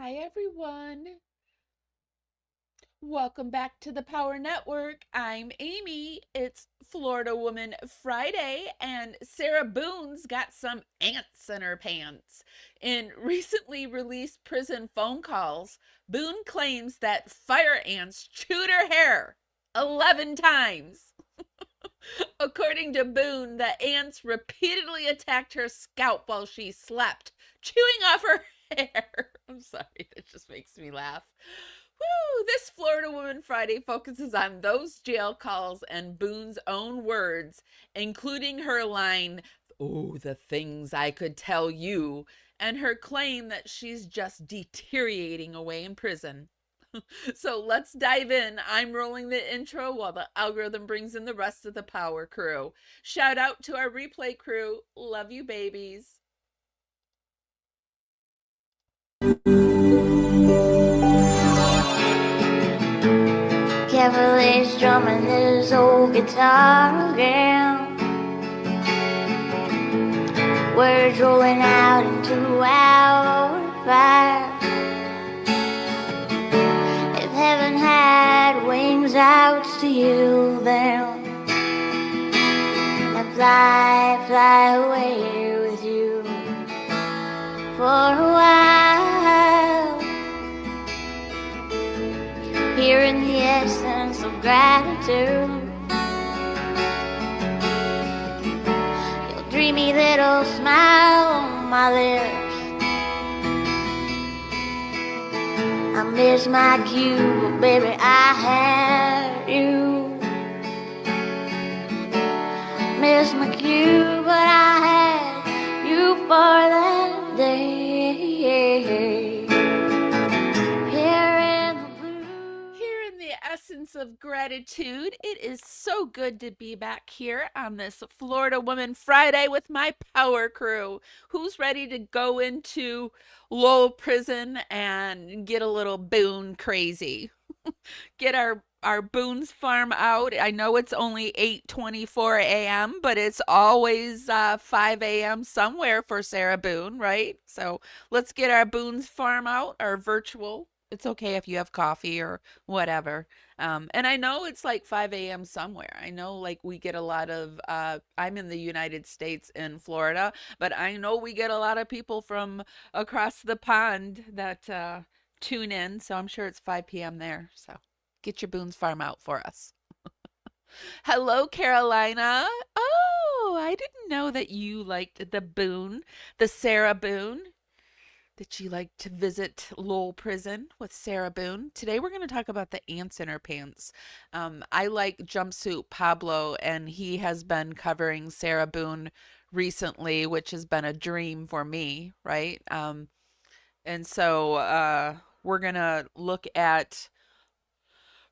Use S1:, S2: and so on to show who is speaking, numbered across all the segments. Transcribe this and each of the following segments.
S1: Hi, everyone. Welcome back to the Power Network. I'm Amy. It's Florida Woman Friday, and Sarah Boone's got some ants in her pants. In recently released prison phone calls, Boone claims that fire ants chewed her hair 11 times. According to Boone, the ants repeatedly attacked her scalp while she slept, chewing off her hair. I'm sorry, that just makes me laugh. Woo! This Florida Woman Friday focuses on those jail calls and Boone's own words, including her line, "Oh, the things I could tell you," and her claim that she's just deteriorating away in prison. So let's dive in. I'm rolling the intro while the algorithm brings in the rest of the power crew. Shout out to our replay crew. Love you, babies.
S2: Carefully strumming his old guitar again. Words rolling out into our fire. If heaven had wings, I would steal them and fly away with you for a while. Hearing the essence of gratitude, your dreamy little smile on my lips. I miss my cue, but baby, I had you. Miss my cue, but I had you for that day.
S1: Here in the essence of gratitude, it is so good to be back here on this Florida Woman Friday with my power crew. Who's ready to go into Lowell Prison and get a little Boone crazy? Get our Boone's Farm out. I know it's only 8:24 a.m., but it's always 5 a.m. somewhere for Sarah Boone, right? So let's get our Boone's Farm out, our virtual. It's okay if you have coffee or whatever. And I know it's like 5 a.m. somewhere. I know like we get a lot of, I'm in the United States in Florida, but I know we get a lot of people from across the pond that tune in. So I'm sure it's 5 p.m. there. So get your Boone's Farm out for us. Hello, Carolina. Oh, I didn't know that you liked the Boone, the Sarah Boone, that you like to visit Lowell Prison with Sarah Boone. Today we're going to talk about the ants in her pants. I like Jumpsuit Pablo, and he has been covering Sarah Boone recently, which has been a dream for me, right? And so we're going to look at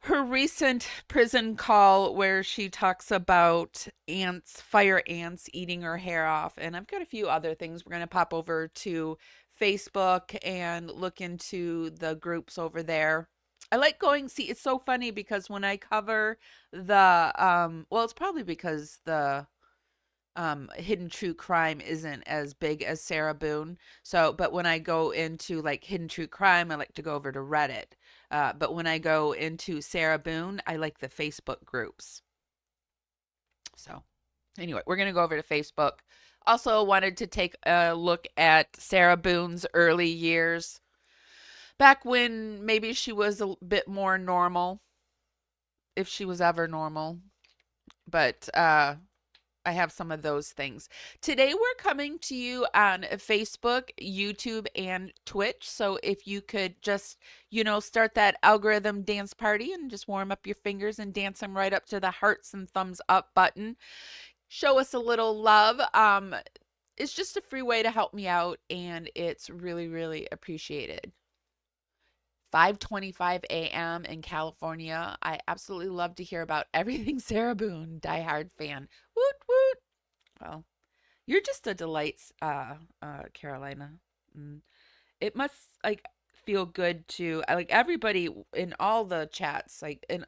S1: her recent prison call where she talks about ants, fire ants eating her hair off. And I've got a few other things. We're going to pop over to Facebook and look into the groups over there. I like going, see, it's so funny because when I cover well, it's probably because the hidden true crime isn't as big as Sarah Boone. So, but when I go into like hidden true crime, I like to go over to Reddit. But when I go into Sarah Boone, I like the Facebook groups. So, anyway, we're going to go over to Facebook. Also, wanted to take a look at Sarah Boone's early years, back when maybe she was a bit more normal, if she was ever normal. But I have some of those things. Today we're coming to you on Facebook, YouTube, and Twitch. So if you could just, start that algorithm dance party and just warm up your fingers and dance them right up to the hearts and thumbs up button. Show us a little love. It's just a free way to help me out, and it's really, really appreciated. 5:25 a.m. in California. I absolutely love to hear about everything Sarah Boone, diehard fan. Woot woot. Well, you're just a delight, Carolina. Mm. It must like feel good to like everybody in all the chats, like in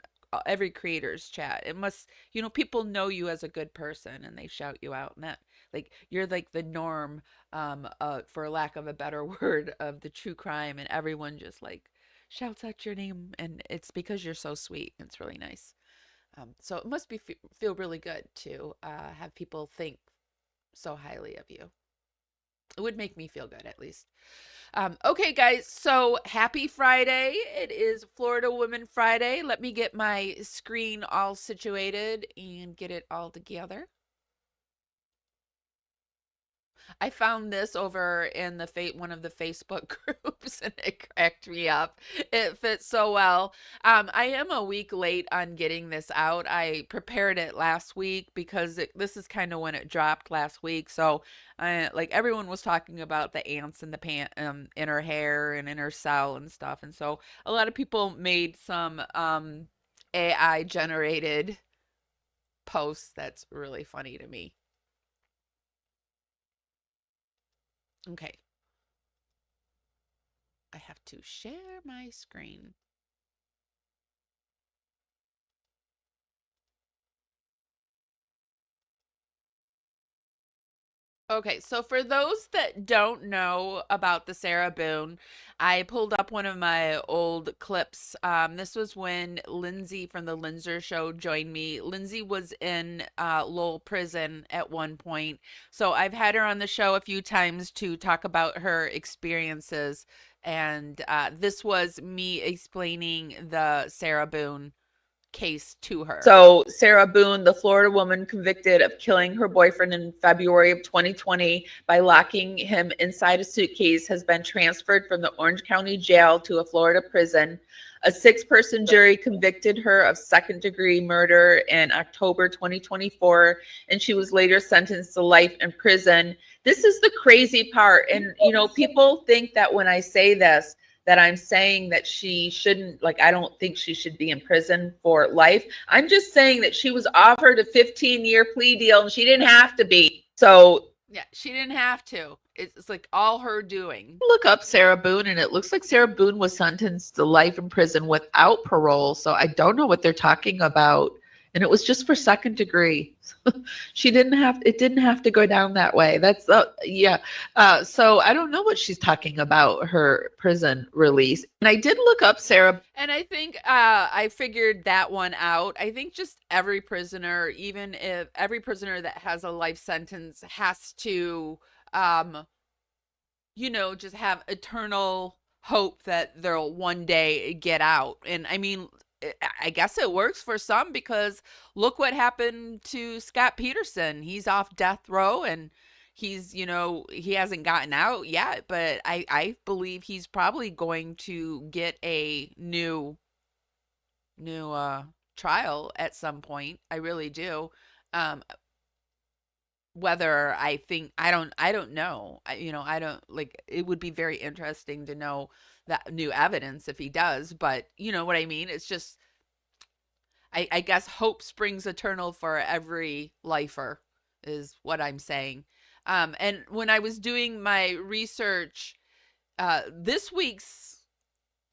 S1: every creators chat. It must, people know you as a good person and they shout you out, and that, like, you're like the norm, for lack of a better word, of the true crime, and everyone just like shouts out your name, and it's because you're so sweet. It's really nice. So it must feel really good to have people think so highly of you. It would make me feel good, at least. Okay, guys, so happy Friday. It is Florida Women Friday. Let me get my screen all situated and get it all together. I found this over in one of the Facebook groups, and it cracked me up. It fits so well. I am a week late on getting this out. I prepared it last week because this is kind of when it dropped last week. So, like, everyone was talking about the ants in the in her hair and in her cell and stuff, and so a lot of people made some AI generated posts. That's really funny to me. Okay, I have to share my screen. Okay, so for those that don't know about the Sarah Boone, I pulled up one of my old clips. This was when Lindsay from the Lindsay Show joined me. Lindsay was in Lowell prison at one point, so I've had her on the show a few times to talk about her experiences. And this was me explaining the Sarah Boone case to her. So, Sarah Boone, the Florida woman convicted of killing her boyfriend in February of 2020 by locking him inside a suitcase, has been transferred from the Orange County Jail to a Florida prison. A 6-person jury convicted her of second-degree murder in October 2024, and she was later sentenced to life in prison. This is the crazy part. And, people think that when I say this, that I'm saying that she shouldn't, like, I don't think she should be in prison for life. I'm just saying that she was offered a 15-year plea deal and she didn't have to be. So, yeah, she didn't have to. It's like all her doing. Look up Sarah Boone, and it looks like Sarah Boone was sentenced to life in prison without parole. So I don't know what they're talking about. And it was just for second degree. It didn't have to go down that way. That's, yeah. So I don't know what she's talking about, her prison release. And I did look up Sarah. And I think I figured that one out. I think just every prisoner, even if every prisoner that has a life sentence has to, just have eternal hope that they'll one day get out. And I mean, I guess it works for some, because look what happened to Scott Peterson. He's off death row, and he's, he hasn't gotten out yet, but I believe he's probably going to get a new trial at some point. I really do. Whether I think, I don't know. I don't, like, it would be very interesting to know that new evidence if he does, but you know what I mean? It's just, I guess hope springs eternal for every lifer is what I'm saying. And when I was doing my research, this week's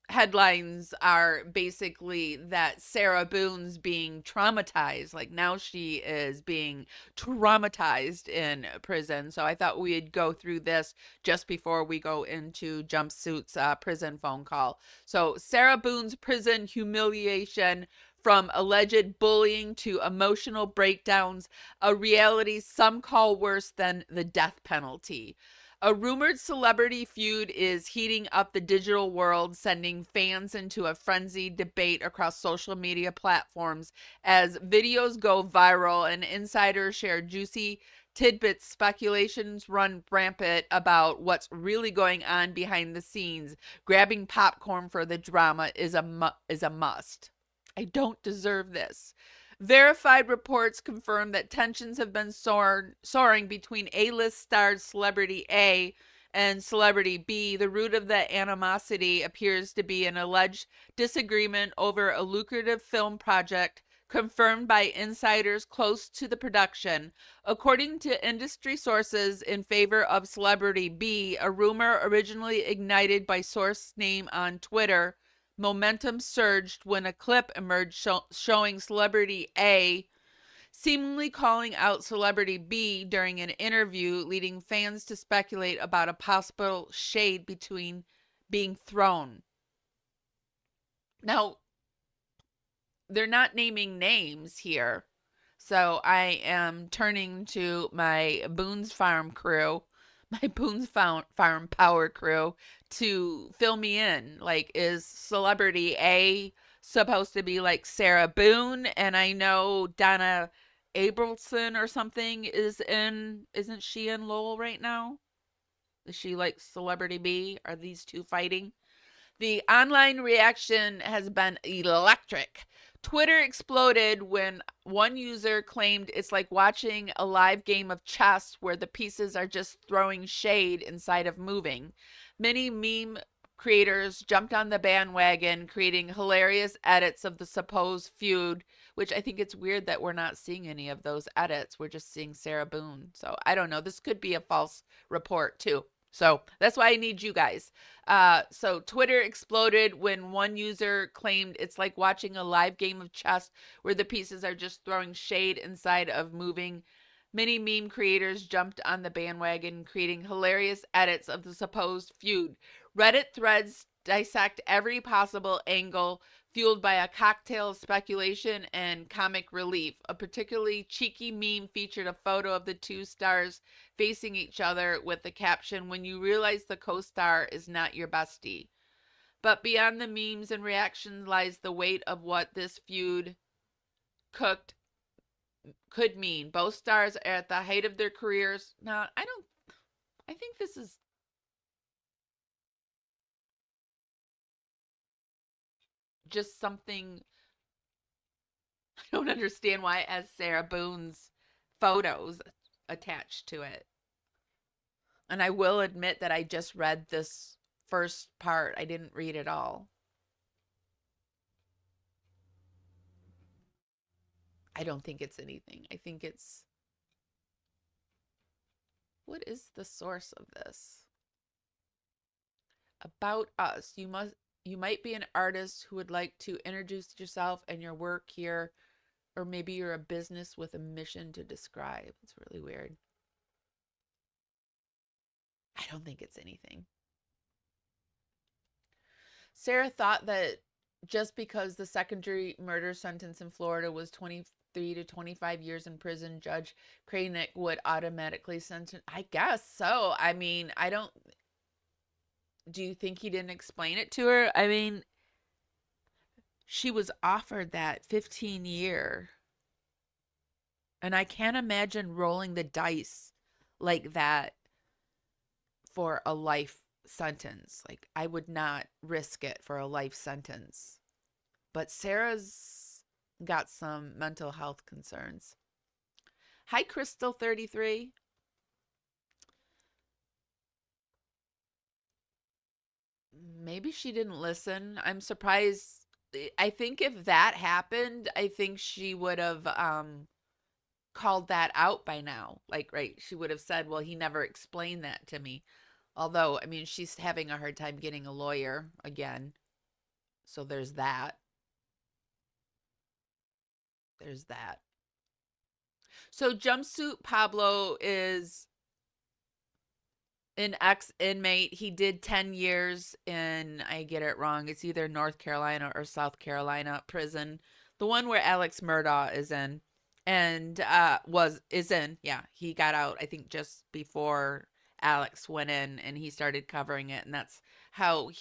S1: headlines are basically that Sarah Boone's being traumatized. Like, now she is being traumatized in prison. So I thought we'd go through this just before we go into Jumpsuit's prison phone call. So Sarah Boone's prison humiliation, from alleged bullying to emotional breakdowns, a reality some call worse than the death penalty. A rumored celebrity feud is heating up the digital world, sending fans into a frenzied debate across social media platforms as videos go viral and insiders share juicy tidbits. Speculations run rampant about what's really going on behind the scenes. Grabbing popcorn for the drama is a must. I don't deserve this. Verified reports confirm that tensions have been soaring between A-list stars Celebrity A and Celebrity B. The root of the animosity appears to be an alleged disagreement over a lucrative film project, confirmed by insiders close to the production. According to industry sources in favor of Celebrity B, a rumor originally ignited by source name on Twitter Momentum surged when a clip emerged showing celebrity A seemingly calling out celebrity B during an interview, leading fans to speculate about a possible shade between being thrown. Now, they're not naming names here. So I am turning to my Boone's Farm crew, my Boone's Farm Power crew to fill me in. Like, is celebrity A supposed to be like Sarah Boone? And I know Donna Abelson or something isn't she in Lowell right now? Is she like celebrity B? Are these two fighting? The online reaction has been electric. Twitter exploded when one user claimed it's like watching a live game of chess where the pieces are just throwing shade inside of moving. Many meme creators jumped on the bandwagon, creating hilarious edits of the supposed feud, which I think it's weird that we're not seeing any of those edits. We're just seeing Sarah Boone. So I don't know. This could be a false report, too. So that's why I need you guys. So Twitter exploded when one user claimed it's like watching a live game of chess where the pieces are just throwing shade inside of moving. Many meme creators jumped on the bandwagon, creating hilarious edits of the supposed feud. Reddit threads dissect every possible angle, fueled by a cocktail of speculation and comic relief. A particularly cheeky meme featured a photo of the two stars facing each other with the caption, "When you realize the co-star is not your bestie." But beyond the memes and reactions lies the weight of what this feud cooked could mean. Both stars are at the height of their careers. Now, I think this is just something I don't understand why it has Sarah Boone's photos attached to it. And I will admit that I just read this first part. I didn't read it all. I don't think it's anything. I think it's what is the source of this? About us. You might be an artist who would like to introduce yourself and your work here, or maybe you're a business with a mission to describe. It's really weird. I don't think it's anything. Sarah thought that just because the second-degree murder sentence in Florida was 23 to 25 years in prison, Judge Kranick would automatically sentence. I guess so. I mean, I don't. Do you think he didn't explain it to her? I mean, she was offered that 15-year. And I can't imagine rolling the dice like that for a life sentence. Like, I would not risk it for a life sentence. But Sarah's got some mental health concerns. Hi, Crystal33. Maybe she didn't listen. I'm surprised. I think if that happened, I think she would have called that out by now. Like, right, she would have said, well, he never explained that to me. Although, I mean, she's having a hard time getting a lawyer again. So there's that. There's that. So Jumpsuit Pablo is an ex inmate. He did 10 years in, I get it wrong, it's either North Carolina or South Carolina prison. The one where Alex Murdaugh is in. And is in. Yeah, he got out, I think, just before Alex went in and he started covering it. And that's how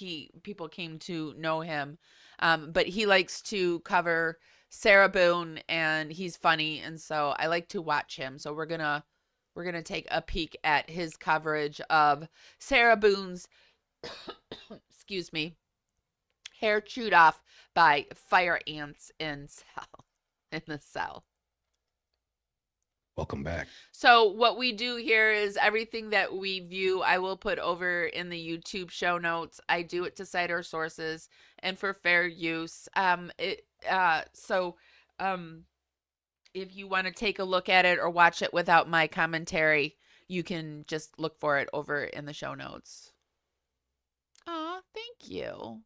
S1: people came to know him. But he likes to cover Sarah Boone and he's funny. And so I like to watch him. So we're going to take a peek at his coverage of Sarah Boone's, excuse me, hair chewed off by fire ants in the cell.
S3: Welcome back.
S1: So what we do here is everything that we view, I will put over in the YouTube show notes. I do it to cite our sources and for fair use. If you want to take a look at it or watch it without my commentary, you can just look for it over in the show notes. Aw, thank you.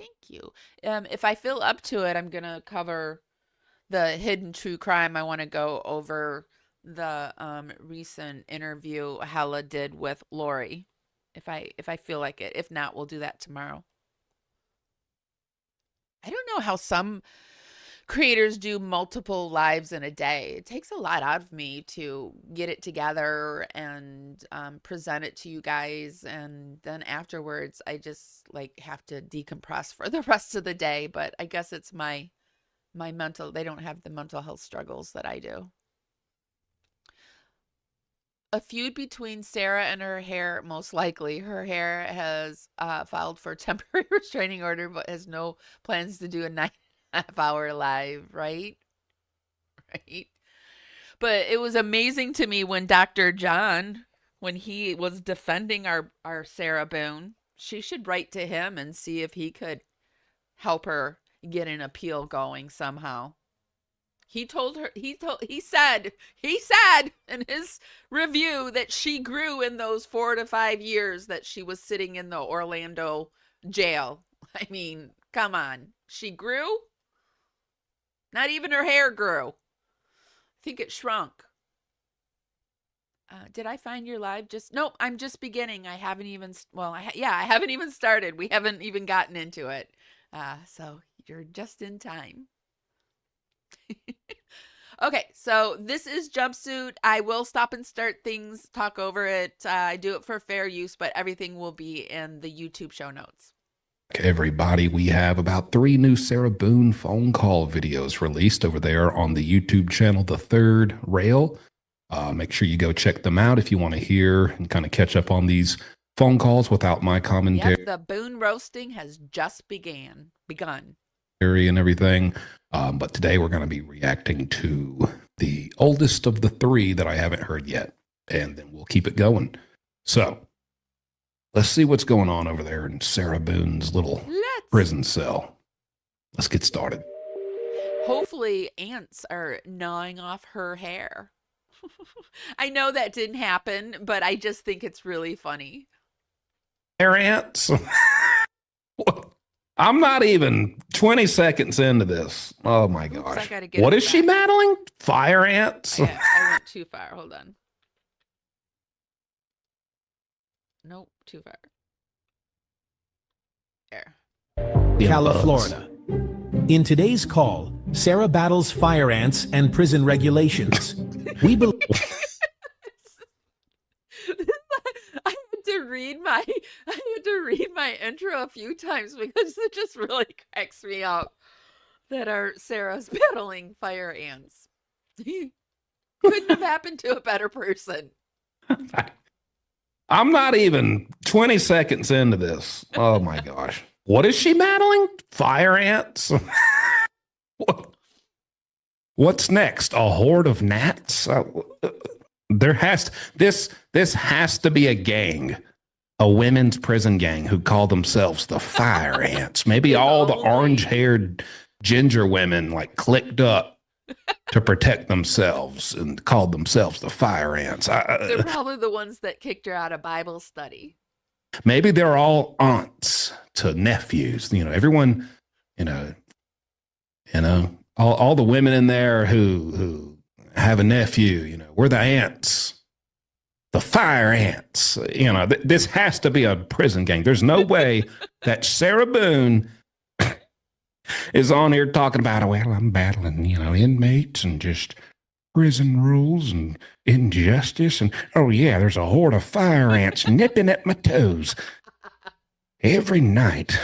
S1: Thank you. If I feel up to it, I'm gonna cover the hidden true crime. I want to go over the recent interview Hella did with Lori. If I feel like it. If not, we'll do that tomorrow. I don't know how some creators do multiple lives in a day. It takes a lot out of me to get it together and present it to you guys. And then afterwards, I just like have to decompress for the rest of the day. But I guess it's my mental, they don't have the mental health struggles that I do. A feud between Sarah and her hair, most likely. Her hair has filed for a temporary restraining order, but has no plans to do a 9.5 hour live, right? Right. But it was amazing to me when Dr. John, when he was defending our Sarah Boone, she should write to him and see if he could help her get an appeal going somehow. He said in his review that she grew in those 4 to 5 years that she was sitting in the Orlando jail. I mean, come on. She grew? Not even her hair grew. I think it shrunk. Did I find your live? Nope, I'm just beginning. I haven't even, I haven't even started. We haven't even gotten into it. So you're just in time. Okay, so this is Jumpsuit. I will stop and start things, talk over it. I do it for fair use, but everything will be in the YouTube show notes.
S3: Everybody, we have about 3 new Sarah Boone phone call videos released over there on the YouTube channel, The Third Rail. Make sure you go check them out if you want to hear and kind of catch up on these phone calls without my commentary.
S1: Yep, the Boone roasting has just begun.
S3: And everything. But today we're going to be reacting to the oldest of the 3 that I haven't heard yet. And then we'll keep it going. So let's see what's going on over there in Sarah Boone's little prison cell. Let's get started.
S1: Hopefully ants are gnawing off her hair. I know that didn't happen, but I just think it's really funny.
S3: Hair ants? I'm not even 20 seconds into this. Oh my gosh. What is she battling? Fire ants?
S1: I went too far. Hold on. Nope, too far. There.
S4: California. In today's call, Sarah battles fire ants and prison regulations. We believe
S1: I had to read my intro a few times because it just really cracks me up that our Sarah's battling fire ants. Couldn't have happened to a better person.
S3: I'm not even 20 seconds into this. Oh my gosh. What is she battling? Fire ants? What's next? A horde of gnats? This has to be a gang. A women's prison gang who call themselves the Fire Ants. Maybe all the orange-haired ginger women like clicked up to protect themselves and called themselves the Fire Ants.
S1: They're probably the ones that kicked her out of Bible study.
S3: Maybe they're all aunts to nephews. You know, everyone, all the women in there who have a nephew, we're the ants. The fire ants. This has to be a prison gang. There's no way that Sarah Boone is on here talking about, well, I'm battling, inmates and just prison rules and injustice. And, oh, yeah, there's a horde of fire ants nipping at my toes every night.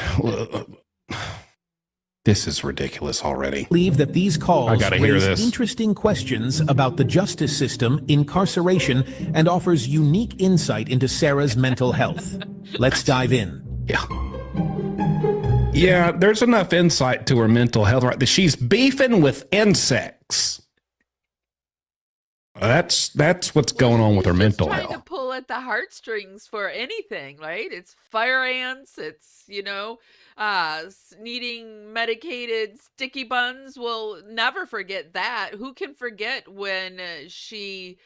S3: This is ridiculous already.
S4: Believe that these calls raise interesting questions about the justice system, incarceration, and offers unique insight into Sarah's mental health. Let's dive in.
S3: Yeah, there's enough insight to her mental health, right? That she's beefing with insects. That's what's going on with her mental health.
S1: Trying to pull at the heartstrings for anything, right? It's fire ants. It's needing medicated sticky buns. We'll never forget that. Who can forget when she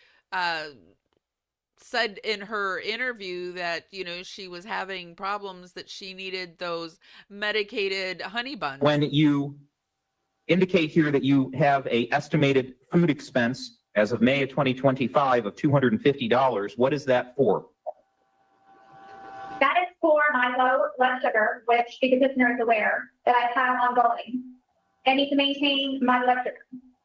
S1: said in her interview that, you know, she was having problems, that she needed those medicated honey buns.
S5: When you indicate here that you have a estimated food expense as of May of 2025 of $250, what is that for?
S6: That is for my low blood sugar, which the petitioner is aware that I have ongoing. I need to maintain my blood sugar.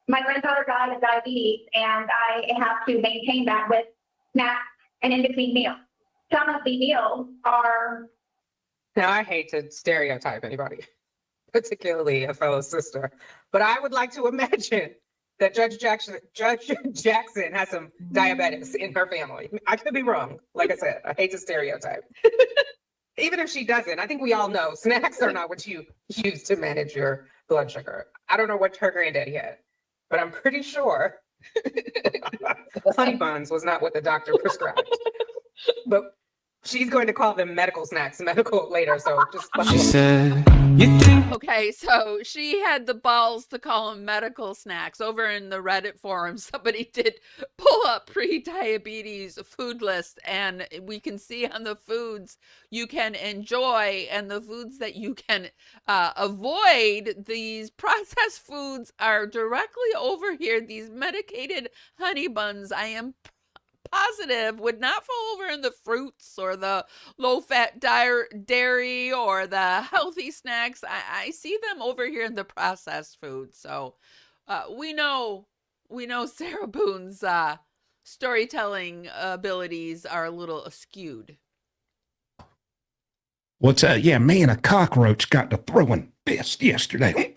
S6: My grandfather died of diabetes, and I have to maintain that with snacks and in between meals. Some of the meals are.
S7: Now, I hate to stereotype anybody, particularly a fellow sister, but I would like to imagine that Judge Jackson has some diabetics in her family. I could be wrong. Like I said, I hate to stereotype. Even if she doesn't, I think we all know snacks are not what you use to manage your blood sugar. I don't know what her granddaddy had, but I'm pretty sure honey buns was not what the doctor prescribed. But she's going to call them medical snacks, medical later. So just. She said,
S1: Okay, so she had the balls to call them medical snacks. Over in the Reddit forum, somebody did pull up pre-diabetes food list, and we can see on the foods you can enjoy and the foods that you can avoid. These processed foods are directly over here. These medicated honey buns, I am positive, would not fall over in the fruits or the low-fat dairy or the healthy snacks. I see them over here in the processed food. So we know Sarah Boone's storytelling abilities are a little askewed.
S3: What's that? Yeah, me and a cockroach got to throwing fists yesterday.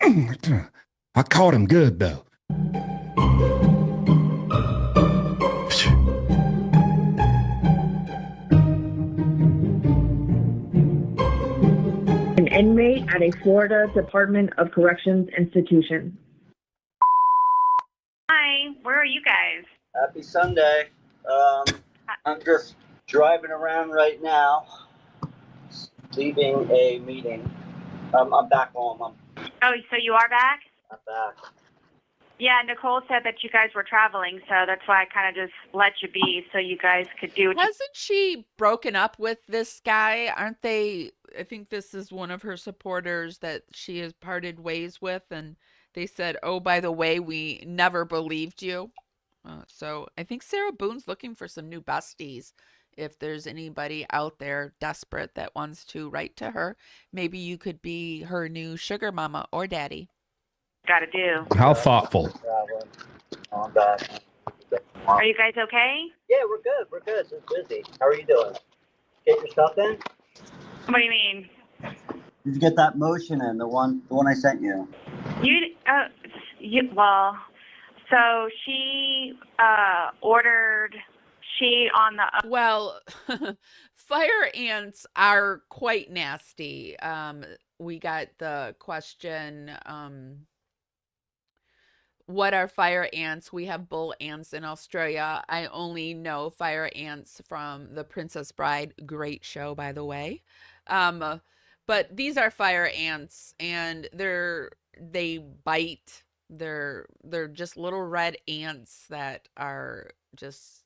S3: I caught him good, though.
S8: An inmate at a Florida Department of Corrections institution.
S9: Hi, where are you guys?
S10: Happy Sunday. I'm just driving around right now, leaving a meeting. I'm back home.
S9: Oh, so you are back?
S10: I'm back.
S9: Yeah, Nicole said that you guys were traveling, so that's why I kind of just let you be so you guys could do it.
S1: Hasn't she broken up with this guy? Aren't they? I think this is one of her supporters that she has parted ways with, and they said, oh, by the way, we never believed you. So I think Sarah Boone's looking for some new besties. If there's anybody out there desperate that wants to write to her, maybe you could be her new sugar mama or daddy.
S9: Gotta do.
S3: How thoughtful.
S10: Traveling. I'm back.
S9: Are you guys okay?
S10: Yeah, we're good. We're good. Just busy. How are you doing? Get your stuff in?
S9: What do you mean?
S10: Did you get that motion in, the one I sent you?
S9: Well, so she ordered. She on the.
S1: Well, fire ants are quite nasty. We got the question, what are fire ants? We have bull ants in Australia. I only know fire ants from The Princess Bride. Great show, by the way. But these are fire ants, and they bite. They're just little red ants that are just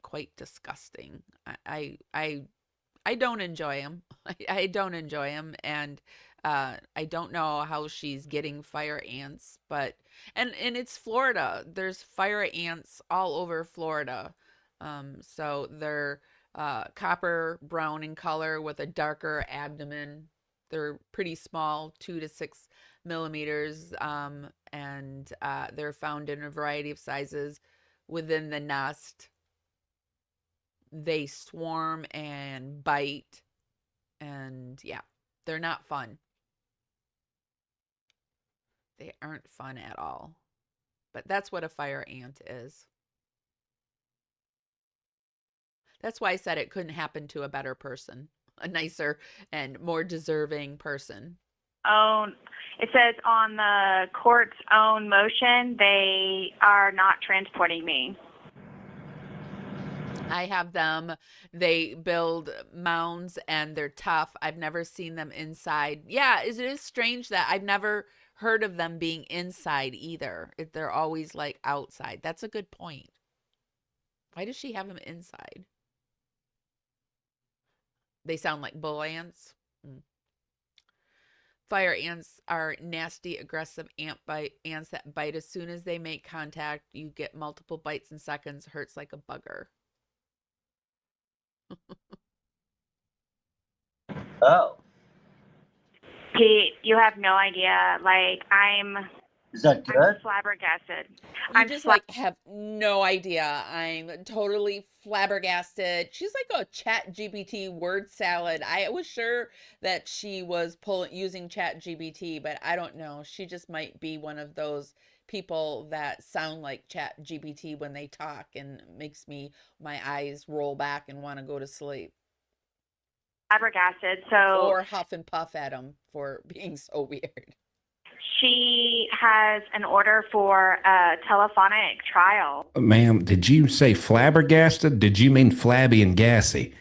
S1: quite disgusting. I don't enjoy them. I don't enjoy them, and I don't know how she's getting fire ants, but and it's Florida. There's fire ants all over Florida. So they're copper brown in color with a darker abdomen. They're pretty small, 2 to 6 millimeters, and they're found in a variety of sizes within the nest. They swarm and bite, and yeah, they're not fun. They aren't fun at all. But that's what a fire ant is. That's why I said it couldn't happen to a better person, a nicer and more deserving person.
S9: Oh, it says on the court's own motion, they are not transporting me.
S1: I have them. They build mounds and they're tough. I've never seen them inside. Yeah, it is strange that I've never heard of them being inside either. They're always like outside. That's a good point. Why does she have them inside? They sound like bull ants. Fire ants are nasty, aggressive ants that bite as soon as they make contact. You get multiple bites in seconds. Hurts like a bugger.
S10: Oh,
S9: Pete, you have no idea. Like,
S10: is that
S9: I'm
S10: good?
S9: flabbergasted.
S1: You just like have no idea. I'm totally flabbergasted. She's like a Chat GPT word salad. I was sure that she was using Chat GPT, but I don't know. She just might be one of those people that sound like Chat GPT when they talk and makes my eyes roll back and want to go to sleep.
S9: Flabbergasted. So,
S1: or huff and puff at them for being so weird.
S9: She has an order for a telephonic trial.
S3: Ma'am, did you say flabbergasted? Did you mean flabby and gassy?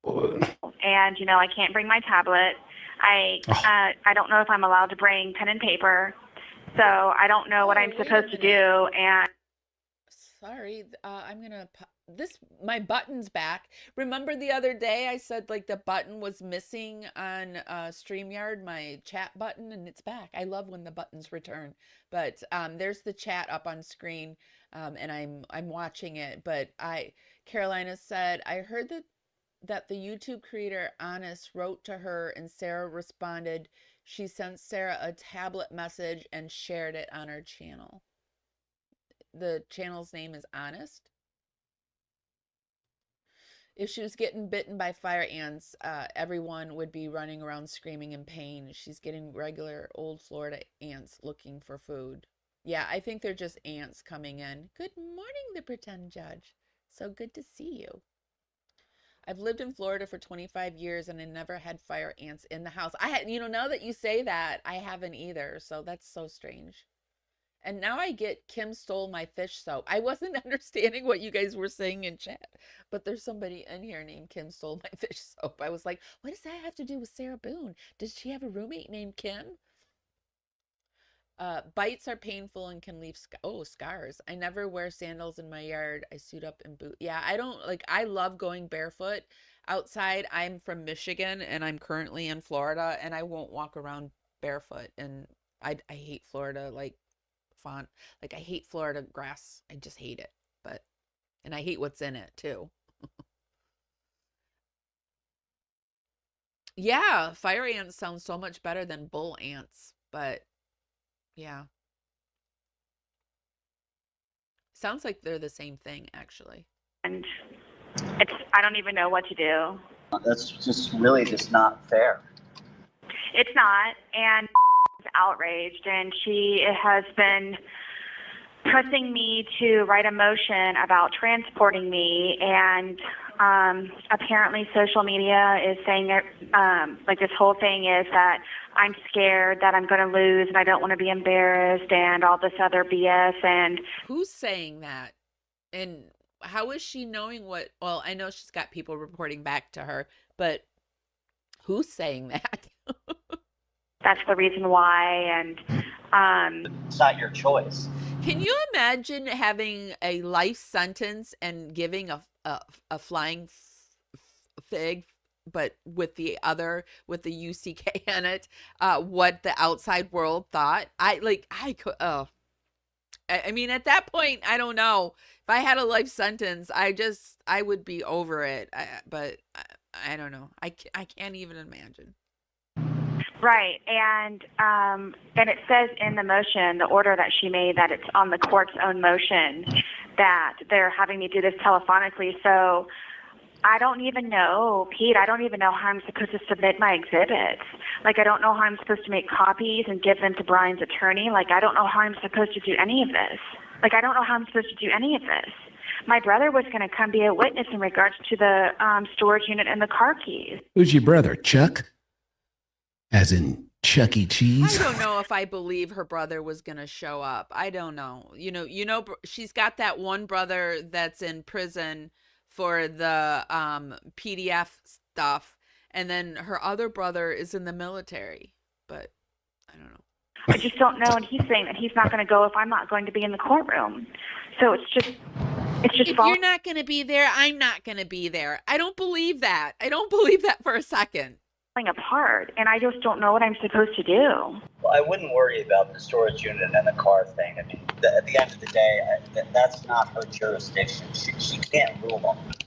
S9: And, I can't bring my tablet. I don't know if I'm allowed to bring pen and paper. So I don't know what I'm supposed to do. And
S1: sorry, I'm going to... my button's back. Remember the other day I said like the button was missing on StreamYard, my chat button, and it's back. I love when the buttons return. But there's the chat up on screen, and I'm watching it. But Carolina said, I heard that the YouTube creator Honest wrote to her and Sarah responded. She sent Sarah a tablet message and shared it on her channel. The channel's name is Honest. If she was getting bitten by fire ants, everyone would be running around screaming in pain. She's getting regular old Florida ants looking for food. Yeah, I think they're just ants coming in. Good morning, the pretend judge. So good to see you. I've lived in Florida for 25 years and I never had fire ants in the house. Now that you say that, I haven't either. So that's so strange. And now I get Kim stole my fish soap. I wasn't understanding what you guys were saying in chat, but there's somebody in here named Kim stole my fish soap. I was like, what does that have to do with Sarah Boone? Does she have a roommate named Kim? Bites are painful and can leave scars. I never wear sandals in my yard. I suit up in boot. Yeah, I love going barefoot outside. I'm from Michigan and I'm currently in Florida and I won't walk around barefoot. And I hate Florida, I hate Florida grass. I just hate it. And I hate what's in it too. Yeah, fire ants sound so much better than bull ants, but yeah. Sounds like they're the same thing, actually.
S9: And I don't even know what to do.
S10: That's just really just not fair.
S9: It's not, and outraged, and she has been pressing me to write a motion about transporting me, and apparently social media is saying that this whole thing is that I'm scared that I'm going to lose and I don't want to be embarrassed and all this other BS. And
S1: who's saying that? And how is she knowing what? Well, I know she's got people reporting back to her, but who's saying that?
S9: That's the reason why. And
S10: it's not your choice.
S1: Can you imagine having a life sentence and giving a flying fig, but with the UCK in it, what the outside world thought? I mean, at that point, I don't know. If I had a life sentence, I would be over it. But I don't know. I can't even imagine.
S9: Right, and it says in the motion, the order that she made, that it's on the court's own motion that they're having me do this telephonically. So I don't even know, Pete, I don't even know how I'm supposed to submit my exhibits. I don't know how I'm supposed to make copies and give them to Brian's attorney. I don't know how I'm supposed to do any of this. I don't know how I'm supposed to do any of this. My brother was going to come be a witness in regards to the storage unit and the car keys.
S3: Who's your brother, Chuck? As in Chuck E. Cheese?
S1: I don't know if I believe her brother was going to show up. I don't know. She's got that one brother that's in prison for the PDF stuff. And then her other brother is in the military. But I don't know.
S9: I just don't know. And he's saying that he's not going to go if I'm not going to be in the courtroom. So it's just... It's just
S1: If you're not going to be there, I'm not going to be there. I don't believe that. I don't believe that for a second.
S9: falling apart, and I just don't know what I'm supposed to do.
S10: Well, I wouldn't worry about the storage unit and the car thing. I mean, at the end of the day, that's not her jurisdiction. She can't rule on it.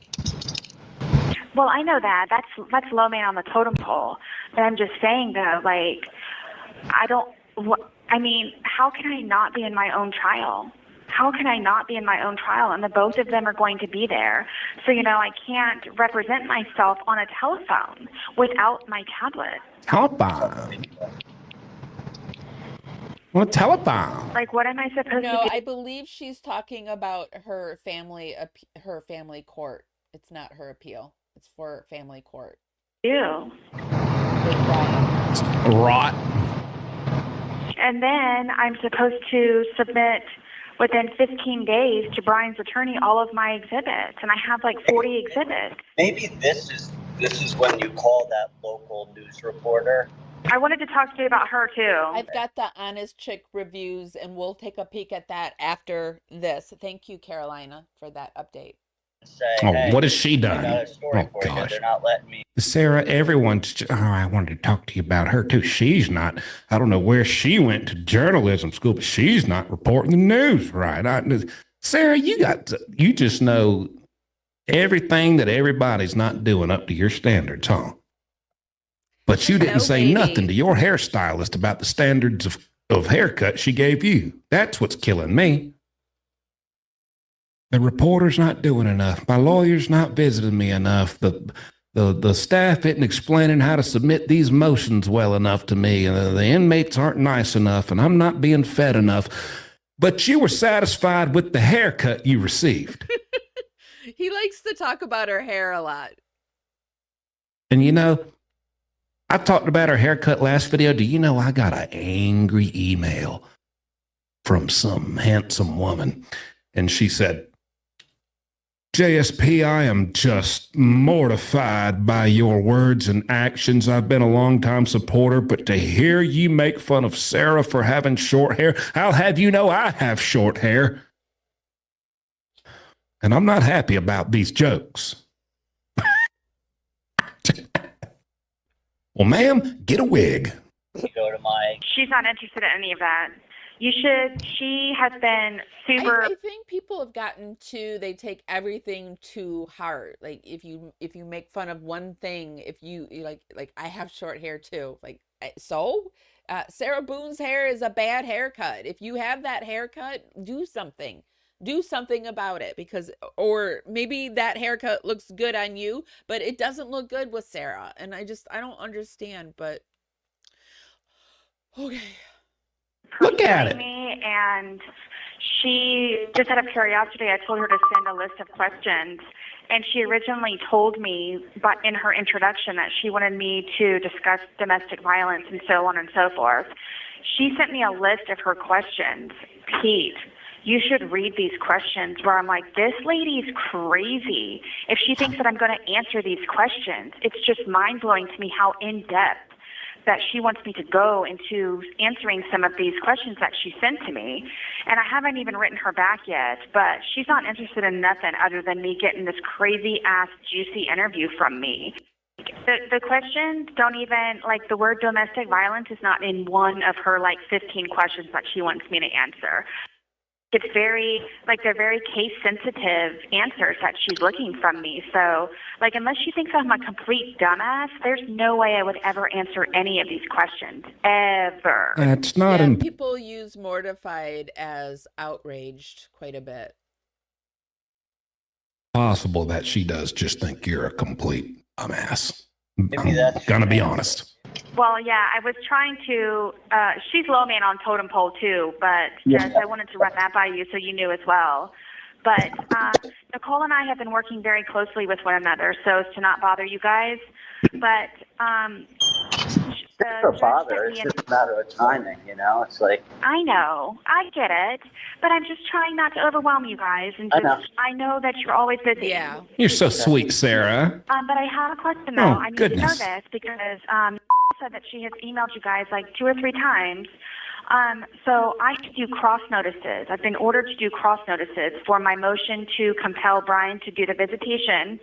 S9: Well, I know that. That's low man on the totem pole. But I'm just saying, though, like, I mean, how can I not be in my own trial? How can I not be in my own trial? And the both of them are going to be there. So, I can't represent myself on a telephone without my tablet.
S3: Telephone. Well, telephone.
S9: Like, what am I supposed to do?
S1: No, I believe she's talking about her family court. It's not her appeal. It's for family court.
S9: Do?
S3: Rot.
S9: And then I'm supposed to submit within 15 days to Brian's attorney all of my exhibits, and I have like 40 exhibits.
S10: Maybe this is when you call that local news reporter.
S9: I wanted to talk to you about her too.
S1: I've got the Honest Chick reviews, and we'll take a peek at that after this. Thank you, Carolina, for that update.
S10: Say,
S3: Oh,
S10: hey,
S3: what has she
S10: I
S3: done?
S10: got a story
S3: Oh,
S10: for you.
S3: gosh.
S10: They're not letting me.
S3: Sarah, I wanted to talk to you about her too. She's not, I don't know where she went to journalism school, but she's not reporting the news right. Sarah, you just know everything that everybody's not doing up to your standards, huh? But you didn't say nothing to your hairstylist about the standards of haircut she gave you. That's what's killing me. The reporter's not doing enough. My lawyer's not visiting me enough. The staff isn't explaining how to submit these motions well enough to me. The inmates aren't nice enough, and I'm not being fed enough. But you were satisfied with the haircut you received.
S1: He likes to talk about her hair a lot.
S3: And I talked about her haircut last video. Do you know I got an angry email from some handsome woman, and she said, JSP, I am just mortified by your words and actions. I've been a longtime supporter, but to hear you make fun of Sarah for having short hair, I'll have you know I have short hair. And I'm not happy about these jokes. Well, ma'am, get a wig.
S10: Go to my.
S9: She's not interested in any of that. She has been super.
S1: I think people have gotten they take everything too hard. Like if you make fun of one thing, if you like I have short hair too. Sarah Boone's hair is a bad haircut. If you have that haircut, do something. Do something about it, or maybe that haircut looks good on you, but it doesn't look good with Sarah. And I don't understand, but okay.
S3: Look at it.
S9: Me, and she just out of curiosity, I told her to send a list of questions, and she originally told me, but in her introduction, that she wanted me to discuss domestic violence and so on and so forth. She sent me a list of her questions. Pete, you should read these questions, where I'm like, this lady's crazy. If she thinks that I'm going to answer these questions, it's just mind-blowing to me how in-depth that she wants me to go into answering some of these questions that she sent to me. And I haven't even written her back yet, but she's not interested in nothing other than me getting this crazy-ass, juicy interview from me. The questions don't even, the word domestic violence is not in one of her, 15 questions that she wants me to answer. It's very, they're very case-sensitive answers that she's looking from me. So, unless she thinks I'm a complete dumbass, there's no way I would ever answer any of these questions, ever.
S3: That's not
S1: people use mortified as outraged quite a bit.
S3: Possible that she does just think you're a complete dumbass.
S10: Maybe that's
S3: I'm gonna be honest.
S9: Well, yeah, I was trying to, she's low man on totem pole too, but just, I wanted to run that by you so you knew as well. But Nicole and I have been working very closely with one another so as to not bother you guys. But
S10: It's a bother. It's just a matter of timing, It's like.
S9: I know. I get it. But I'm just trying not to overwhelm you guys. And I know that you're always busy.
S1: Yeah.
S3: You're so sweet, Sarah.
S9: But I have a question, though.
S3: Oh,
S9: I'm
S3: goodness.
S9: nervous because said that she has emailed you guys 2 or 3 times So I have to do cross notices. I've been ordered to do cross notices for my motion to compel Brian to do the visitation.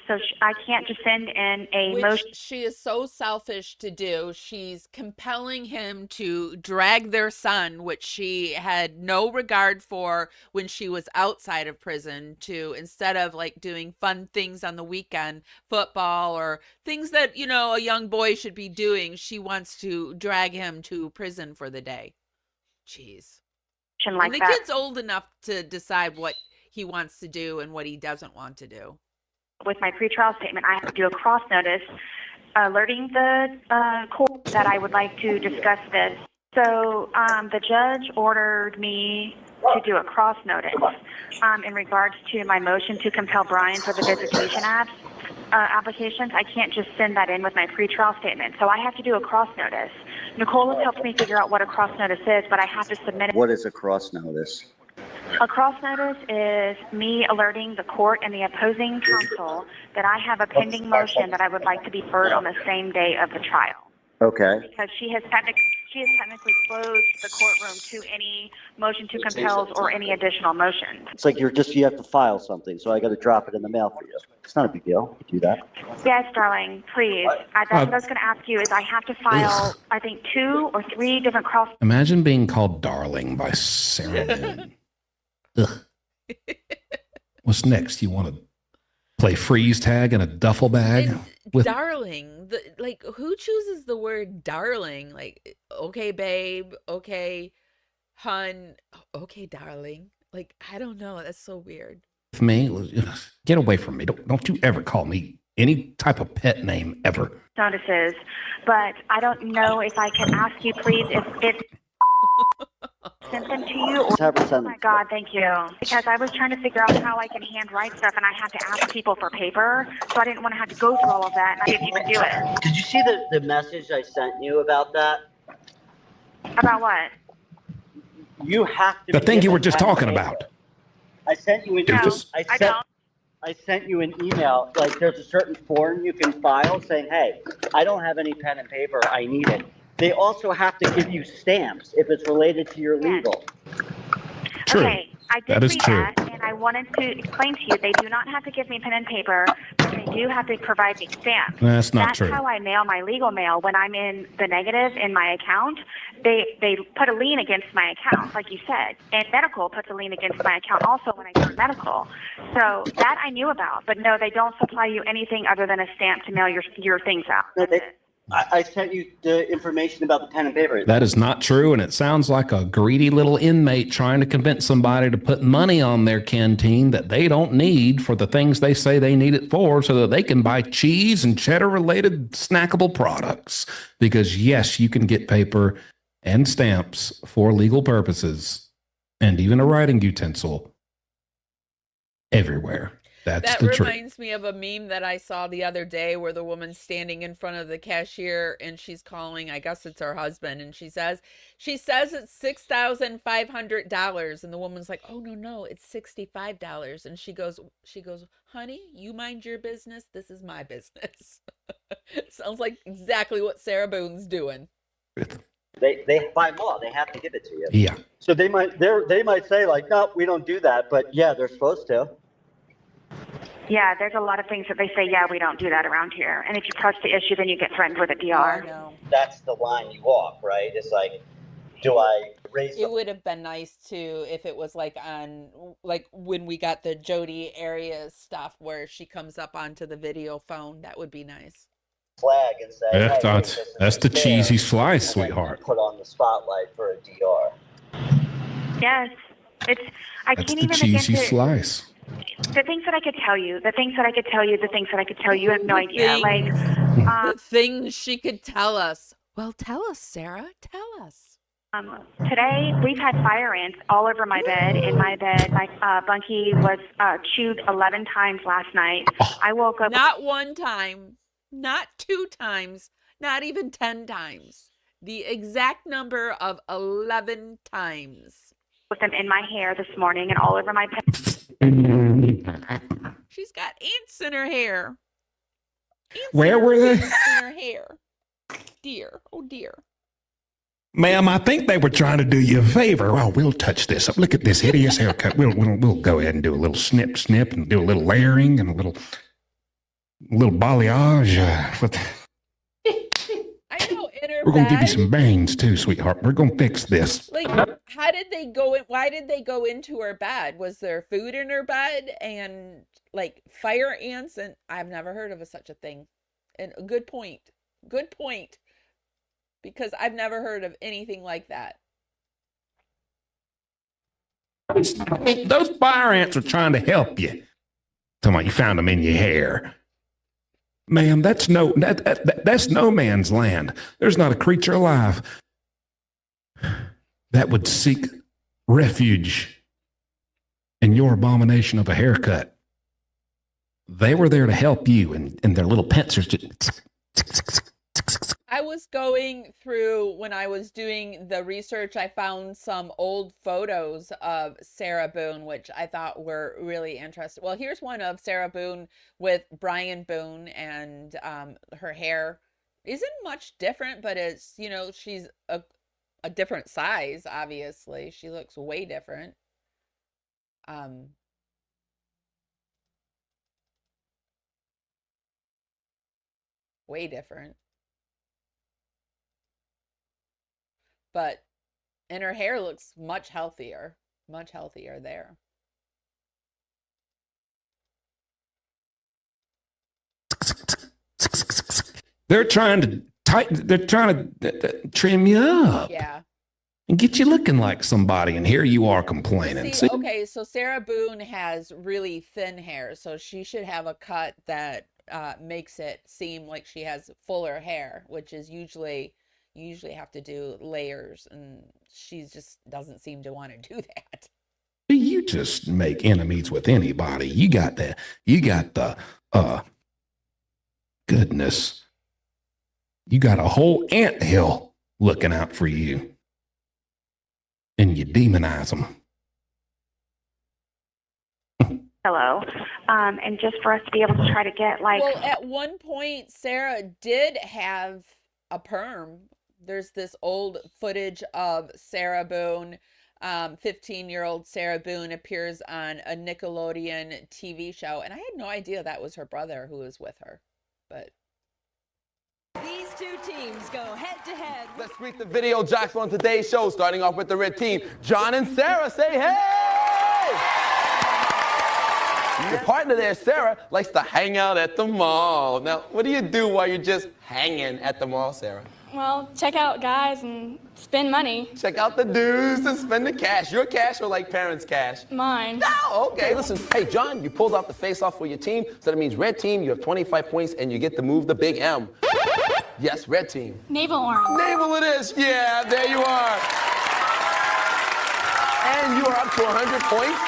S9: So I can't just send in a
S1: Which
S9: motion.
S1: she is so selfish to do. She's compelling him to drag their son, which she had no regard for when she was outside of prison, to, instead of like doing fun things on the weekend, football or things that, you know, a young boy should be doing, she wants to drag him to prison for the day. Jeez.
S9: Like
S1: and the
S9: that.
S1: kid's old enough to decide what he wants to do and what he doesn't want to do.
S9: With my pretrial statement, I have to do a cross notice alerting the court that I would like to discuss this. So the judge ordered me to do a cross notice in regards to my motion to compel Brian for the visitation applications. I can't just send that in with my pretrial statement. So I have to do a cross notice. Nicole has helped me figure out what a cross notice is, but I have to submit it.
S10: What is a cross notice?
S9: A cross notice is me alerting the court and the opposing counsel that I have a pending motion that I would like to be heard on the same day of the trial.
S10: Okay.
S9: Because she has technically closed the courtroom to any motion to compels or any additional motions.
S10: It's like you have to file something, so I got to drop it in the mail for you. It's not a big deal. You do that.
S9: Yes, darling, please. That's what I was going to ask you is I have to file, I think, 2 or 3 different cross.
S3: Imagine being called darling by Sarah Boone. Ugh. What's next? You want to play freeze tag in a duffel bag?
S1: And darling, like, who chooses the word darling? Like, okay, babe, okay, hun, okay, darling. Like, I don't know. That's so weird.
S3: With me, get away from me. Don't you ever call me any type of pet name ever.
S9: Notices, but I don't know if I can ask you, please, if sent them to you. Or, oh my God, thank you. Because I was trying to figure out how I can handwrite stuff, and I had to ask people for paper, so I didn't want to have to go through all of that, and I didn't even do it.
S10: Did you see the message I sent you about that?
S9: About what?
S10: You have to.
S3: The thing you were just talking about.
S10: I sent you an email. I sent you an email. Like, there's a certain form you can file saying, "Hey, I don't have any pen and paper. I need it." They also have to give you stamps if it's related to your legal.
S3: True.
S9: Okay, I did
S3: That is
S9: read
S3: true.
S9: that, and I wanted to explain to you, they do not have to give me pen and paper, but they do have to provide me stamps.
S3: That's not true.
S9: That's how I mail my legal mail. When I'm in the negative in my account, they put a lien against my account, like you said. And medical puts a lien against my account also when I go to medical. So that I knew about, but no, they don't supply you anything other than a stamp to mail your things out. That's it.
S10: I sent you the information about the pen and paper.
S3: That is not true, and it sounds like a greedy little inmate trying to convince somebody to put money on their canteen that they don't need for the things they say they need it for, so that they can buy cheese and cheddar-related snackable products. Because yes, you can get paper and stamps for legal purposes, and even a writing utensil everywhere. That's
S1: That
S3: the truth.
S1: reminds me of a meme that I saw the other day where the woman's standing in front of the cashier and she's calling, I guess it's her husband, and she says it's $6,500, and the woman's like, "Oh no, it's $65." And she goes, "Honey, you mind your business. This is my business." Sounds like exactly what Sarah Boone's doing.
S10: They by law they have to give it to you.
S3: Yeah.
S10: So they might say like, "No, we don't do that," but yeah, they're supposed to.
S9: Yeah, there's a lot of things that they say, yeah, we don't do that around here. And if you press the issue, then you get threatened with a DR.
S10: That's the line you walk, right? It's like, do I raise
S1: It would have been nice too if it was like on, like when we got the Jody Arias stuff where she comes up onto the video phone. That would be nice.
S10: flag and say,
S3: That's,
S10: hey,
S3: that's the cheesy slice, sweetheart.
S10: put on the spotlight for a DR.
S9: Yes, I
S3: That's
S9: can't
S3: the
S9: even
S3: cheesy
S9: begin to.
S3: slice.
S9: The things that I could tell you, you have no idea. Like,
S1: The things she could tell us. Well, tell us, Sarah. Tell us.
S9: today we've had fire ants all over my bed. In my bed, my bunkie was chewed 11 times last night. I woke up.
S1: Not one time, not 2 times, not even 10 times. The exact number of 11 times.
S9: With them in my hair this morning and all over my bed.
S1: She's got ants in her hair.
S3: Where were they?
S1: In her hair. Dear. Oh, dear.
S3: Ma'am, I think they were trying to do you a favor. Oh, we'll touch this up. Look at this hideous haircut. We'll go ahead and do a little snip and do a little layering and a little balayage.
S1: I know, in her
S3: We're going to give you
S1: bed.
S3: some bangs too, sweetheart. We're going to fix this.
S1: Like, how did they go in? Why did they go into her bed? Was there food in her bed and like fire ants? And I've never heard of such a thing. And a good point. Good point. Because I've never heard of anything like that.
S3: Those fire ants are trying to help you. Talking about you found them in your hair. Ma'am, that's no man's land. There's not a creature alive that would seek refuge in your abomination of a haircut. They were there to help you, and their little pincers just...
S1: I was going through, when I was doing the research, I found some old photos of Sarah Boone, which I thought were really interesting. Well, here's one of Sarah Boone with Brian Boone, and her hair isn't much different, but it's, you know, she's a different size, obviously. She looks way different. Way different. But, and her hair looks much healthier there.
S3: They're trying to trim you up.
S1: Yeah.
S3: And get you looking like somebody, and here you are complaining.
S1: See, okay, so Sarah Boone has really thin hair, so she should have a cut that makes it seem like she has fuller hair, which is usually, you usually have to do layers, and she just doesn't seem to want to do that.
S3: You just make enemies with anybody. You got the goodness. You got a whole anthill looking out for you. And you demonize them.
S9: Hello. And just for us to be able to try to get like...
S1: Well, at one point, Sarah did have a perm. There's this old footage of Sarah Boone. 15-year-old Sarah Boone appears on a Nickelodeon TV show. And I had no idea that was her brother who was with her. But...
S11: These two teams go head to head.
S12: Let's greet the video jocks on today's show, starting off with the red team. John and Sarah, say hey! Your partner there, Sarah, likes to hang out at the mall. Now, what do you do while you're just hanging at the mall, Sarah?
S13: Well, check out guys and spend money.
S12: Check out the dudes and spend the cash. Your cash or like parents' cash?
S13: Mine.
S12: No, okay, listen. Hey, John, you pulled off the face-off for your team, so that means red team, you have 25 points, and you get to move the big M. Yes, red team.
S13: Navel orange.
S12: Navel it is. Yeah, there you are. And you are up to 100 points,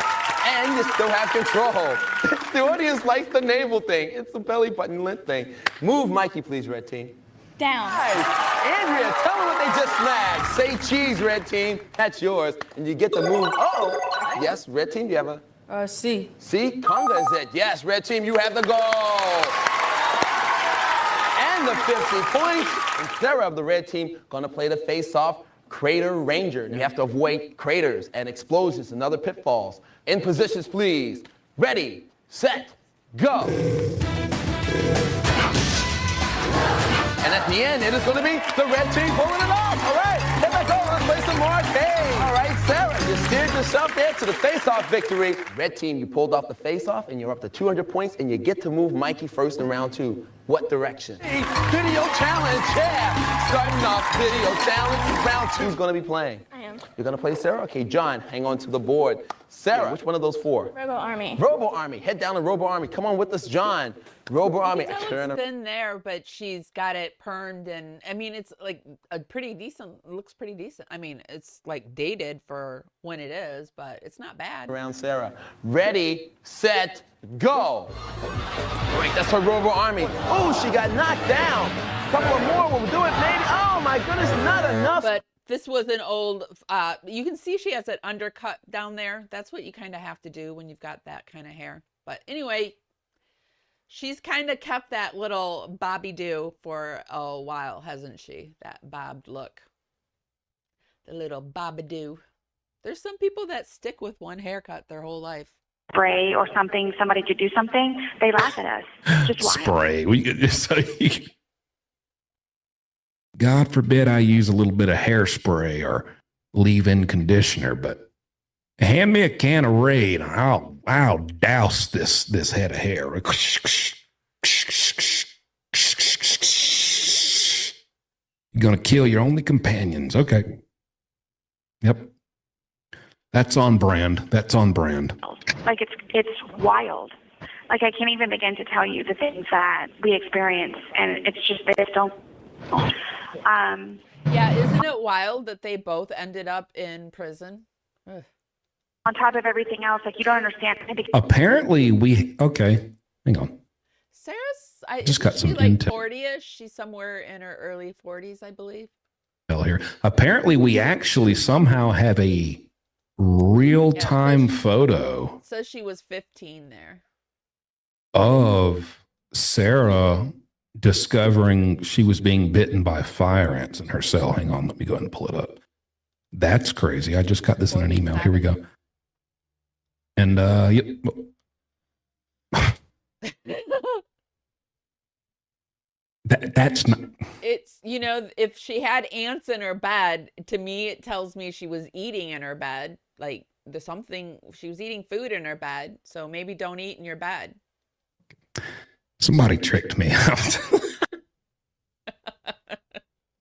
S12: and you still have control. The audience likes the navel thing. It's the belly button lint thing. Move Mikey, please, red team.
S13: Down.
S12: Nice. Andrea, tell them what they just snagged. Say cheese, red team. That's yours. And you get to move. Oh, yes, red team, you have a...
S11: C.
S12: C, conga is it. Yes, red team, you have the goal. And the 50 points. And Sarah of the red team gonna play the face-off Crater Ranger. And you have to avoid craters and explosions and other pitfalls. In positions, please. Ready, set, go. And at the end, it is gonna be the red team pulling it off. All right, here we go, let's play some more arcade. All right, Sarah, you steered yourself there to the face-off victory. Red team, you pulled off the face-off and you're up to 200 points and you get to move Mikey first in round 2. What direction? Hey, video challenge, yeah. Starting off video challenge, round 2 is gonna be playing.
S13: I am.
S12: You're gonna play Sarah? Okay, John, hang on to the board. Sarah, which one of those 4?
S13: Robo Army.
S12: Robo Army, head down to Robo Army. Come on with us, John. Robo Army.
S1: It looks thin there, but she's got it permed, and I mean, it's like a pretty decent, it looks pretty decent. I mean, it's like dated for when it is, but it's not bad.
S12: Around Sarah. Ready, set, go. All right, that's her Robo Army. Oh, she got knocked down. A couple of more will do it, maybe. Oh my goodness, not enough.
S1: But this was an old, you can see she has an undercut down there. That's what you kind of have to do when you've got that kind of hair. But anyway, she's kind of kept that little bobby do for a while, hasn't she? That bobbed look. The little babadoo. There's some people that stick with one haircut their whole life.
S9: Spray or something, somebody to do something, they laugh at us. Just wild.
S3: Spray. We could just say, God forbid I use a little bit of hairspray or leave-in conditioner, but hand me a can of Raid and I'll douse this head of hair. You're going to kill your only companions. Okay. Yep. That's on brand. That's on brand.
S9: Like it's wild. Like I can't even begin to tell you the things that we experience, and it's just they just don't.
S1: Yeah, isn't it wild that they both ended up in prison? Ugh.
S9: On top of everything else, like you don't understand.
S3: Apparently, hang on.
S1: Sarah's
S3: Just got some
S1: like
S3: intel.
S1: 40ish. She's somewhere in her early 40s, I believe.
S3: Here. Apparently, we actually somehow have a real-time photo
S1: Says she was 15 there.
S3: of Sarah discovering she was being bitten by fire ants in her cell. Hang on, let me go ahead and pull it up. That's crazy. I just got this in an email. Here we go. And yep. That's not.
S1: It's, you know, if she had ants in her bed, to me, it tells me she was eating in her bed. Like she was eating food in her bed. So maybe don't eat in your bed.
S3: Somebody tricked me out.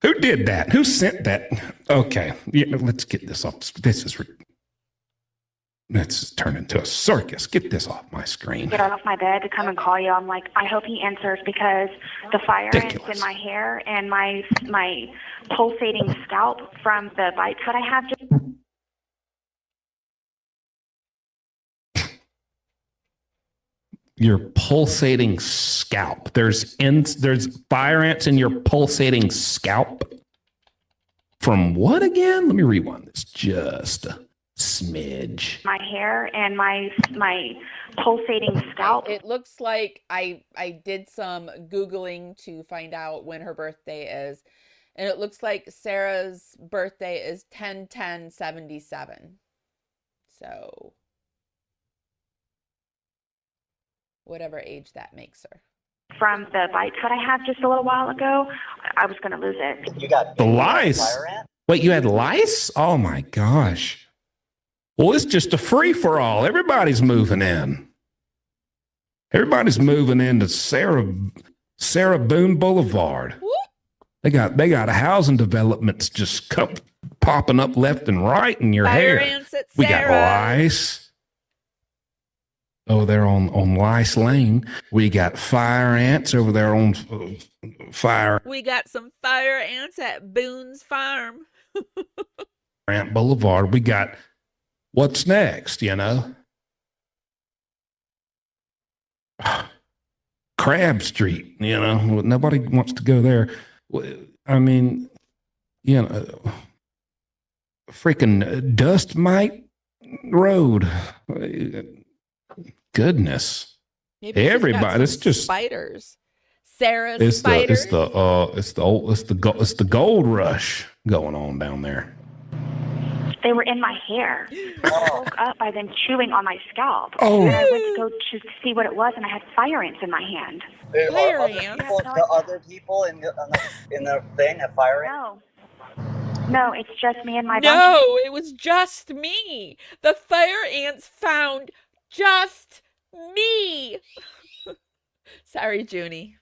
S3: Who did that? Who sent that? Okay. Yeah, let's get this off. Let's turn into a circus. Get this off my screen.
S9: Get off my bed to come and call you. I'm like, I hope he answers because the fire ants in my hair and my pulsating scalp from the bites that I have.
S3: Your pulsating scalp. There's fire ants in your pulsating scalp. From what again? Let me rewind this just a smidge.
S9: My hair and my pulsating scalp.
S1: It looks like I did some Googling to find out when her birthday is. And it looks like Sarah's birthday is 10/10/77. So whatever age that makes her.
S9: From the bites that I had just a little while ago, I was going to lose it.
S10: You got
S3: the lice. Wait, you had lice? Oh my gosh. Well, it's just a free for all. Everybody's moving in. Everybody's moving into Sarah Boone Boulevard.
S1: Whoop.
S3: They got housing developments just popping up left and right in your
S1: Fire
S3: hair.
S1: ants at
S3: We got lice. Oh, they're on Lice Lane. We got fire ants over there on Fire
S1: We got some fire ants at Boone's farm.
S3: Ant Boulevard. We got what's next, you know? Crab Street, you know? Nobody wants to go there. I mean, you know, freaking Dust Mite Road. Goodness.
S1: Maybe
S3: everybody, it's just
S1: spiders. Sarah's spiders.
S3: It's the gold rush going on down there.
S9: They were in my hair. I woke up by them chewing on my scalp.
S3: Oh.
S9: And I went to go to see what it was, and I had fire ants in my hand.
S1: Fire
S10: Other
S1: ants?
S10: people, the other people in the thing have fire ants?
S9: No, it's just me and my
S1: No, it was just me. The fire ants found just me. Sorry, Junie.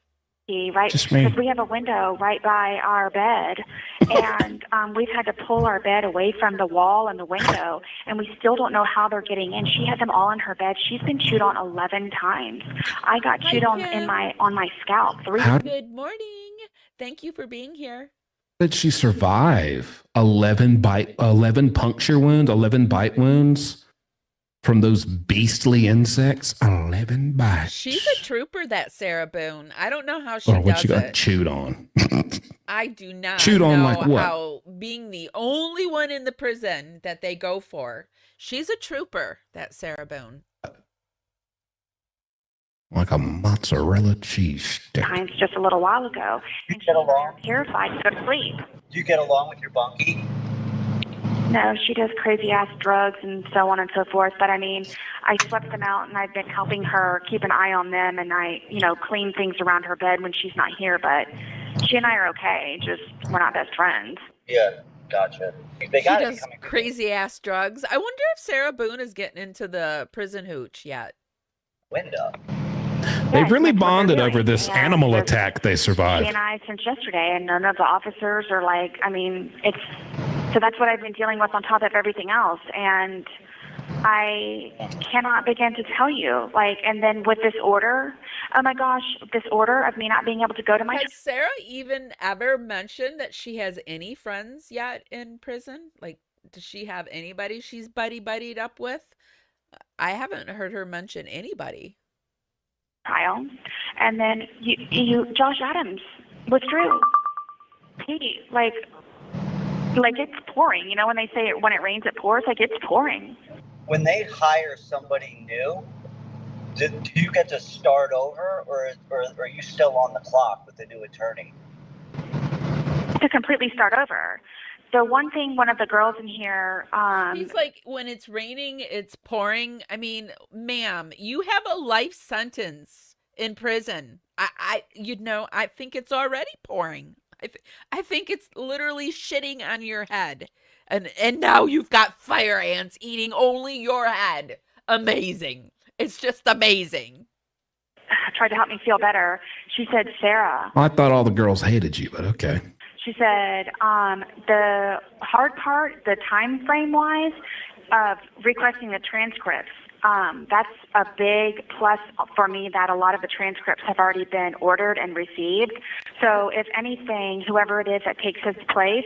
S9: Right, because we have a window right by our bed, and we've had to pull our bed away from the wall and the window, and we still don't know how they're getting in. She had them all in her bed. She's been chewed on 11 times. I got chewed on my scalp 3 times.
S1: Good morning. Thank you for being here.
S3: How did she survive 11 puncture wounds, 11 bite wounds from those beastly insects? 11 bites.
S1: She's a trooper, that Sarah Boone. I don't know how she
S3: Or what
S1: does
S3: you got
S1: it.
S3: chewed on.
S1: I do not
S3: chewed on
S1: know
S3: like what?
S1: How being the only one in the prison that they go for. She's a trooper, that Sarah Boone.
S3: Like a mozzarella cheese stick.
S9: Times just a little while ago, and she was terrified to go to sleep.
S10: Do you get along with your bunkie?
S9: No, she does crazy ass drugs and so on and so forth. But I mean, I swept them out and I've been helping her keep an eye on them, and I, clean things around her bed when she's not here. But she and I are okay. Just we're not best friends.
S10: Yeah, gotcha. They
S1: She
S10: got
S1: does crazy ass drugs. I wonder if Sarah Boone is getting into the prison hooch yet.
S10: window.
S3: They've really bonded over this animal attack they
S9: She
S3: survived.
S9: and I since yesterday, and none of the officers are like. I mean, it's so that's what I've been dealing with on top of everything else, and I cannot begin to tell you. And then with this order, oh my gosh, this order of me not being able to go to my.
S1: Has Sarah even ever mentioned that she has any friends yet in prison? Does she have anybody she's buddied up with? I haven't heard her mention anybody.
S9: Trial, and then Josh Adams withdrew. He like it's pouring. When they say when it rains it pours, it's pouring.
S10: When they hire somebody new, do you get to start over, or are you still on the clock with the new attorney?
S9: To completely start over. The one thing, one of the girls in here,
S1: He's like, when it's raining, it's pouring. I mean, ma'am, you have a life sentence in prison. I think it's already pouring. I think it's literally shitting on your head. And now you've got fire ants eating only your head. Amazing. It's just amazing.
S9: Tried to help me feel better. She said, Sarah.
S3: I thought all the girls hated you, but okay.
S9: She said, the hard part, the time frame wise, of requesting the transcripts, that's a big plus for me that a lot of the transcripts have already been ordered and received. So if anything, whoever it is that takes his place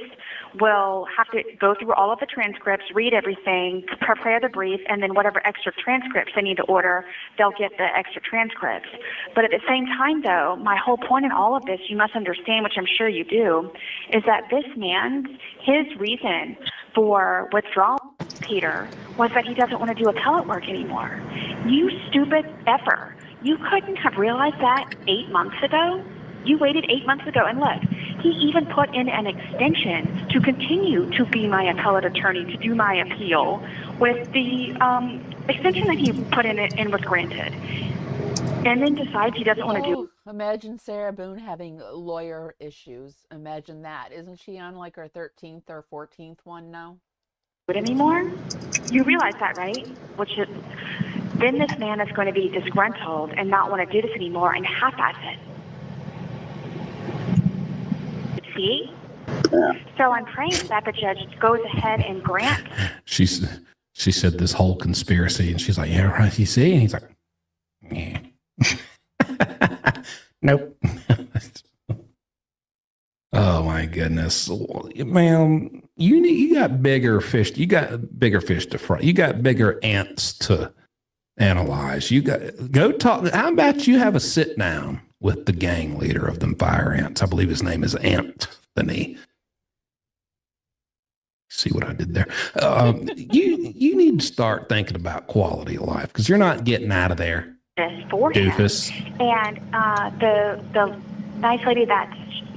S9: will have to go through all of the transcripts, read everything, prepare the brief, and then whatever extra transcripts they need to order, they'll get the extra transcripts. But at the same time, though, my whole point in all of this, you must understand, which I'm sure you do, is that this man, his reason for withdrawal, Peter, was that he doesn't want to do appellate work anymore. You stupid effer. You couldn't have realized that 8 months ago? You waited 8 months ago, and look, he even put in an extension to continue to be my appellate attorney, to do my appeal, with the extension that he put in it and was granted. And then decides he doesn't want to do.
S1: Imagine Sarah Boone having lawyer issues. Imagine that. Isn't she on her 13th or 14th one now?
S9: It anymore? You realize that, right? Then this man is going to be disgruntled and not want to do this anymore and half-ass it. See? Yeah. So I'm praying that the judge goes ahead and grants.
S3: She said this whole conspiracy, and she's like, yeah, right, you see? And he's like, yeah. Nope. Oh my goodness, ma'am, you got bigger fish. You got bigger fish to fry. You got bigger ants to analyze. Go talk. How about you have a sit down with the gang leader of them fire ants? I believe his name is Anthony. See what I did there? You need to start thinking about quality of life, because you're not getting out of there.
S9: For him.
S3: Doofus.
S9: And the nice lady that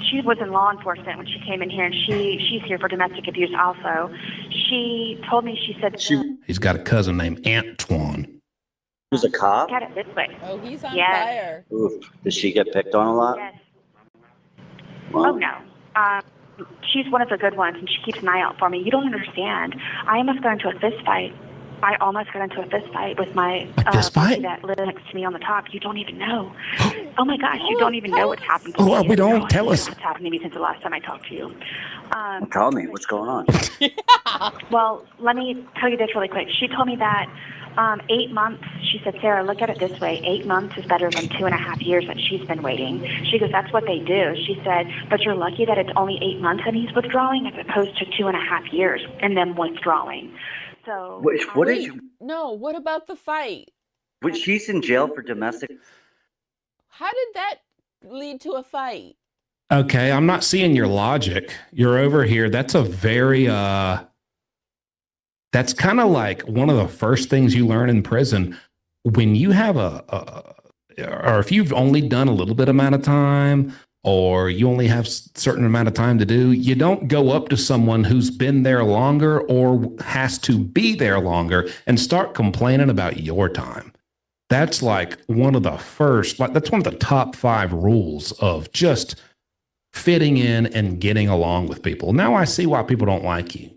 S9: she was in law enforcement when she came in here, and she's here for domestic abuse also. She told me, she said,
S3: he's got a cousin named Antoine.
S10: Who's a cop?
S9: Got it this way.
S1: Oh, he's on
S9: fire.
S10: Oof. Did she get picked on a lot?
S9: Yes.
S10: Wow.
S9: Oh, no. She's one of the good ones, and she keeps an eye out for me. You don't understand. I almost got into a fist fight. I almost got into a fist fight with my buddy that lives next to me on the top. You don't even know. Oh my gosh, you don't even know what's happened to me.
S3: Oh, we don't. Tell us.
S9: What's happened to me since the last time I talked to you.
S10: Tell me, what's going on?
S9: Well, let me tell you this really quick. She told me that 8 months, she said, Sarah, look at it this way. 8 months is better than 2.5 years that she's been waiting. She goes, that's what they do. She said, but you're lucky that it's only 8 months and he's withdrawing as opposed to 2.5 years and then withdrawing. So
S10: what is you?
S1: No, what about the fight?
S10: When she's in jail for domestic.
S1: How did that lead to a fight?
S3: Okay, I'm not seeing your logic. You're over here. That's a very that's kind of like one of the first things you learn in prison. When you have or if you've only done a little bit amount of time, or you only have a certain amount of time to do, you don't go up to someone who's been there longer or has to be there longer and start complaining about your time. That's like one of the first, like that's one of the top 5 rules of just fitting in and getting along with people. Now I see why people don't like you.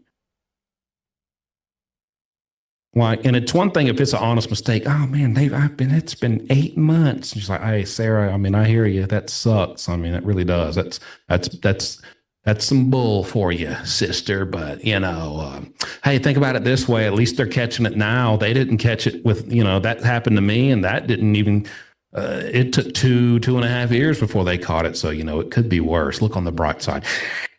S3: Why? And it's one thing if it's an honest mistake. Oh man, it's been 8 months. And she's like, hey, Sarah, I mean, I hear you. That sucks. I mean, it really does. That's some bull for you, sister. But hey, think about it this way. At least they're catching it now. They didn't catch it with, that happened to me, and that didn't even. It took 2.5 years before they caught it. So it could be worse. Look on the bright side.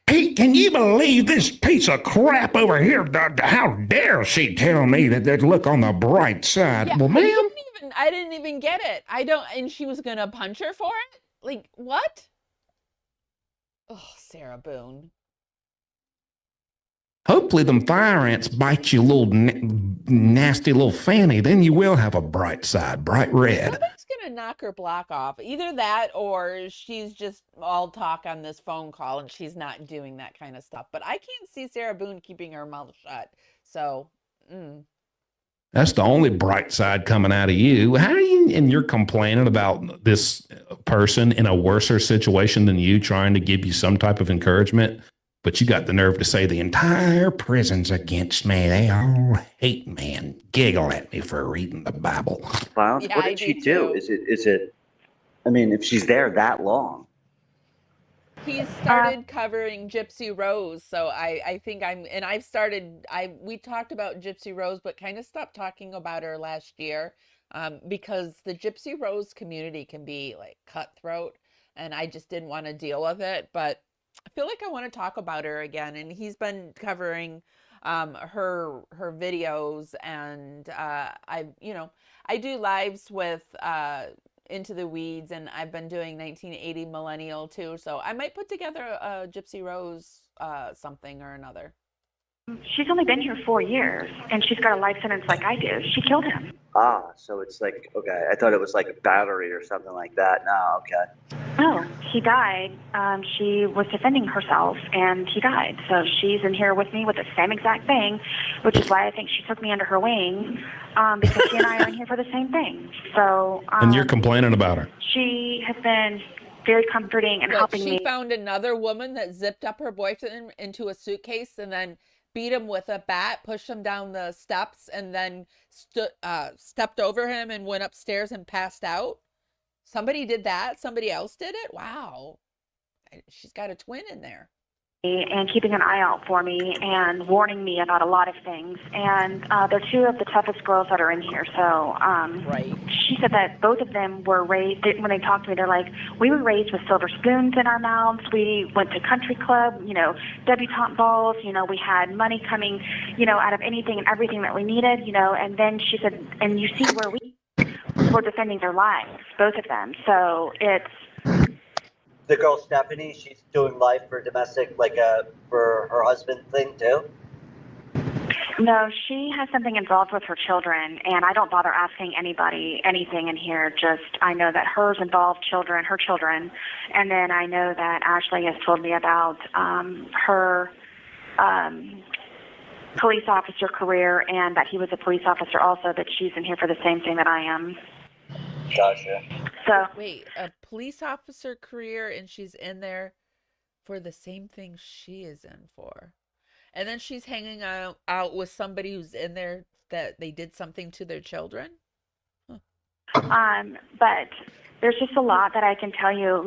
S3: Hey, can you believe this piece of crap over here? How dare she tell me that look on the bright side?
S1: Yeah,
S3: Well, ma'am.
S1: I didn't even get it. And she was gonna punch her for it? Like, what? Oh, Sarah Boone.
S3: Hopefully them fire ants bite you, little nasty little fanny. Then you will have a bright side, bright red.
S1: Somebody's gonna knock her block off. Either that or she's just all talk on this phone call and she's not doing that kind of stuff. But I can't see Sarah Boone keeping her mouth shut. So,
S3: That's the only bright side coming out of you. How are you, and you're complaining about this person in a worser situation than you, trying to give you some type of encouragement? But you got the nerve to say the entire prison's against me. They all hate me and giggle at me for reading the Bible.
S10: Wow. What did she do? Is it, I mean, if she's there that long.
S1: He started covering Gypsy Rose. So I think we talked about Gypsy Rose, but kind of stopped talking about her last year because the Gypsy Rose community can be like cutthroat and I just didn't want to deal with it. But I feel like I want to talk about her again, and he's been covering her videos, and I do lives with Into the Weeds, and I've been doing 1980 Millennial too, so I might put together a Gypsy Rose something or another.
S9: She's only been here 4 years, and she's got a life sentence like I do. She killed him.
S10: Ah, so it's like, okay, I thought it was like a battery or something like that. No, okay.
S9: No, he died. She was defending herself, and he died. So she's in here with me with the same exact thing, which is why I think she took me under her wing, because she and I are in here for the same thing. So.
S3: And you're complaining about her.
S9: She has been very comforting and helping me.
S1: She found another woman that zipped up her boyfriend into a suitcase and then beat him with a bat, pushed him down the steps, and then stepped over him and went upstairs and passed out. Somebody did that. Somebody else did it. Wow. She's got a twin in there.
S9: And keeping an eye out for me and warning me about a lot of things. And they're two of the toughest girls that are in here. So
S1: right.
S9: She said that both of them were raised, when they talked to me, they're like, we were raised with silver spoons in our mouths. We went to country club, debutante balls. We had money coming, out of anything and everything that we needed, And then she said, and you see where we were defending their lives, both of them. So it's.
S10: The girl Stephanie, she's doing life for domestic, for her husband thing too?
S9: No, she has something involved with her children, and I don't bother asking anybody anything in here. Just I know that hers involved her children, and then I know that Ashley has told me about her police officer career, and that he was a police officer also, that she's in here for the same thing that I am.
S10: Gotcha.
S9: So
S1: wait, a police officer career, and she's in there for the same thing she is in for, and then she's hanging out with somebody who's in there that they did something to their children.
S9: But there's just a lot that I can tell you.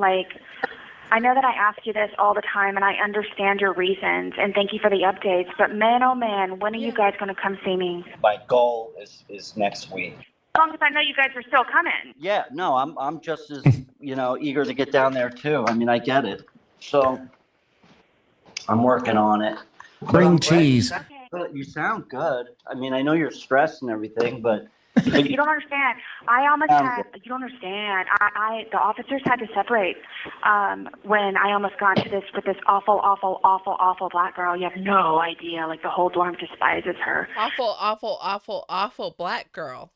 S9: I know that I ask you this all the time, and I understand your reasons, and thank you for the updates. But man, oh man, when are you guys going to come see me?
S10: My goal is next week.
S9: As long as I know you guys are still coming.
S10: Yeah, no, I'm just as eager to get down there too. I mean, I get it. So I'm working on it.
S3: Bring cheese.
S10: But you sound good. I mean, I know you're stressed and everything, but
S9: you don't understand. I almost had. You don't understand. The officers had to separate when I almost got into this with this awful black girl. You have no idea. The whole dorm despises her.
S1: Awful black girl.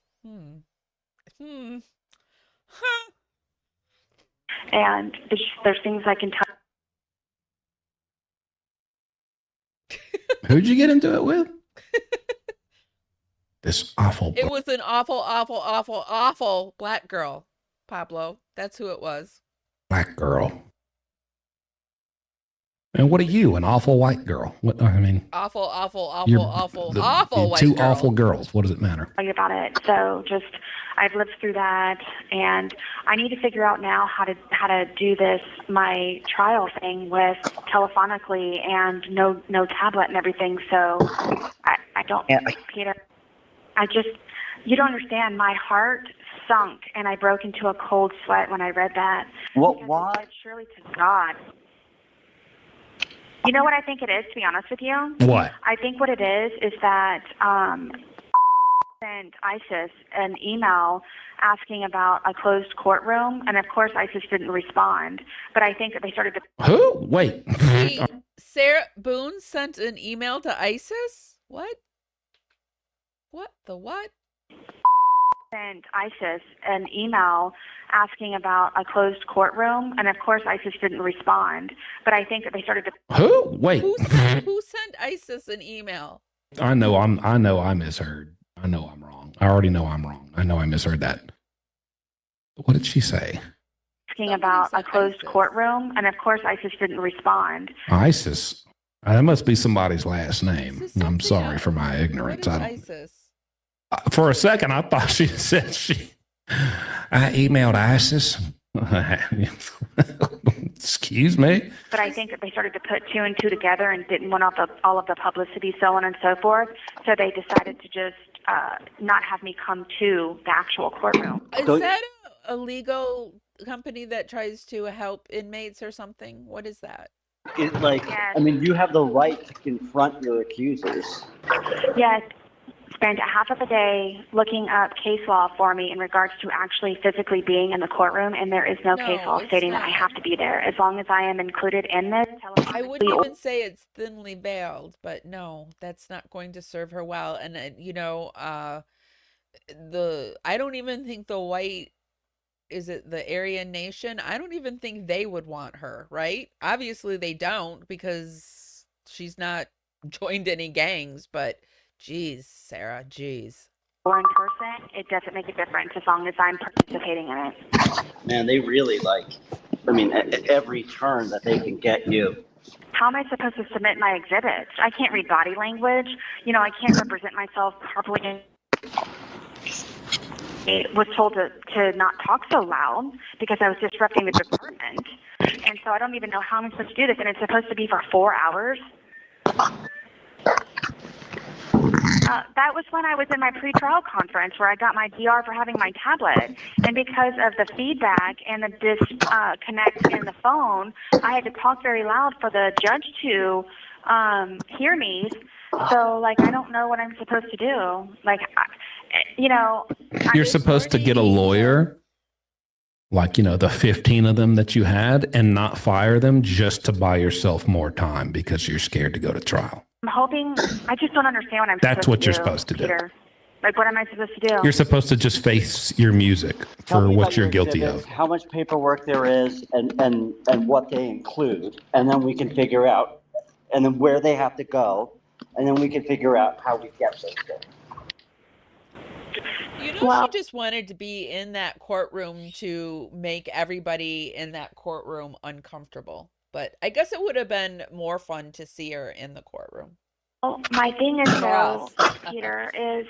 S9: and there's things I can tell.
S3: Who'd you get into it with? This awful.
S1: It was an awful, awful, awful, awful black girl, Pablo. That's who it was.
S3: Black girl. And what are you, an awful white girl? What, I mean,
S1: awful, awful, awful, awful white
S3: two
S1: girl.
S3: awful girls. What does it matter?
S9: Tell you about it. So just I've lived through that, and I need to figure out now how to do this my trial thing with telephonically and no tablet and everything. So I don't, Peter. You don't understand. My heart sunk, and I broke into a cold sweat when I read that.
S10: Why?
S9: I said, surely to God. You know what I think it is, to be honest with you?
S3: What?
S9: I think what it is that sent ISIS an email asking about a closed courtroom, and of course ISIS didn't respond. But I think that they started to...
S3: Who? Wait.
S1: Sarah Boone sent an email to ISIS? What? What? The what?
S9: Sent ISIS an email asking about a closed courtroom, and of course ISIS didn't respond. But I think that they started to...
S3: Who? Wait.
S1: Who sent ISIS an email?
S3: I know I misheard. I know I'm wrong. I already know I'm wrong. I know I misheard that. What did she say?
S9: Asking about a closed courtroom, and of course ISIS didn't respond.
S3: ISIS? That must be somebody's last name. I'm sorry for my ignorance.
S1: What is ISIS?
S3: For a second, I thought she said I emailed ISIS. Excuse me.
S9: But I think that they started to put two and two together and didn't want all of the publicity, so on and so forth. So they decided to just not have me come to the actual courtroom.
S1: Is that a legal company that tries to help inmates or something? What is that?
S10: It's like, I mean, you have the right to confront your accusers.
S9: Yes. Spent half of the day looking up case law for me in regards to actually physically being in the courtroom, and there is no case law stating that I have to be there. As long as I am included in this.
S1: I wouldn't even say it's thinly veiled, but no, that's not going to serve her well. And I don't even think the white, is it the Aryan Nation? I don't even think they would want her, right? Obviously they don't, because she's not joined any gangs, but geez, Sarah, geez.
S9: Or in person, it doesn't make a difference as long as I'm participating in it.
S10: Man, they really at every turn that they can get you.
S9: How am I supposed to submit my exhibits? I can't read body language. I can't represent myself properly. I was told to not talk so loud because I was disrupting the department. And so I don't even know how I'm supposed to do this, and it's supposed to be for 4 hours. That was when I was in my pretrial conference where I got my DR for having my tablet. And because of the feedback and the disconnect in the phone, I had to talk very loud for the judge to hear me. So, I don't know what I'm supposed to do.
S3: You're supposed to get a lawyer, the 15 of them that you had, and not fire them just to buy yourself more time because you're scared to go to trial.
S9: I'm hoping, I just don't understand what I'm supposed to do.
S3: That's what you're supposed to do.
S9: Peter. What am I supposed to do?
S3: You're supposed to just face your music for what you're guilty of.
S10: How much paperwork there is and what they include, and then we can figure out, and then where they have to go, and then we can figure out how we get those things.
S1: She just wanted to be in that courtroom to make everybody in that courtroom uncomfortable. But I guess it would have been more fun to see her in the courtroom.
S9: Well, my thing is, though, Peter, is,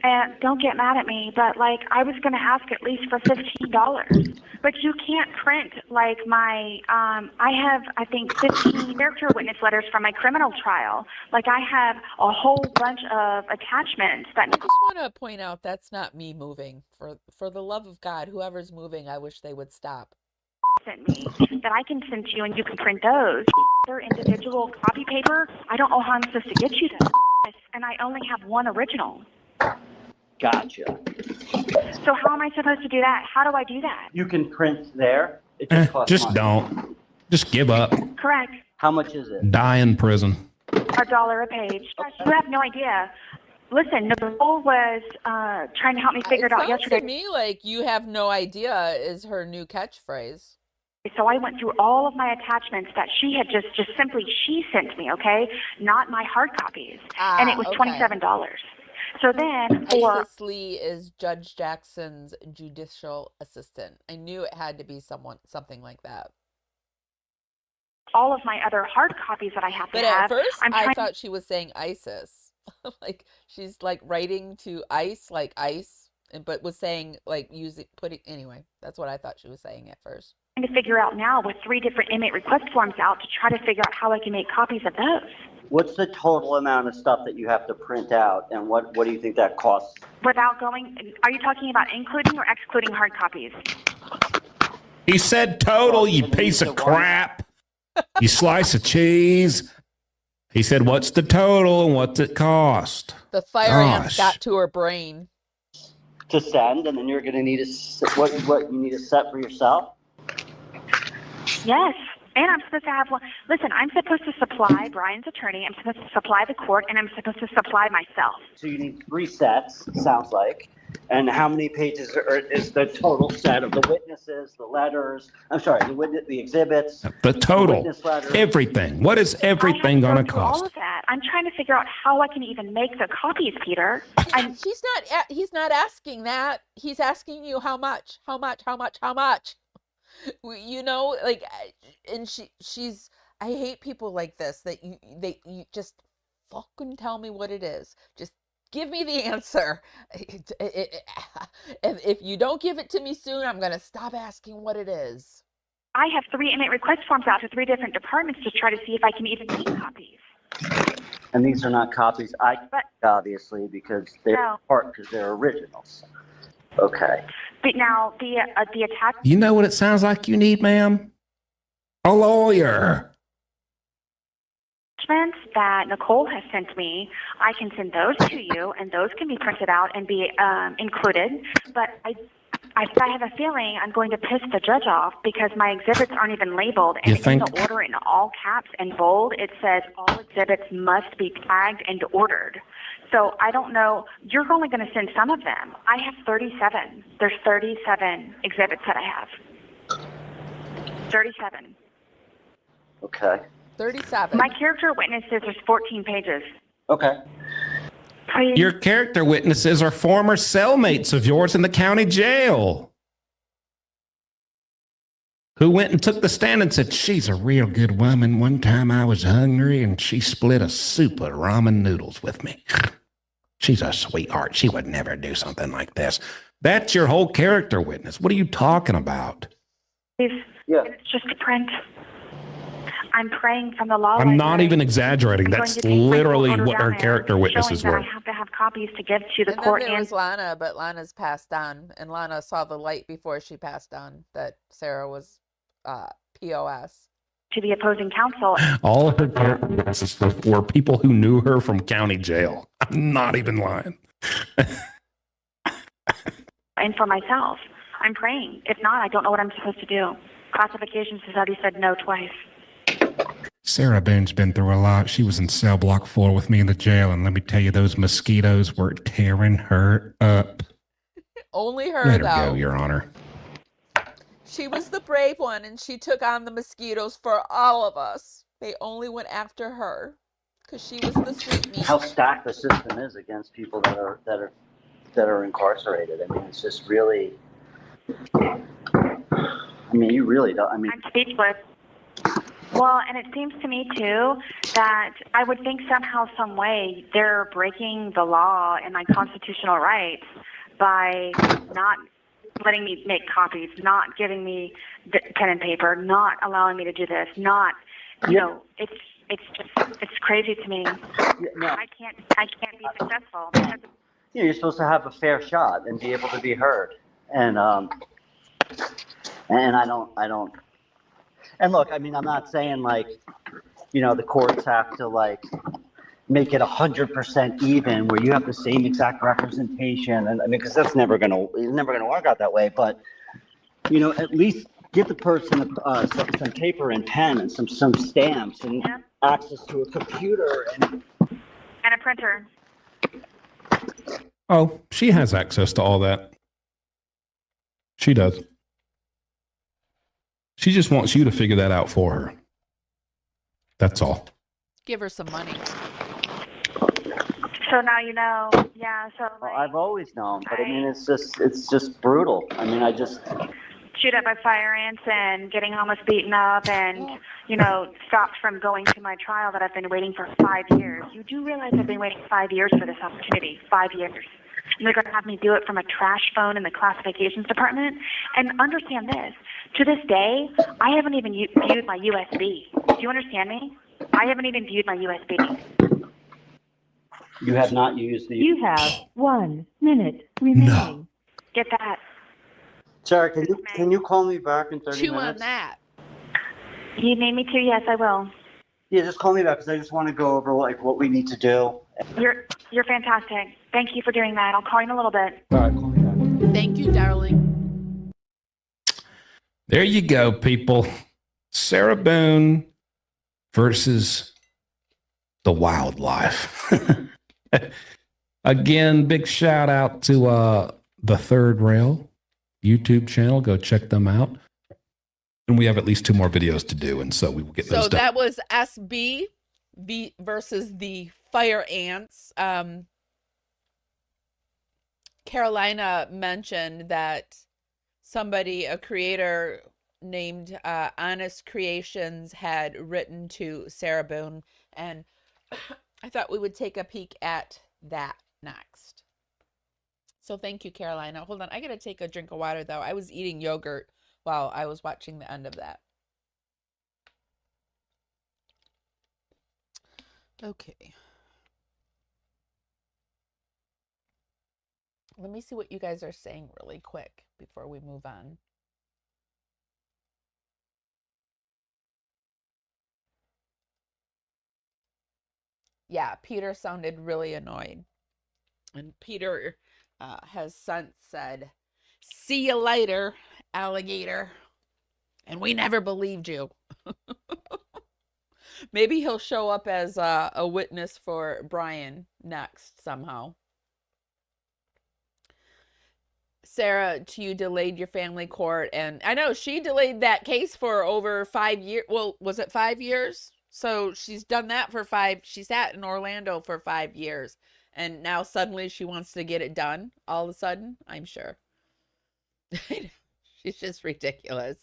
S9: and don't get mad at me, but I was going to ask at least for $15. But you can't print my, I have, I think, 15 character witness letters from my criminal trial. I have a whole bunch of attachments that.
S1: I just want to point out that's not me moving. For the love of God, whoever's moving, I wish they would stop.
S9: Sent me that I can send to you and you can print those. Their individual copy paper, I don't know how I'm supposed to get you this, and I only have one original.
S10: Gotcha.
S9: So how am I supposed to do that? How do I do that?
S10: You can print there. It just costs
S3: just
S10: money.
S3: don't. Just give up.
S9: Correct.
S10: How much is it?
S3: Die in prison.
S9: $1 a page. You have no idea. Listen, Nicole was trying to help me figure it out yesterday.
S1: To me like you have no idea is her new catchphrase.
S9: So I went through all of my attachments that she had just simply she sent me, okay? Not my hard copies. And it was $27. So then for
S1: Isis Lee is Judge Jackson's judicial assistant. I knew it had to be something like that.
S9: all of my other hard copies that I have to
S1: But
S9: have.
S1: at first,
S9: I'm
S1: I
S9: trying
S1: thought she was saying ISIS. Like she's like writing to ICE, like ICE, but was saying like anyway, that's what I thought she was saying at first.
S9: to figure out now with 3 different inmate request forms out to try to figure out how I can make copies of those.
S10: What's the total amount of stuff that you have to print out, and what do you think that costs?
S9: Without going, are you talking about including or excluding hard copies?
S3: He said total, you piece of crap. You slice of cheese. He said, what's the total and what's it cost?
S1: The fire ants got to her brain.
S10: To send, and then you're going to need what you need to set for yourself?
S9: Yes. And I'm supposed to have one. Listen, I'm supposed to supply Brian's attorney. I'm supposed to supply the court, and I'm supposed to supply myself.
S10: So you need 3 sets, sounds like. And how many pages is the total set of the witnesses, the letters? I'm sorry, the exhibits.
S3: The total,
S10: witness letters.
S3: everything. What is everything going to
S9: All
S3: cost?
S9: of that. I'm trying to figure out how I can even make the copies, Peter.
S1: He's not asking that. He's asking you how much. You know, like, and she's. I hate people like this that you just fucking tell me what it is. Just give me the answer. If you don't give it to me soon, I'm gonna stop asking what it is.
S9: I have 3 inmate request forms out to 3 different departments to try to see if I can even make copies.
S10: And these are not copies, obviously, because they're they're originals. Okay.
S9: But now the attachment.
S3: You know what it sounds like you need, ma'am? A lawyer.
S9: That Nicole has sent me, I can send those to you, and those can be printed out and be included. But I have a feeling I'm going to piss the judge off because my exhibits aren't even labeled. And in the order in all caps and bold, it says all exhibits must be tagged and ordered. So I don't know. You're only going to send some of them. I have 37. There's 37 exhibits that I have. 37.
S10: Okay.
S1: 37.
S9: My character witnesses, there's 14 pages.
S10: Okay.
S9: Please.
S3: Your character witnesses are former cellmates of yours in the county jail who went and took the stand and said, she's a real good woman. One time I was hungry and she split a soup of ramen noodles with me. She's a sweetheart. She would never do something like this. That's your whole character witness. What are you talking about?
S9: Please. Yeah. It's just a print. I'm praying from the law.
S3: I'm not even exaggerating. That's literally what her character witnesses were.
S9: I have to have copies to give to the
S1: and
S9: court.
S1: Then there was Lana, but Lana's passed on, and Lana saw the light before she passed on that Sarah was POS.
S9: To the opposing counsel.
S3: All of her character witnesses were people who knew her from county jail. I'm not even lying.
S9: And for myself, I'm praying. If not, I don't know what I'm supposed to do. Classification Society said no twice.
S3: Sarah Boone's been through a lot. She was in cell block 4 with me in the jail, and let me tell you, those mosquitoes were tearing her up.
S1: Only her,
S3: Let her
S1: though.
S3: go, Your Honor.
S1: She was the brave one, and she took on the mosquitoes for all of us. They only went after her because she was the sweet meat.
S10: How stacked the system is against people that are incarcerated. I mean, it's just really. I mean, you really don't. I mean,
S9: I'm speechless. Well, and it seems to me, too, that I would think somehow, some way, they're breaking the law and my constitutional rights by not letting me make copies, not giving me the pen and paper, not allowing me to do this, not, you know, it's crazy to me.
S10: No.
S9: I can't be successful. Because
S10: you're supposed to have a fair shot and be able to be heard. And I don't. And look, I mean, I'm not saying like, you know, the courts have to like make it 100% even where you have the same exact representation. And I mean, because it's never gonna work out that way. But, you know, at least give the person some paper and pen and some stamps and access to a computer and
S9: a printer.
S3: Oh, she has access to all that. She does. She just wants you to figure that out for her. That's all.
S1: Give her some money.
S9: So now you know. Yeah. So
S10: Well, I've always known, but I mean, it's just brutal. I mean, I just.
S9: Shoot up by fire ants and getting almost beaten up and, stopped from going to my trial that I've been waiting for 5 years. You do realize I've been waiting 5 years for this opportunity. 5 years. And they're going to have me do it from a trash phone in the classifications department. And understand this. To this day, I haven't even viewed my USB. Do you understand me? I haven't even viewed my USB.
S10: You have not used the.
S8: You have 1 minute remaining.
S3: No.
S9: Get that.
S10: Sarah, can you call me back in 30
S1: Chew
S10: minutes?
S1: on that.
S9: You need me to? Yes, I will.
S10: Yeah, just call me back because I just want to go over what we need to do.
S9: You're fantastic. Thank you for doing that. I'll call you in a little bit.
S10: All right, call me back.
S1: Thank you, darling.
S3: There you go, people. Sarah Boone versus the wildlife. Again, big shout out to the Third Rail YouTube channel. Go check them out. And we have at least 2 more videos to do, and so we will get those
S1: So
S3: done.
S1: that was SB versus the fire ants. Carolina mentioned that a creator named Honest Creations, had written to Sarah Boone, and I thought we would take a peek at that next. So thank you, Carolina. Hold on, I gotta take a drink of water though. I was eating yogurt while I was watching the end of that. Okay. Let me see what you guys are saying really quick before we move on. Yeah, Peter sounded really annoyed. And Peter has since said, "See you later, alligator." And we never believed you. Maybe he'll show up as a witness for Brian next somehow. Sarah, you delayed your family court, and I know she delayed that case for over 5 years. Well, was it 5 years? So she's done that for 5. She sat in Orlando for 5 years, and now suddenly she wants to get it done all of a sudden, I'm sure. She's just ridiculous.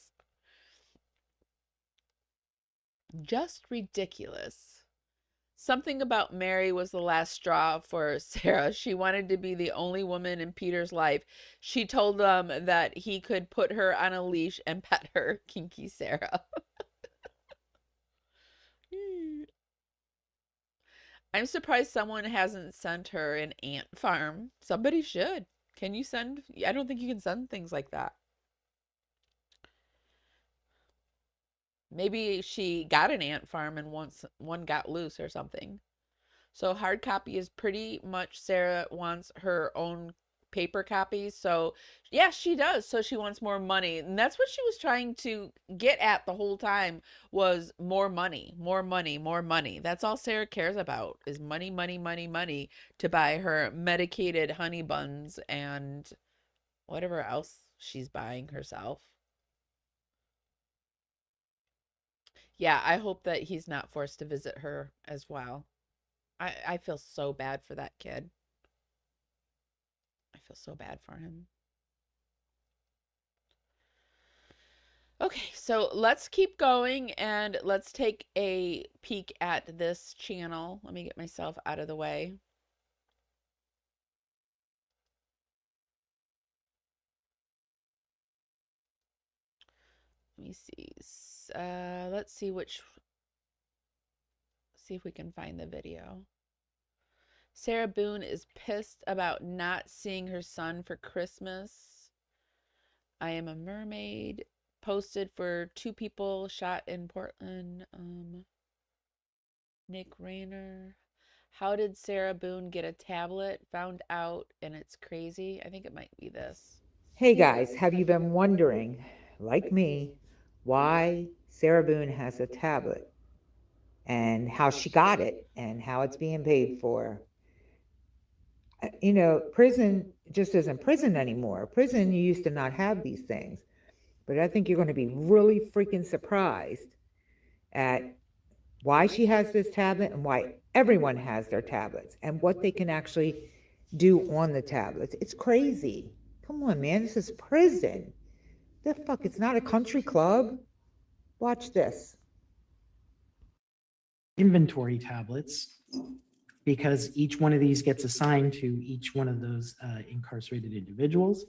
S1: Just ridiculous. Something about Mary was the last straw for Sarah. She wanted to be the only woman in Peter's life. She told him that he could put her on a leash and pet her. Kinky Sarah. I'm surprised someone hasn't sent her an ant farm. Somebody should. Can you send? I don't think you can send things like that. Maybe she got an ant farm and one got loose or something. So hard copy is pretty much Sarah wants her own paper copies. So yeah, she does. So she wants more money. And that's what she was trying to get at the whole time, was more money, more money, more money. That's all Sarah cares about, is money, money, money, money to buy her medicated honey buns and whatever else she's buying herself. Yeah, I hope that he's not forced to visit her as well. I feel so bad for that kid. I feel so bad for him. Okay, so let's keep going and let's take a peek at this channel. Let me get myself out of the way. Let me see. Let's see if we can find the video. Sarah Boone is pissed about not seeing her son for Christmas. I am a mermaid. Posted for 2 people shot in Portland. Nick Rayner. How did Sarah Boone get a tablet? Found out, and it's crazy. I think it might be this.
S14: Hey guys, have you been wondering, like me, why Sarah Boone has a tablet and how she got it and how it's being paid for? Prison just isn't prison anymore. Prison, you used to not have these things. But I think you're going to be really freaking surprised at why she has this tablet and why everyone has their tablets and what they can actually do on the tablets. It's crazy. Come on, man. This is prison. The fuck? It's not a country club. Watch this.
S15: Inventory tablets, because each one of these gets assigned to each one of those incarcerated individuals.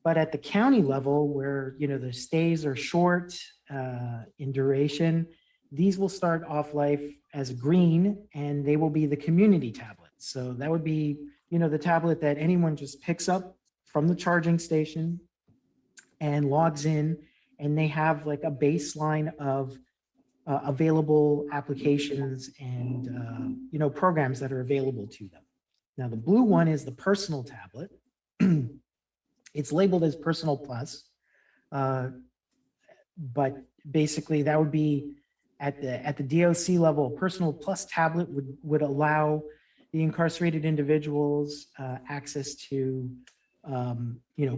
S15: But at the county level, where the stays are short in duration, these will start off life as green, and they will be the community tablets. So that would be the tablet that anyone just picks up from the charging station and logs in, and they have like a baseline of available applications and programs that are available to them. Now the blue one is the personal tablet. It's labeled as Personal Plus, but basically that would be at the DOC level. Personal Plus tablet would allow the incarcerated individuals access to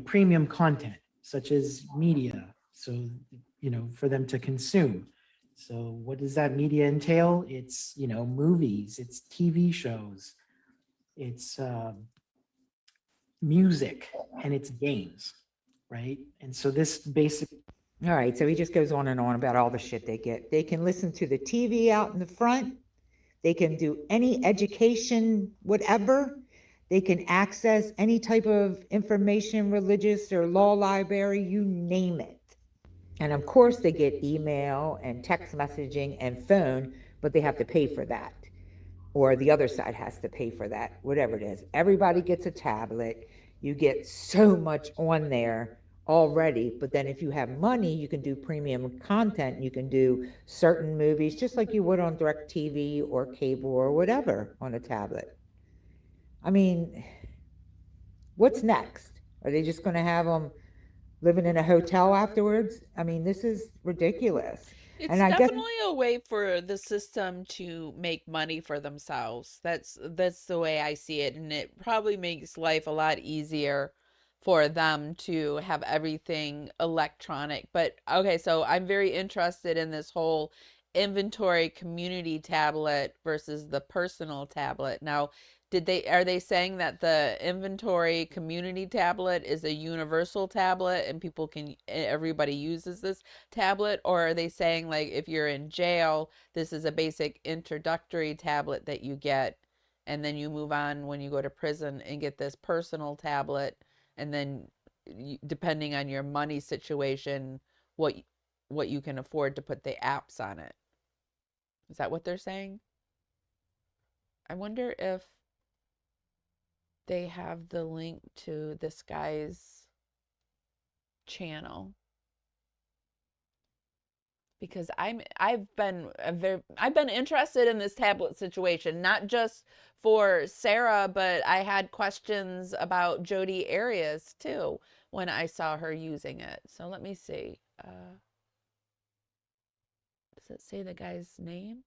S15: premium content such as media, so for them to consume. So what does that media entail? It's movies, it's TV shows, it's music, and it's games, right? And so this basic.
S14: All right, so he just goes on and on about all the shit they get. They can listen to the TV out in the front. They can do any education, whatever. They can access any type of information, religious or law library, you name it. And of course they get email and text messaging and phone, but they have to pay for that. Or the other side has to pay for that, whatever it is. Everybody gets a tablet. You get so much on there already, but then if you have money, you can do premium content. You can do certain movies, just like you would on DirecTV or cable or whatever on a tablet. I mean, what's next? Are they just going to have them living in a hotel afterwards? I mean, this is ridiculous.
S1: It's
S14: and I
S1: definitely
S14: guess
S1: a way for the system to make money for themselves. That's the way I see it, and it probably makes life a lot easier for them to have everything electronic. But okay, so I'm very interested in this whole inventory community tablet versus the personal tablet. Now, are they saying that the inventory community tablet is a universal tablet and everybody uses this tablet? Or are they saying, like, if you're in jail, this is a basic introductory tablet that you get, and then you move on when you go to prison and get this personal tablet, and then depending on your money situation, what you can afford to put the apps on it? Is that what they're saying? I wonder if they have the link to this guy's channel, because I've been interested in this tablet situation, not just for Sarah, but I had questions about Jodi Arias too when I saw her using it. So let me see. Does it say the guy's name?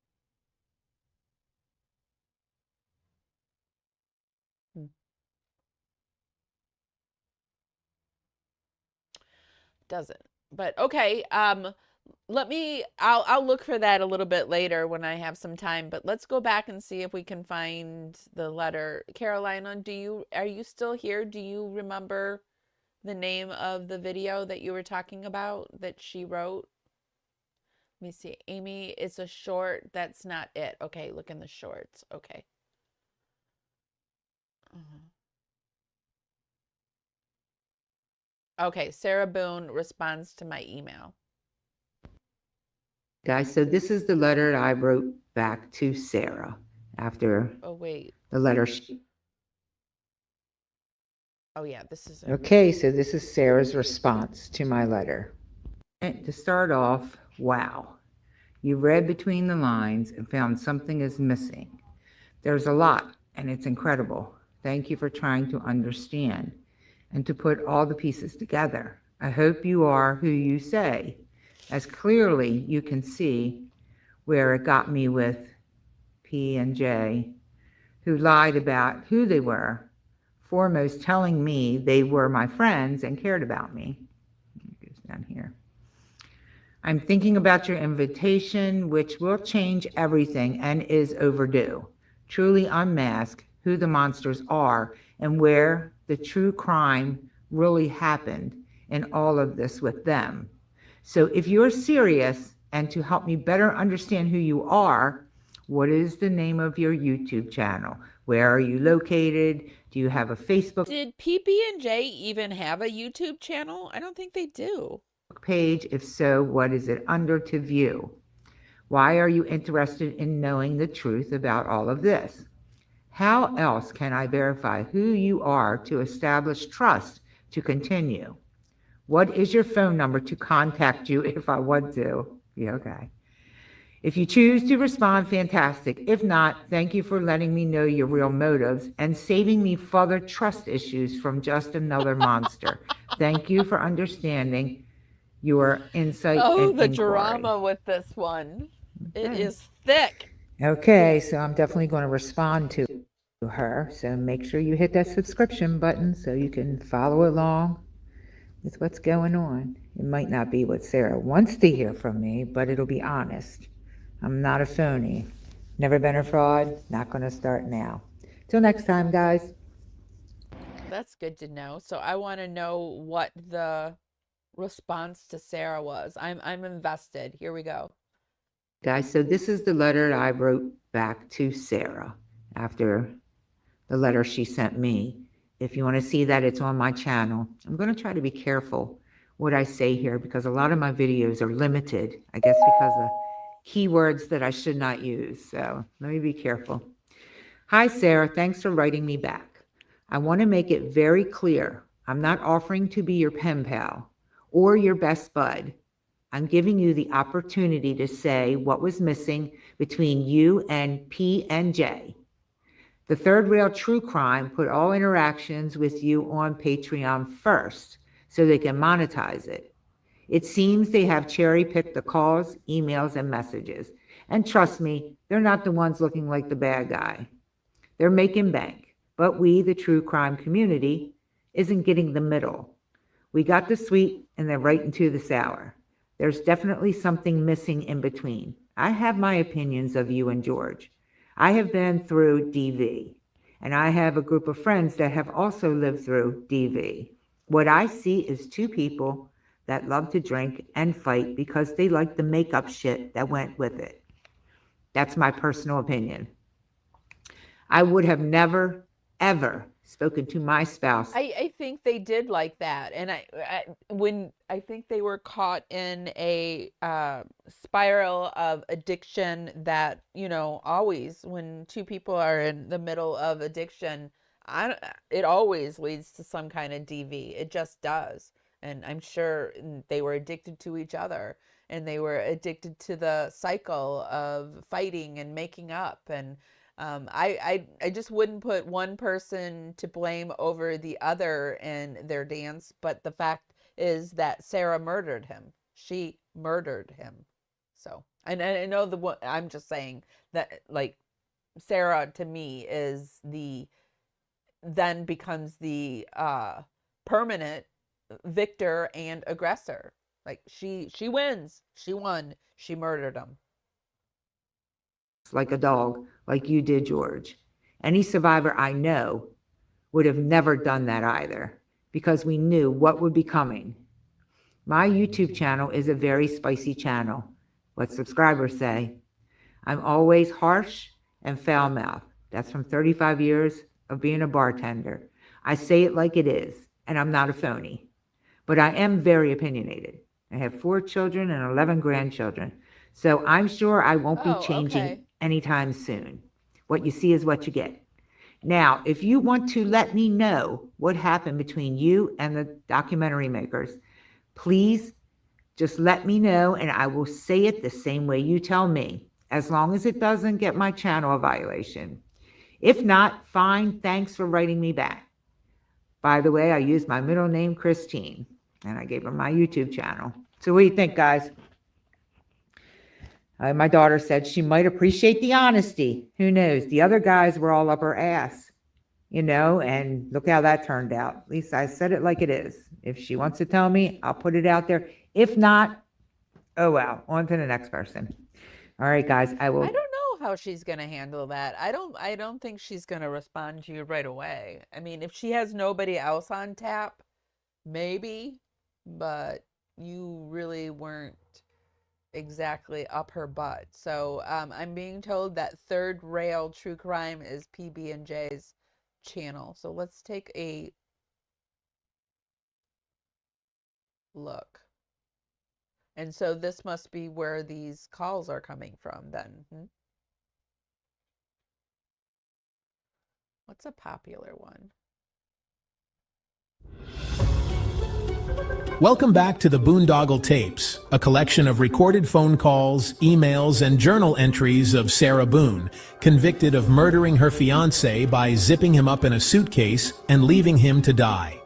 S1: Doesn't. But okay, I'll look for that a little bit later when I have some time, but let's go back and see if we can find the letter. Carolina, are you still here? Do you remember the name of the video that you were talking about that she wrote? Let me see. Amy, it's a short. That's not it. Okay, look in the shorts. Okay. Okay, Sarah Boone responds to my email.
S14: Guys, so this is the letter I wrote back to Sarah after the letter.
S1: Oh yeah, this is
S14: Okay, so this is Sarah's response to my letter. And to start off, wow, you read between the lines and found something is missing. There's a lot, and it's incredible. Thank you for trying to understand and to put all the pieces together. I hope you are who you say, as clearly you can see where it got me with P and J, who lied about who they were, foremost telling me they were my friends and cared about me. down here. I'm thinking about your invitation, which will change everything and is overdue. Truly unmask who the monsters are and where the true crime really happened in all of this with them. So if you're serious and to help me better understand who you are, what is the name of your YouTube channel? Where are you located? Do you have a Facebook
S1: Did PB&J even have a YouTube channel? I don't think they do.
S14: page? If so, what is it under to view? Why are you interested in knowing the truth about all of this? How else can I verify who you are to establish trust to continue? What is your phone number to contact you if I want to? Yeah, okay. If you choose to respond, fantastic. If not, thank you for letting me know your real motives and saving me further trust issues from just another monster. Thank you for understanding your insight
S1: Oh,
S14: and
S1: the
S14: inquiry.
S1: drama with this one. It
S14: Okay.
S1: is thick.
S14: Okay, so I'm definitely going to respond to her. So make sure you hit that subscription button so you can follow along with what's going on. It might not be what Sarah wants to hear from me, but it'll be honest. I'm not a phony. Never been a fraud. Not going to start now. Till next time, guys.
S1: That's good to know. So I want to know what the response to Sarah was. I'm invested. Here we go.
S14: Guys, so this is the letter I wrote back to Sarah after the letter she sent me. If you want to see that, it's on my channel. I'm going to try to be careful what I say here because a lot of my videos are limited, I guess because of keywords that I should not use. So let me be careful. Hi, Sarah. Thanks for writing me back. I want to make it very clear. I'm not offering to be your pen pal or your best bud. I'm giving you the opportunity to say what was missing between you and P&J. The Third Rail True Crime put all interactions with you on Patreon first so they can monetize it. It seems they have cherry-picked the calls, emails, and messages. And trust me, they're not the ones looking like the bad guy. They're making bank, but we, the true crime community, isn't getting the middle. We got the sweet and they're right into the sour. There's definitely something missing in between. I have my opinions of you and George. I have been through DV, and I have a group of friends that have also lived through DV. What I see is two people that love to drink and fight because they like the makeup shit that went with it. That's my personal opinion. I would have never, ever spoken to my spouse.
S1: I think they did like that. And when I think they were caught in a spiral of addiction that, always when two people are in the middle of addiction, it always leads to some kind of DV. It just does. And I'm sure they were addicted to each other and they were addicted to the cycle of fighting and making up. And I just wouldn't put one person to blame over the other in their dance, but the fact is that Sarah murdered him. She murdered him. So, and I know I'm just saying that, like, Sarah to me then becomes the permanent victor and aggressor. Like she wins. She won. She murdered him.
S14: Like a dog, like you did, George. Any survivor I know would have never done that either because we knew what would be coming. My YouTube channel is a very spicy channel, what subscribers say. I'm always harsh and foul-mouthed. That's from 35 years of being a bartender. I say it like it is, and I'm not a phony. But I am very opinionated. I have 4 children and 11 grandchildren. So I'm sure I won't be changing anytime soon. What you see is what you get. Now, if you want to let me know what happened between you and the documentary makers, please just let me know and I will say it the same way you tell me, as long as it doesn't get my channel a violation. If not, fine, thanks for writing me back. By the way, I used my middle name, Christine, and I gave her my YouTube channel. So what do you think, guys? My daughter said she might appreciate the honesty. Who knows? The other guys were all up her ass, and look how that turned out. At least I said it like it is. If she wants to tell me, I'll put it out there. If not, oh well, on to the next person. All right, guys, I will.
S1: I don't know how she's going to handle that. I don't think she's going to respond to you right away. I mean, if she has nobody else on tap, maybe, but you really weren't exactly up her butt. So I'm being told that Third Rail True Crime is PB&J's channel. So let's take a look. And so this must be where these calls are coming from then. What's a popular one?
S4: Welcome back to the Boondoggle Tapes, a collection of recorded phone calls, emails, and journal entries of Sarah Boone, convicted of murdering her fiancé by zipping him up in a suitcase and leaving him to die.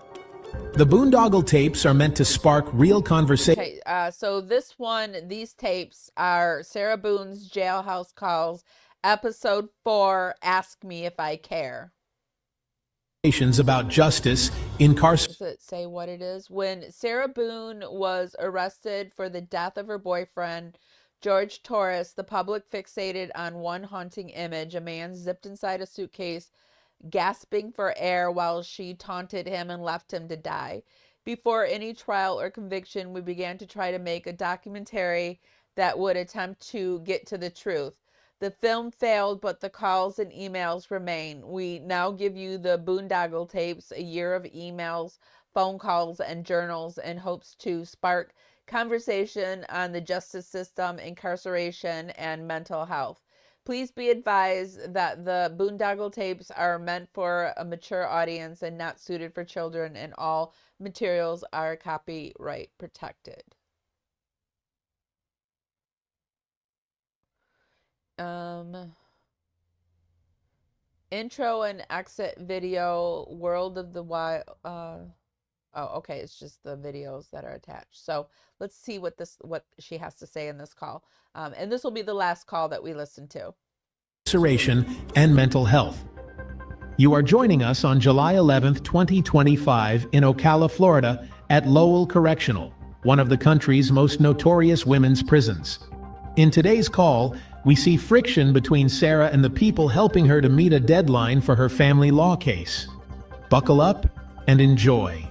S4: The Boondoggle Tapes are meant to spark real conversation.
S1: Okay, so this one, these tapes are Sarah Boone's Jailhouse Calls, Episode 4, Ask Me If I Care.
S4: About justice, incarceration.
S1: Does it say what it is? When Sarah Boone was arrested for the death of her boyfriend, George Torres, the public fixated on one haunting image, a man zipped inside a suitcase, gasping for air while she taunted him and left him to die. Before any trial or conviction, we began to try to make a documentary that would attempt to get to the truth. The film failed, but the calls and emails remain. We now give you the Boondoggle Tapes, a year of emails, phone calls, and journals in hopes to spark conversation on the justice system, incarceration, and mental health. Please be advised that the Boondoggle Tapes are meant for a mature audience and not suited for children, and all materials are copyright protected. Intro and exit video, World of the Wild. Oh, okay, it's just the videos that are attached. So let's see what she has to say in this call. And this will be the last call that we listen to.
S4: Incarceration and mental health. You are joining us on July 11th, 2025 in Ocala, Florida at Lowell Correctional, one of the country's most notorious women's prisons. In today's call, we see friction between Sarah and the people helping her to meet a deadline for her family law case. Buckle up and enjoy.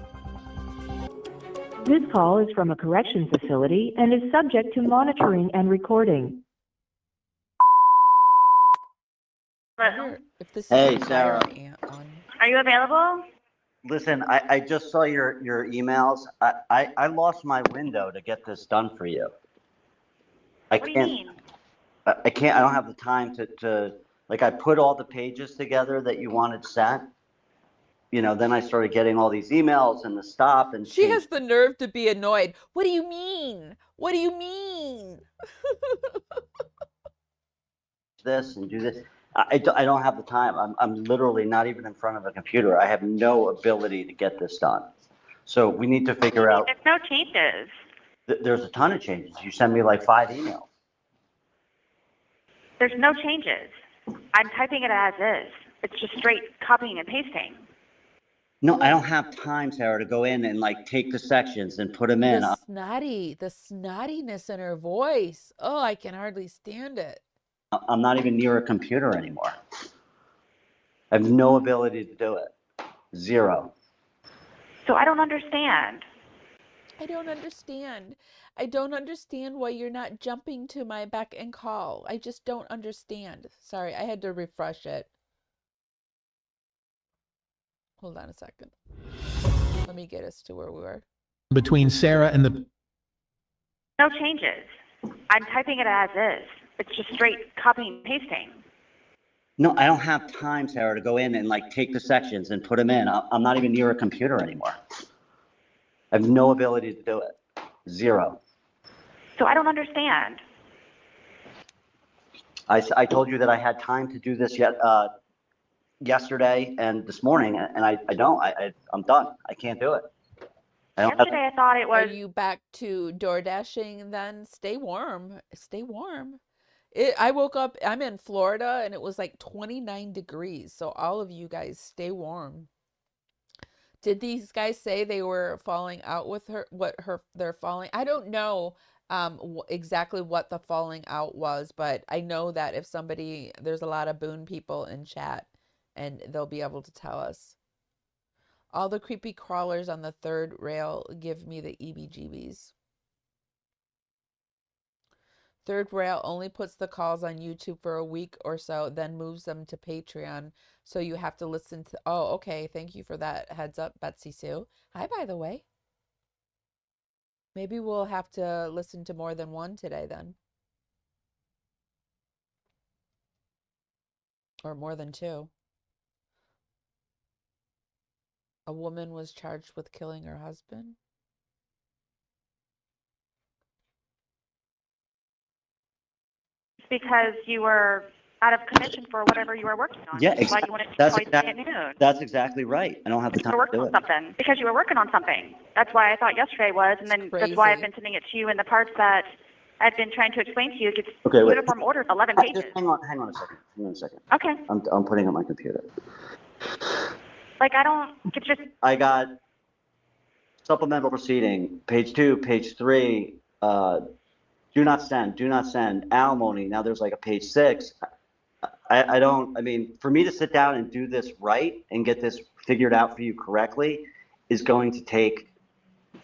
S16: This call is from a correction facility and is subject to monitoring and recording.
S10: Hey, Sarah.
S9: Are you available?
S10: Listen, I just saw your emails. I lost my window to get this done for you.
S9: What do you mean?
S10: I can't, I don't have the time to, like, I put all the pages together that you wanted sent. You know, then I started getting all these emails and the stop and
S1: she has the nerve to be annoyed. What do you mean? What do you mean?
S10: This and do this. I don't have the time. I'm literally not even in front of a computer. I have no ability to get this done. So we need to figure out.
S9: There's no changes.
S10: There's a ton of changes. You send me like 5 emails.
S9: There's no changes. I'm typing it as is. It's just straight copying and pasting.
S10: No, I don't have time, Sarah, to go in and like take the sections and put them in.
S1: The snottiness in her voice. Oh, I can hardly stand it.
S10: I'm not even near a computer anymore. I have no ability to do it. Zero.
S9: So I don't understand.
S1: I don't understand. I don't understand why you're not jumping to my beck and call. I just don't understand. Sorry, I had to refresh it. Hold on a second. Let me get us to where we were.
S4: Between Sarah and the...
S9: No changes. I'm typing it as is. It's just straight copying and pasting.
S10: No, I don't have time, Sarah, to go in and like take the sections and put them in. I'm not even near a computer anymore. I have no ability to do it. Zero.
S9: So I don't understand.
S10: I told you that I had time to do this yesterday and this morning, and I'm done. I can't do it.
S9: Yesterday I thought it was...
S1: Are you back to door dashing then? Stay warm. Stay warm. I woke up, I'm in Florida, and it was like 29 degrees. So all of you guys stay warm. Did these guys say they were falling out with her? They're falling? I don't know exactly what the falling out was, but I know that if there's a lot of Boone people in chat, and they'll be able to tell us. All the creepy crawlers on the third rail give me the EBGBs. Third rail only puts the calls on YouTube for a week or so, then moves them to Patreon. So you have to listen to. Oh, okay. Thank you for that heads up, Betsy Sue. Hi, by the way. Maybe we'll have to listen to more than one today then. Or more than two. A woman was charged with killing her husband.
S9: Because you were out of commission for whatever you were working on.
S10: Yeah,
S9: That's why
S10: exactly.
S9: you wanted to
S10: That's
S9: call you today at
S10: exactly,
S9: noon.
S10: that's exactly right. I don't have the
S9: You
S10: time
S9: were
S10: to
S9: working
S10: do
S9: on
S10: it.
S9: something. Because you were working on something. That's why I thought yesterday was, and then that's why I've been sending it to you in the parts that I've been trying to explain to you. It's
S10: Okay, wait.
S9: uniform order, 11
S10: Just
S9: pages.
S10: hang on a second. Hang on a second.
S9: Okay.
S10: I'm putting up my computer.
S9: Like, it's just.
S10: I got supplemental proceeding, page 2, page 3, do not send, alimony. Now there's like a page 6. I mean, for me to sit down and do this right and get this figured out for you correctly is going to take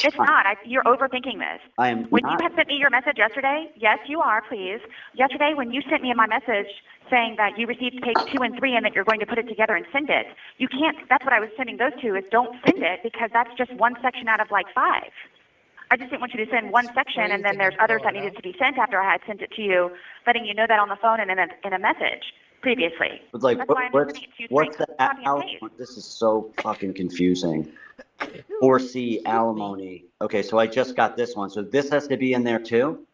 S9: It's not. You're overthinking this.
S10: I am
S9: When
S10: not.
S9: you had sent me your message yesterday, yes, you are, please. Yesterday, when you sent me my message saying that you received page 2 and 3 and that you're going to put it together and send it, you can't, that's what I was sending those to, is don't send it because that's just one section out of like 5. I just didn't want you to send one section and then there's others that needed to be sent after I had sent it to you, letting you know that on the phone and in a message previously.
S10: It's like,
S9: That's why I'm sending it to you
S10: what's
S9: straight
S10: the
S9: copy and paste.
S10: this is so fucking confusing. 4C alimony. Okay, so I just got this one. So this has to be in there too?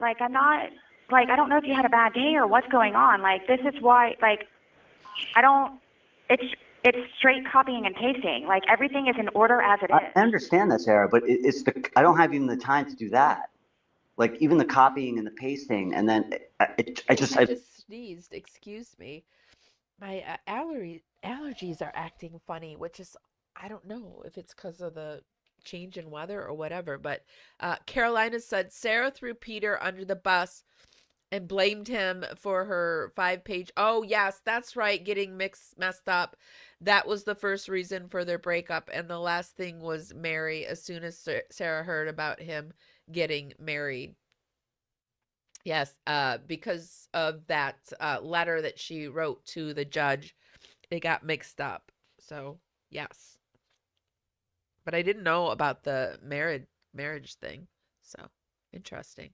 S9: Like, I'm not, like, I don't know if you had a bad day or what's going on. Like, this is why, like, I don't, it's straight copying and pasting. Like, everything is in order as it is.
S10: I understand that, Sarah, but I don't have even the time to do that. Like, even the copying and the pasting, and then I just
S1: sneezed. Excuse me. My allergies are acting funny, which is, I don't know if it's because of the change in weather or whatever, but Carolina said Sarah threw Peter under the bus and blamed him for her 5-page. Oh, yes, that's right. Getting messed up. That was the first reason for their breakup. And the last thing was Mary, as soon as Sarah heard about him getting married. Yes, because of that letter that she wrote to the judge, they got mixed up. So, yes. But I didn't know about the marriage thing. So, interesting.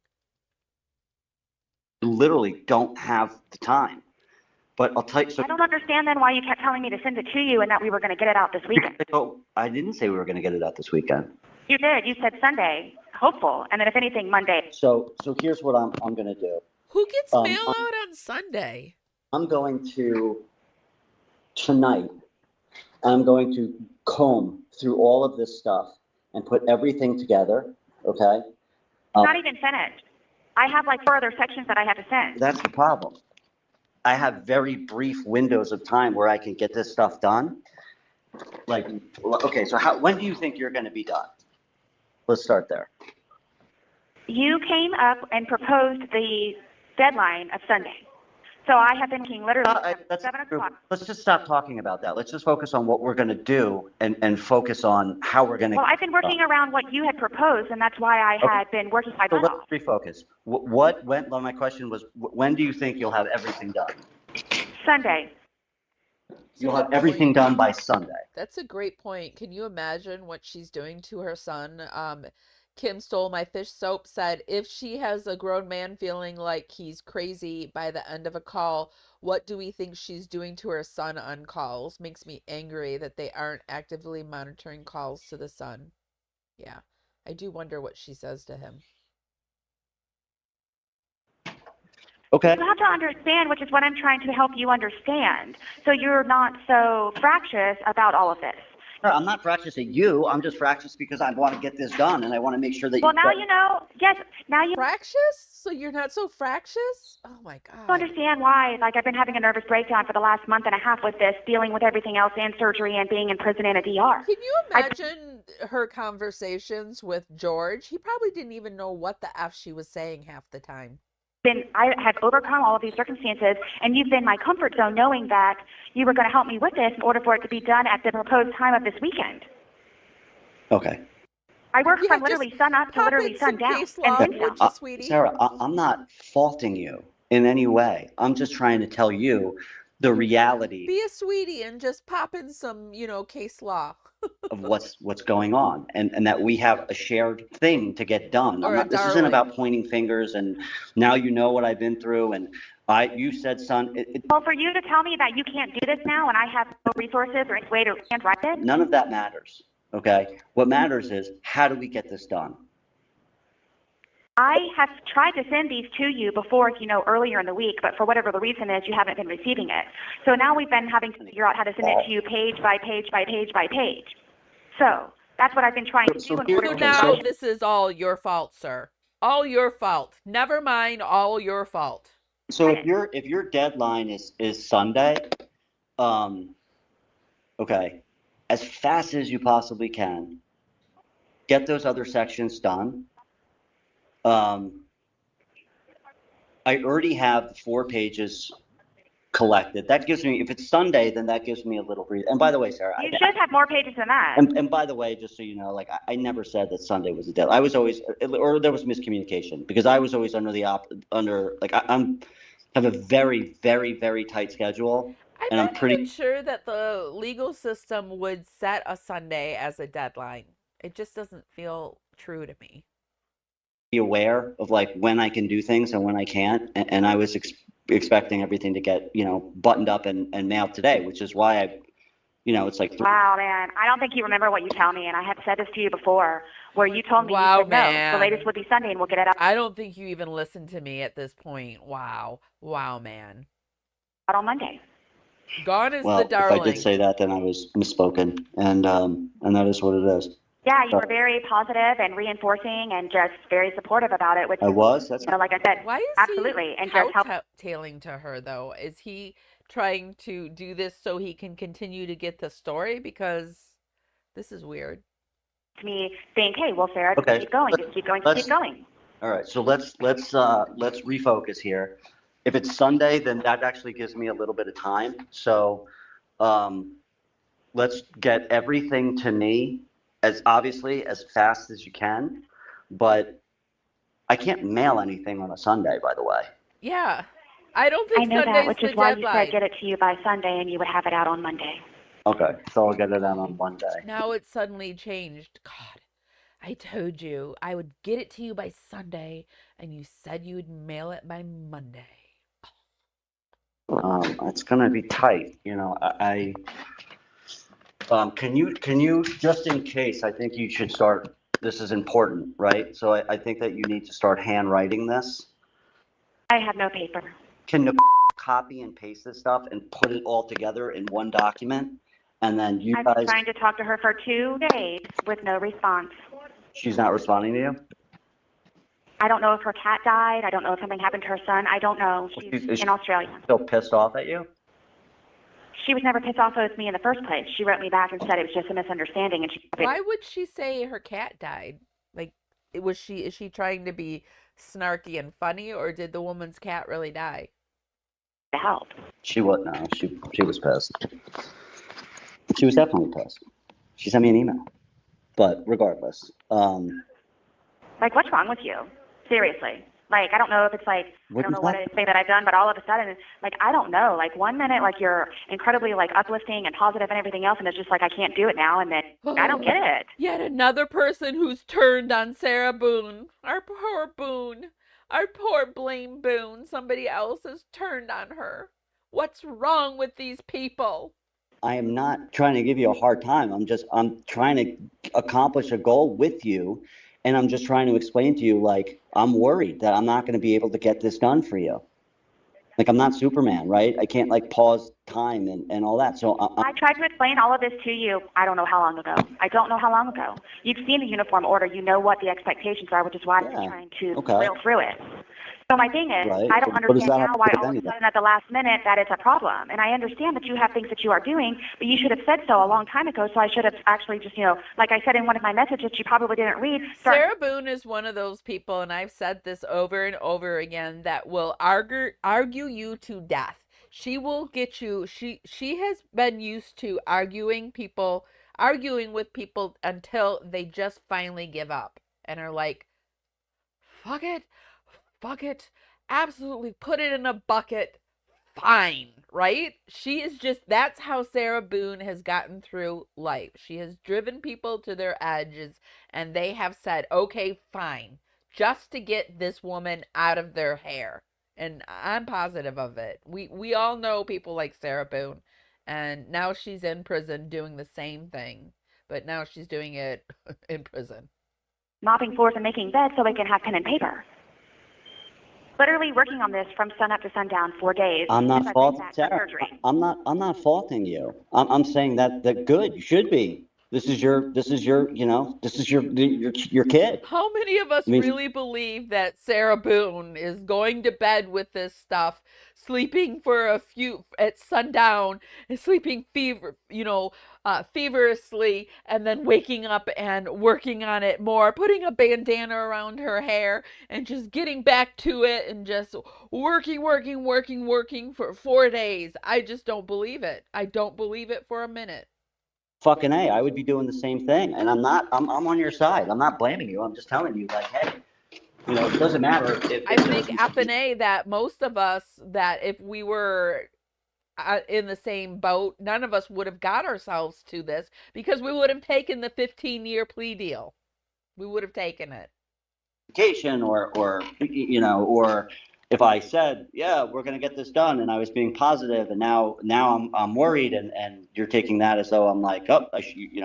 S10: literally don't have the time. But I'll tell you. So
S9: I don't understand then why you kept telling me to send it to you and that we were going to get it out this weekend.
S10: So I didn't say we were going to get it out this weekend.
S9: You did. You said Sunday, hopeful, and then if anything, Monday.
S10: So here's what I'm going to do.
S1: Who gets mail out on Sunday?
S10: I'm going to tonight. I'm going to comb through all of this stuff and put everything together. Okay.
S9: Not even finished. I have like 4 other sections that I have to send.
S10: That's the problem. I have very brief windows of time where I can get this stuff done. Like, okay, so when do you think you're going to be done? Let's start there.
S9: You came up and proposed the deadline of Sunday. So I have been working literally
S10: That's
S9: 7 o'clock.
S10: Let's just stop talking about that. Let's just focus on what we're going to do and focus on how we're going to.
S9: Well, I've been working around what you had proposed, and that's why I had been working my
S10: So
S9: butt off.
S10: let's refocus. My question was, when do you think you'll have everything done?
S9: Sunday.
S10: You'll have everything done by Sunday.
S1: That's a great point. Can you imagine what she's doing to her son? Kim Stole My Fish Soap said, if she has a grown man feeling like he's crazy by the end of a call, what do we think she's doing to her son on calls? Makes me angry that they aren't actively monitoring calls to the son. Yeah, I do wonder what she says to him.
S10: Okay.
S9: You have to understand, which is what I'm trying to help you understand, so you're not so fractious about all of this.
S10: I'm not fractious at you. I'm just fractious because I want to get this done and I want to make sure that
S9: Well, now you know. Yes, now you
S1: Fractious? So you're not so fractious? Oh my God.
S9: understand why. Like, I've been having a nervous breakdown for the last month and a half with this, dealing with everything else and surgery and being in prison and a DR.
S1: Can you imagine her conversations with George? He probably didn't even know what the F she was saying half the time.
S9: I have overcome all of these circumstances, and you've been my comfort zone, knowing that you were going to help me with this in order for it to be done at the proposed time of this weekend.
S10: Okay.
S9: I work from literally sun up to literally sun down. And then some.
S10: Sarah, I'm not faulting you in any way. I'm just trying to tell you the reality
S1: Be a sweetie and just pop in some, case law.
S10: of what's going on, and that we have a shared thing to get done. This isn't
S1: darling.
S10: about pointing fingers and now you know what I've been through, and you said, son,
S9: Well, for you to tell me that you can't do this now and I have no resources or any way to handwrite it,
S10: none of that matters. Okay, what matters is how do we get this done?
S9: I have tried to send these to you before, earlier in the week, but for whatever the reason is, you haven't been receiving it. So now we've been having to figure out how to send it to you page by page by page by page. So that's what I've been trying to do in order
S1: So
S9: to
S1: now this is all your fault, sir. All your fault. Never mind, all your fault.
S10: So if your deadline is Sunday, okay, as fast as you possibly can, get those other sections done. I already have 4 pages collected. That gives me, if it's Sunday, then that gives me a little breathe. And by the way, Sarah,
S9: You should have more pages than that.
S10: and by the way, just so you know, like I never said that Sunday was the deadline. I was always, or there was miscommunication because I was always under I'm have a very, very, very tight schedule, and I'm pretty
S1: I'm sure that the legal system would set a Sunday as a deadline. It just doesn't feel true to me.
S10: aware of like when I can do things and when I can't, and I was expecting everything to get buttoned up and mailed today, which is why I it's like
S9: Wow, man. I don't think you remember what you tell me, and I have said this to you before, where you told me
S1: Wow,
S9: you said, no,
S1: man.
S9: the latest would be Sunday, and we'll get it out
S1: I don't think you even listened to me at this point. Wow, man.
S9: on Monday.
S1: Gone is
S10: well,
S1: the darling.
S10: if I did say that, then I was misspoken, and that is what it is.
S9: Yeah, you were very positive and reinforcing and just very supportive about it. Which
S10: I was. That's
S9: like I said,
S1: Why is
S9: absolutely,
S1: he
S9: and just help.
S1: tailing to her though? Is he trying to do this so he can continue to get the story? Because this is weird.
S9: To me, think, hey, well, Sarah,
S10: Okay.
S9: keep going, just keep going, keep going.
S10: All right, so let's refocus here. If it's Sunday, then that actually gives me a little bit of time. So let's get everything to me as fast as you can. But I can't mail anything on a Sunday, by the way.
S1: Yeah, I don't think
S9: I know
S1: Sunday's
S9: that, which
S1: the
S9: is why
S1: deadline.
S9: you said get it to you by Sunday, and you would have it out on Monday.
S10: Okay, so I'll get it out on Monday.
S1: Now it's suddenly changed. God, I told you I would get it to you by Sunday, and you said you would mail it by Monday.
S10: It's gonna be tight, can you just in case, I think you should start, this is important, right? So I think that you need to start handwriting this.
S9: I have no paper.
S10: Can you copy and paste this stuff and put it all together in one document? And then you
S9: I've been
S10: guys,
S9: trying to talk to her for 2 days with no response.
S10: she's not responding to you?
S9: I don't know if her cat died. I don't know if something happened to her son. I don't know. She's
S10: Is she
S9: in Australia.
S10: still pissed off at you?
S9: She was never pissed off with me in the first place. She wrote me back and said it was just a misunderstanding, and she.
S1: Why would she say her cat died? Like, is she trying to be snarky and funny, or did the woman's cat really die?
S9: To help.
S10: She was pissed. She was definitely pissed. She sent me an email. But regardless,
S9: Like, what's wrong with you? Seriously. Like, I don't know if it's like, I don't know what it is that I've done, but all of a sudden, like, I don't know. Like, one minute, like, you're incredibly, like, uplifting and positive and everything else, and it's just like, I can't do it now, and then I don't get it.
S1: Yet another person who's turned on Sarah Boone. Our poor Boone. Our poor blame Boone. Somebody else has turned on her. What's wrong with these people?
S10: I am not trying to give you a hard time. I'm trying to accomplish a goal with you. And I'm just trying to explain to you, like, I'm worried that I'm not going to be able to get this done for you. Like, I'm not Superman, right? I can't like pause time and all that. So
S9: I tried to explain all of this to you, I don't know how long ago. I don't know how long ago. You've seen the uniform order. You know what the expectations are, which is why I've been trying to rail through it. So my thing is,
S10: right.
S9: I don't
S10: What does
S9: understand
S10: that have
S9: now
S10: to
S9: why
S10: do with
S9: all of a
S10: anything?
S9: sudden at the last minute that it's a problem. And I understand that you have things that you are doing, but you should have said so a long time ago. So I should have actually just, like I said in one of my messages, you probably didn't read.
S1: Sarah Boone is one of those people, and I've said this over and over again, that will argue you to death. She will get you. She has been used to arguing with people until they just finally give up and are like, fuck it, fuck it, absolutely put it in a bucket, fine, right? She is just, that's how Sarah Boone has gotten through life. She has driven people to their edges, and they have said, okay, fine, just to get this woman out of their hair. And I'm positive of it. We all know people like Sarah Boone, and now she's in prison doing the same thing, but now she's doing it in prison.
S9: Mopping floors and making beds so we can have pen and paper. Literally working on this from sun up to sundown 4 days.
S10: I'm not
S9: since I've been
S10: faulting
S9: back from
S10: Sarah.
S9: surgery.
S10: I'm not faulting you. I'm saying that good, you should be. This is your your kid.
S1: How many of us
S10: I mean,
S1: really believe that Sarah Boone is going to bed with this stuff, sleeping for a few at sundown, and sleeping feverishly, and then waking up and working on it more, putting a bandana around her hair, and just getting back to it, and just working for 4 days? I just don't believe it. I don't believe it for a minute.
S10: fucking A, I would be doing the same thing. And I'm on your side. I'm not blaming you. I'm just telling you, like, hey, it doesn't matter if
S1: I think F&A, that most of us, that if we were in the same boat, none of us would have got ourselves to this, because we would have taken the 15-year plea deal. We would have taken it.
S10: or if I said, yeah, we're going to get this done, and I was being positive, and now I'm worried, and you're taking that as though I'm like, oh,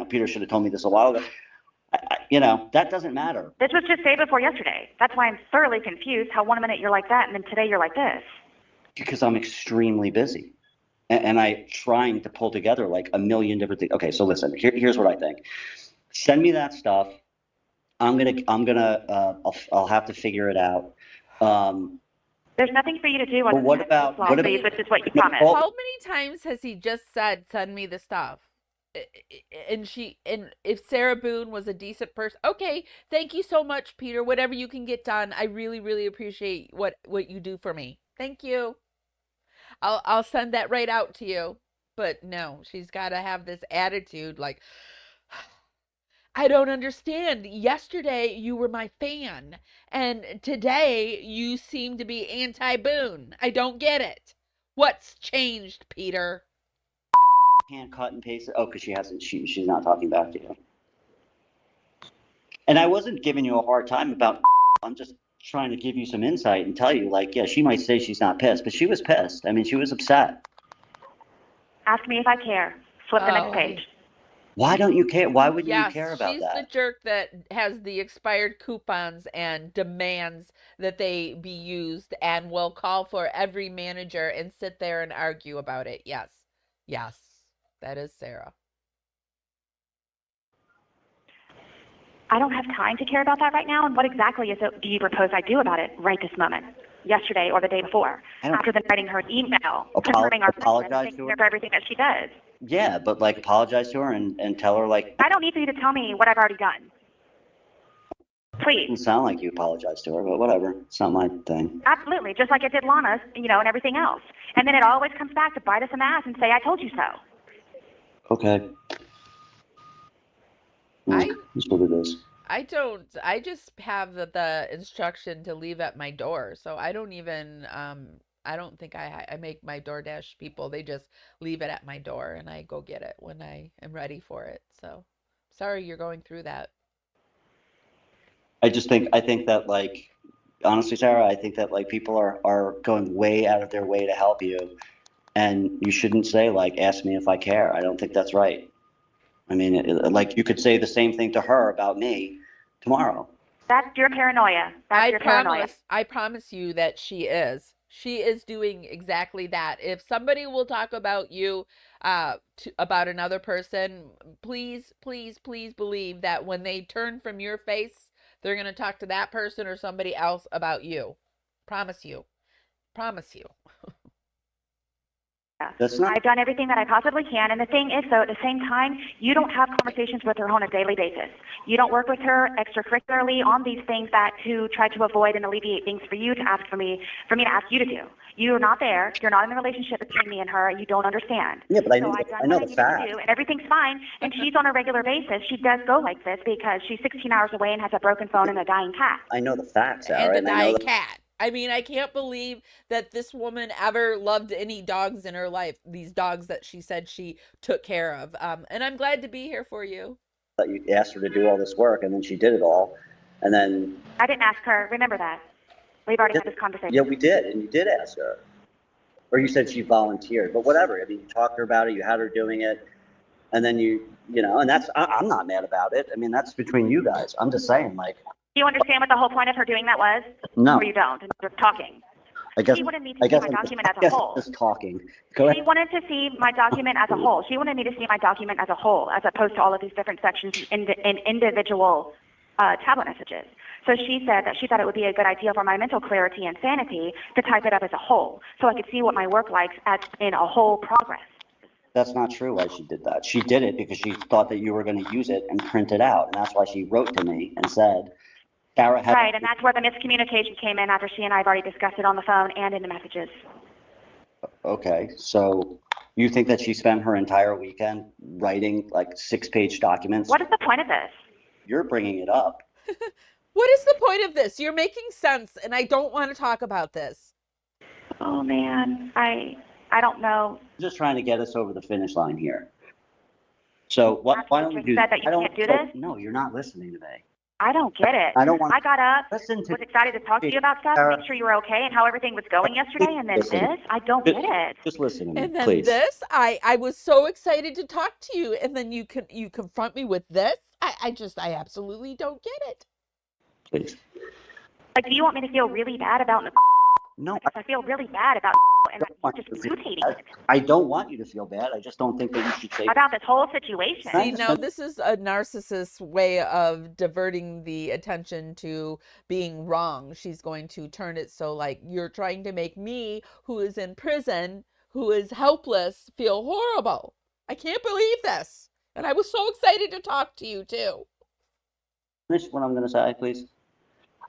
S10: Peter should have told me this a while ago. That doesn't matter.
S9: This was just day before yesterday. That's why I'm thoroughly confused how 1 minute you're like that and then today you're like this.
S10: Because I'm extremely busy, and I'm trying to pull together like a million different things. Okay, so listen, here's what I think. Send me that stuff. I'll have to figure it out.
S9: There's nothing for you to do.
S10: What about
S9: which is what you promised.
S1: How many times has he just said, send me the stuff? And if Sarah Boone was a decent person, okay, thank you so much, Peter, whatever you can get done, I really, really appreciate what you do for me. Thank you. I'll send that right out to you. But no, she's got to have this attitude like, I don't understand. Yesterday you were my fan, and today you seem to be anti-Boone. I don't get it. What's changed, Peter?
S10: Can't cut and paste it. Oh, because she's not talking back to you. And I wasn't giving you a hard time about. I'm just trying to give you some insight and tell you, like, yeah, she might say she's not pissed, but she was pissed. I mean, she was upset.
S9: Ask me if I care. Flip the next page.
S10: Why don't you care? Why wouldn't you care about
S1: she's
S10: that?
S1: the jerk that has the expired coupons and demands that they be used, and will call for every manager and sit there and argue about it. Yes, that is Sarah.
S9: I don't have time to care about that right now. And what exactly do you propose I do about it right this moment? Yesterday or the day before? After then writing her an email confirming our friendship and thanking her for everything that she does.
S10: Yeah, but like apologize to her and tell her like.
S9: I don't need for you to tell me what I've already done. Please.
S10: It doesn't sound like you apologize to her, but whatever. It's not my thing.
S9: Absolutely, just like it did Lana's, and everything else. And then it always comes back to bite us in the ass and say, I told you so.
S10: Okay. That's what it is.
S1: I just have the instruction to leave at my door. So I don't even, I don't think I make my DoorDash people. They just leave it at my door and I go get it when I am ready for it. So sorry you're going through that.
S10: I think that, like, honestly, Sarah, I think that like people are going way out of their way to help you, and you shouldn't say like, ask me if I care. I don't think that's right. I mean, like you could say the same thing to her about me tomorrow.
S9: That's your paranoia. That's your paranoia.
S1: I promise you that she is. She is doing exactly that. If somebody will talk about you, about another person, please, please, please believe that when they turn from your face, they're going to talk to that person or somebody else about you. Promise you. Promise you.
S9: I've done everything that I possibly can. And the thing is, though, at the same time, you don't have conversations with her on a daily basis. You don't work with her extracurricularly on these things that to try to avoid and alleviate things for you to ask for me to ask you to do. You're not there. You're not in a relationship between me and her. You don't understand.
S10: Yeah, but
S9: So I've done what I needed to do, and everything's fine. And she's on a regular basis. She does go like this because she's 16 hours away and has a broken phone and a dying cat.
S10: I know the facts,
S1: And
S10: Sarah,
S1: a
S10: and I know
S1: dying
S10: that.
S1: cat. I mean, I can't believe that this woman ever loved any dogs in her life, these dogs that she said she took care of. And I'm glad to be here for you.
S10: That you asked her to do all this work, and then she did it all, and then
S9: I didn't ask her. Remember that. We've already had this conversation.
S10: yeah, we did, and you did ask her, or you said she volunteered, but whatever. I mean, you talked to her about it, you had her doing it, and then you know, and I'm not mad about it. I mean, that's between you guys. I'm just saying, like.
S9: Do you understand what the whole point of her doing that was?
S10: No.
S9: Or you don't? And you're talking.
S10: I guess.
S9: She wanted me to see my document as a whole.
S10: Just talking. Go
S9: She
S10: ahead.
S9: wanted to see my document as a whole. She wanted me to see my document as a whole, as opposed to all of these different sections in individual tablet messages. So she said that she thought it would be a good idea for my mental clarity and sanity to type it up as a whole, so I could see what my work likes as in a whole progress.
S10: That's not true why she did that. She did it because she thought that you were going to use it and print it out, and that's why she wrote to me and said, Sarah had.
S9: Right, and that's where the miscommunication came in after she and I have already discussed it on the phone and in the messages.
S10: Okay, so you think that she spent her entire weekend writing like 6-page documents?
S9: What is the point of this?
S10: You're bringing it up.
S1: What is the point of this? You're making sense, and I don't want to talk about this.
S9: Oh, man, I don't know.
S10: I'm just trying to get us over the finish line here. So why don't we do
S9: said that you can't do this?
S10: No, you're not listening to me.
S9: I don't get it.
S10: I don't want.
S9: I got up,
S10: Listen to
S9: was excited to talk to you about stuff, make sure you were okay and how everything was going yesterday, and then
S10: Listen.
S9: this? I don't get it.
S10: Just listen to me,
S1: And then
S10: please.
S1: this, I was so excited to talk to you, and then you confront me with this. I absolutely don't get it.
S10: Please.
S9: Like, do you want me to feel really bad about Nicole?
S10: No,
S9: I feel really bad about and I'm just irritating
S10: I don't want you to feel bad. I just don't think that you should say
S9: about this whole situation.
S1: See, now this is a narcissist's way of diverting the attention to being wrong. She's going to turn it so like you're trying to make me, who is in prison, who is helpless, feel horrible. I can't believe this. And I was so excited to talk to you too.
S10: Finish what I'm going to say, please.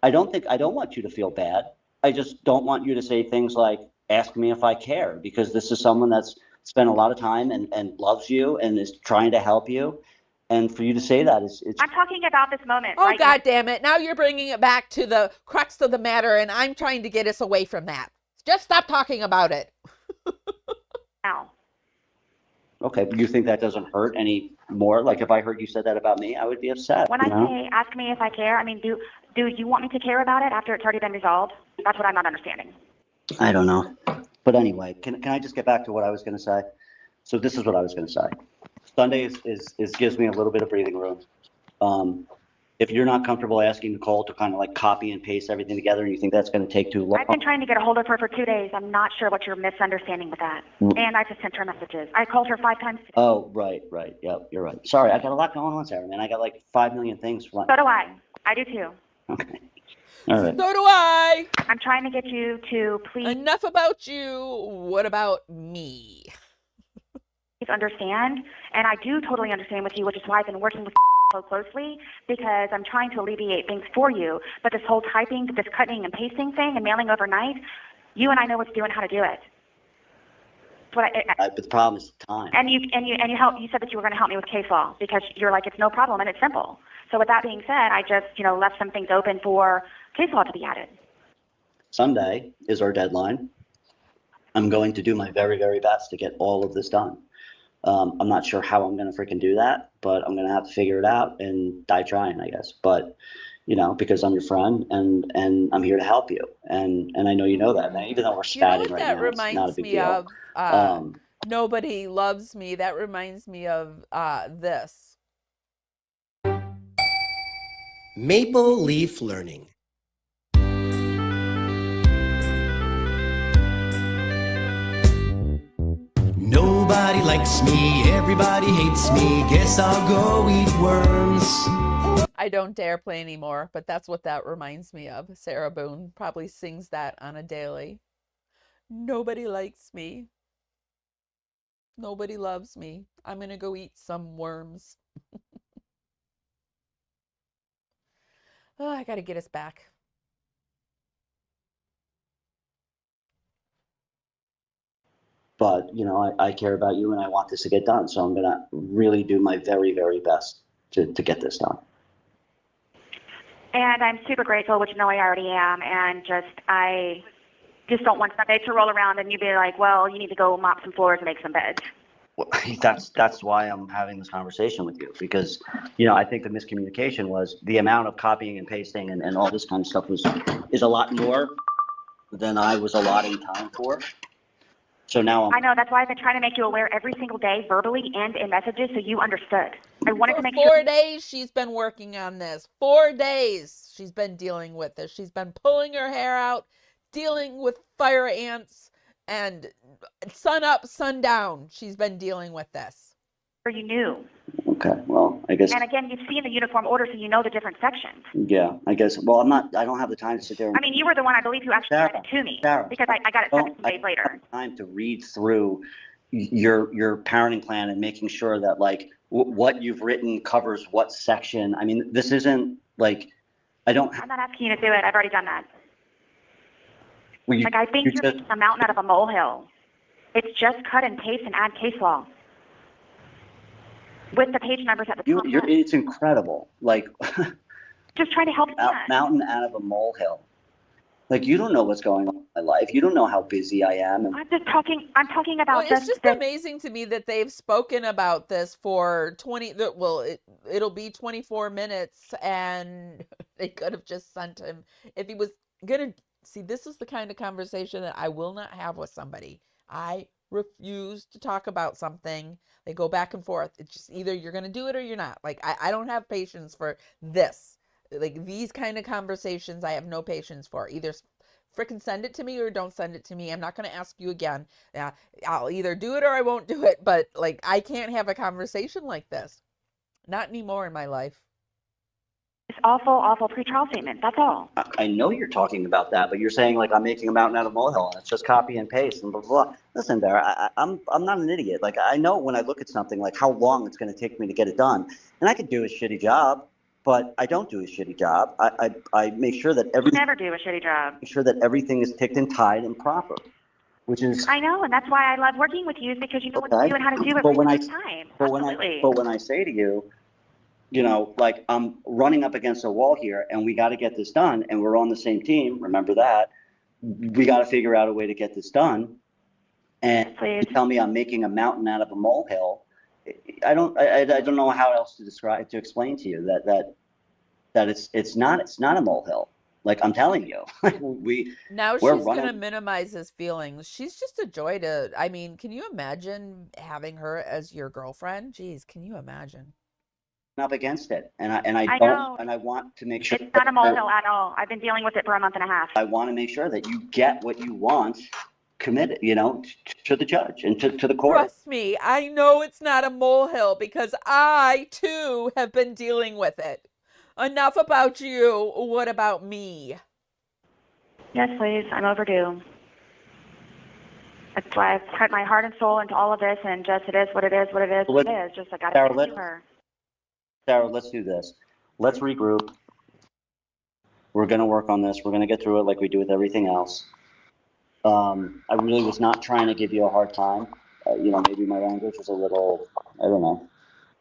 S10: I don't want you to feel bad. I just don't want you to say things like, ask me if I care, because this is someone that's spent a lot of time and loves you and is trying to help you. And for you to say that it's
S9: I'm talking about this moment.
S1: Oh,
S9: right
S1: God damn it. Now you're bringing it back to the crux of the matter, and I'm trying to get us away from that. Just stop talking about it.
S9: now.
S10: okay, but you think that doesn't hurt any more? Like if I heard you said that about me, I would be upset.
S9: When I say ask me if I care, I mean, do you want me to care about it after it's already been resolved? That's what I'm not understanding.
S10: I don't know. But anyway, can I just get back to what I was going to say? So this is what I was going to say. Sunday is gives me a little bit of breathing room. If you're not comfortable asking Nicole to kind of like copy and paste everything together and you think that's going to take too long.
S9: I've been trying to get a hold of her for 2 days. I'm not sure what you're misunderstanding with that. And I just sent her messages. I called her 5 times.
S10: Oh, right. Yep, you're right. Sorry, I got a lot going on, Sarah, man. I got like 5 million things.
S9: So do I. I do too.
S10: Okay. All right.
S1: So do I.
S9: I'm trying to get you to please.
S1: Enough about you. What about me?
S9: Understand. And I do totally understand with you, which is why I've been working with so closely, because I'm trying to alleviate things for you. But this whole typing, this cutting and pasting thing and mailing overnight, you and I know what to do and how to do it. But
S10: the problem is time.
S9: And you said that you were going to help me with case law because you're like, it's no problem and it's simple. So with that being said, I just, left some things open for case law to be added.
S10: Sunday is our deadline. I'm going to do my very, very best to get all of this done. I'm not sure how I'm going to freaking do that, but I'm going to have to figure it out and die trying, I guess. But, because I'm your friend and I'm here to help you. And I know you know that. And even though we're spatting right now, it's not a big deal.
S1: Of nobody loves me. That reminds me of this.
S17: Maple Leaf Learning. Nobody likes me, everybody hates me. Guess I'll go eat worms.
S1: I don't dare play anymore, but that's what that reminds me of. Sarah Boone probably sings that on a daily. Nobody likes me. Nobody loves me. I'm gonna go eat some worms. Oh, I gotta get us back.
S10: But, I care about you and I want this to get done. So I'm going to really do my very, very best to get this done.
S9: And I'm super grateful, which you know I already am, and I just don't want Sunday to roll around and you be like, well, you need to go mop some floors and make some beds.
S10: Well, that's why I'm having this conversation with you, because, I think the miscommunication was the amount of copying and pasting and all this kind of stuff is a lot more than I was allotting time for. So now
S9: I know, that's why I've been trying to make you aware every single day, verbally and in messages, so you understood. I wanted to make sure.
S1: 4 days she's been working on this. 4 days she's been dealing with this. She's been pulling her hair out, dealing with fire ants, and sun up, sun down. She's been dealing with this.
S9: Or you knew.
S10: Okay, well, I guess.
S9: And again, you've seen the uniform order, so you know the different sections.
S10: Yeah, I guess. Well, I don't have the time to sit there.
S9: I mean, you were the one, I believe, who actually read it to me.
S10: Sarah,
S9: because I got it 17 days later.
S10: I have time to read through your parenting plan and making sure that, like, what you've written covers what section. I mean, this isn't, like,
S9: I'm not asking you to do it. I've already done that.
S10: Well,
S9: I think you're making a mountain out of a molehill. It's just cut and paste and add case law. With the page numbers at the top.
S10: It's incredible. Like,
S9: just trying to help you.
S10: Mountain out of a molehill. Like, you don't know what's going on in my life. You don't know how busy I am.
S9: I'm talking about
S1: It's just amazing to me that they've spoken about this for 20, well, it'll be 24 minutes, and they could have just sent him. If he was going to, see, this is the kind of conversation that I will not have with somebody. I refuse to talk about something. They go back and forth. It's just either you're going to do it or you're not. Like, I don't have patience for this. Like, these kind of conversations, I have no patience for. Either frickin' send it to me or don't send it to me. I'm not going to ask you again. I'll either do it or I won't do it. But, like, I can't have a conversation like this. Not anymore in my life.
S9: It's awful pretrial statement. That's all.
S10: I know you're talking about that, but you're saying, like, I'm making a mountain out of a molehill, and it's just copy and paste and blah, blah, blah. Listen, Bear, I'm not an idiot. Like, I know when I look at something, like, how long it's going to take me to get it done. And I could do a shitty job, but I don't do a shitty job. I make sure that
S9: You never do a shitty job.
S10: make sure that everything is ticked and tied and proper, which is.
S9: I know, and that's why I love working with you, is because you know what to do and how to do it
S10: But when
S9: every time. Absolutely.
S10: But when I say to you, like, I'm running up against a wall here and we got to get this done and we're on the same team. Remember that. We got to figure out a way to get this done. And you tell me I'm making a mountain out of a molehill. I don't know how else to explain to you that it's not a molehill. Like, I'm telling you,
S1: now she's going to minimize his feelings. She's just a joy to, I mean, can you imagine having her as your girlfriend? Jeez, can you imagine?
S10: Up against it, and I want to make sure
S9: it's not a molehill at all. I've been dealing with it for a month and a half.
S10: I want to make sure that you get what you want committed, to the judge and to the court.
S1: Trust me, I know it's not a molehill because I too have been dealing with it. Enough about you. What about me?
S9: Yes, please. I'm overdue. That's why I've put my heart and soul into all of this, and just it is what it is, what it is, what it is. Just I got to get to her.
S10: Sarah, let's do this. Let's regroup. We're going to work on this. We're going to get through it like we do with everything else. I really was not trying to give you a hard time. Maybe my language was a little, I don't know,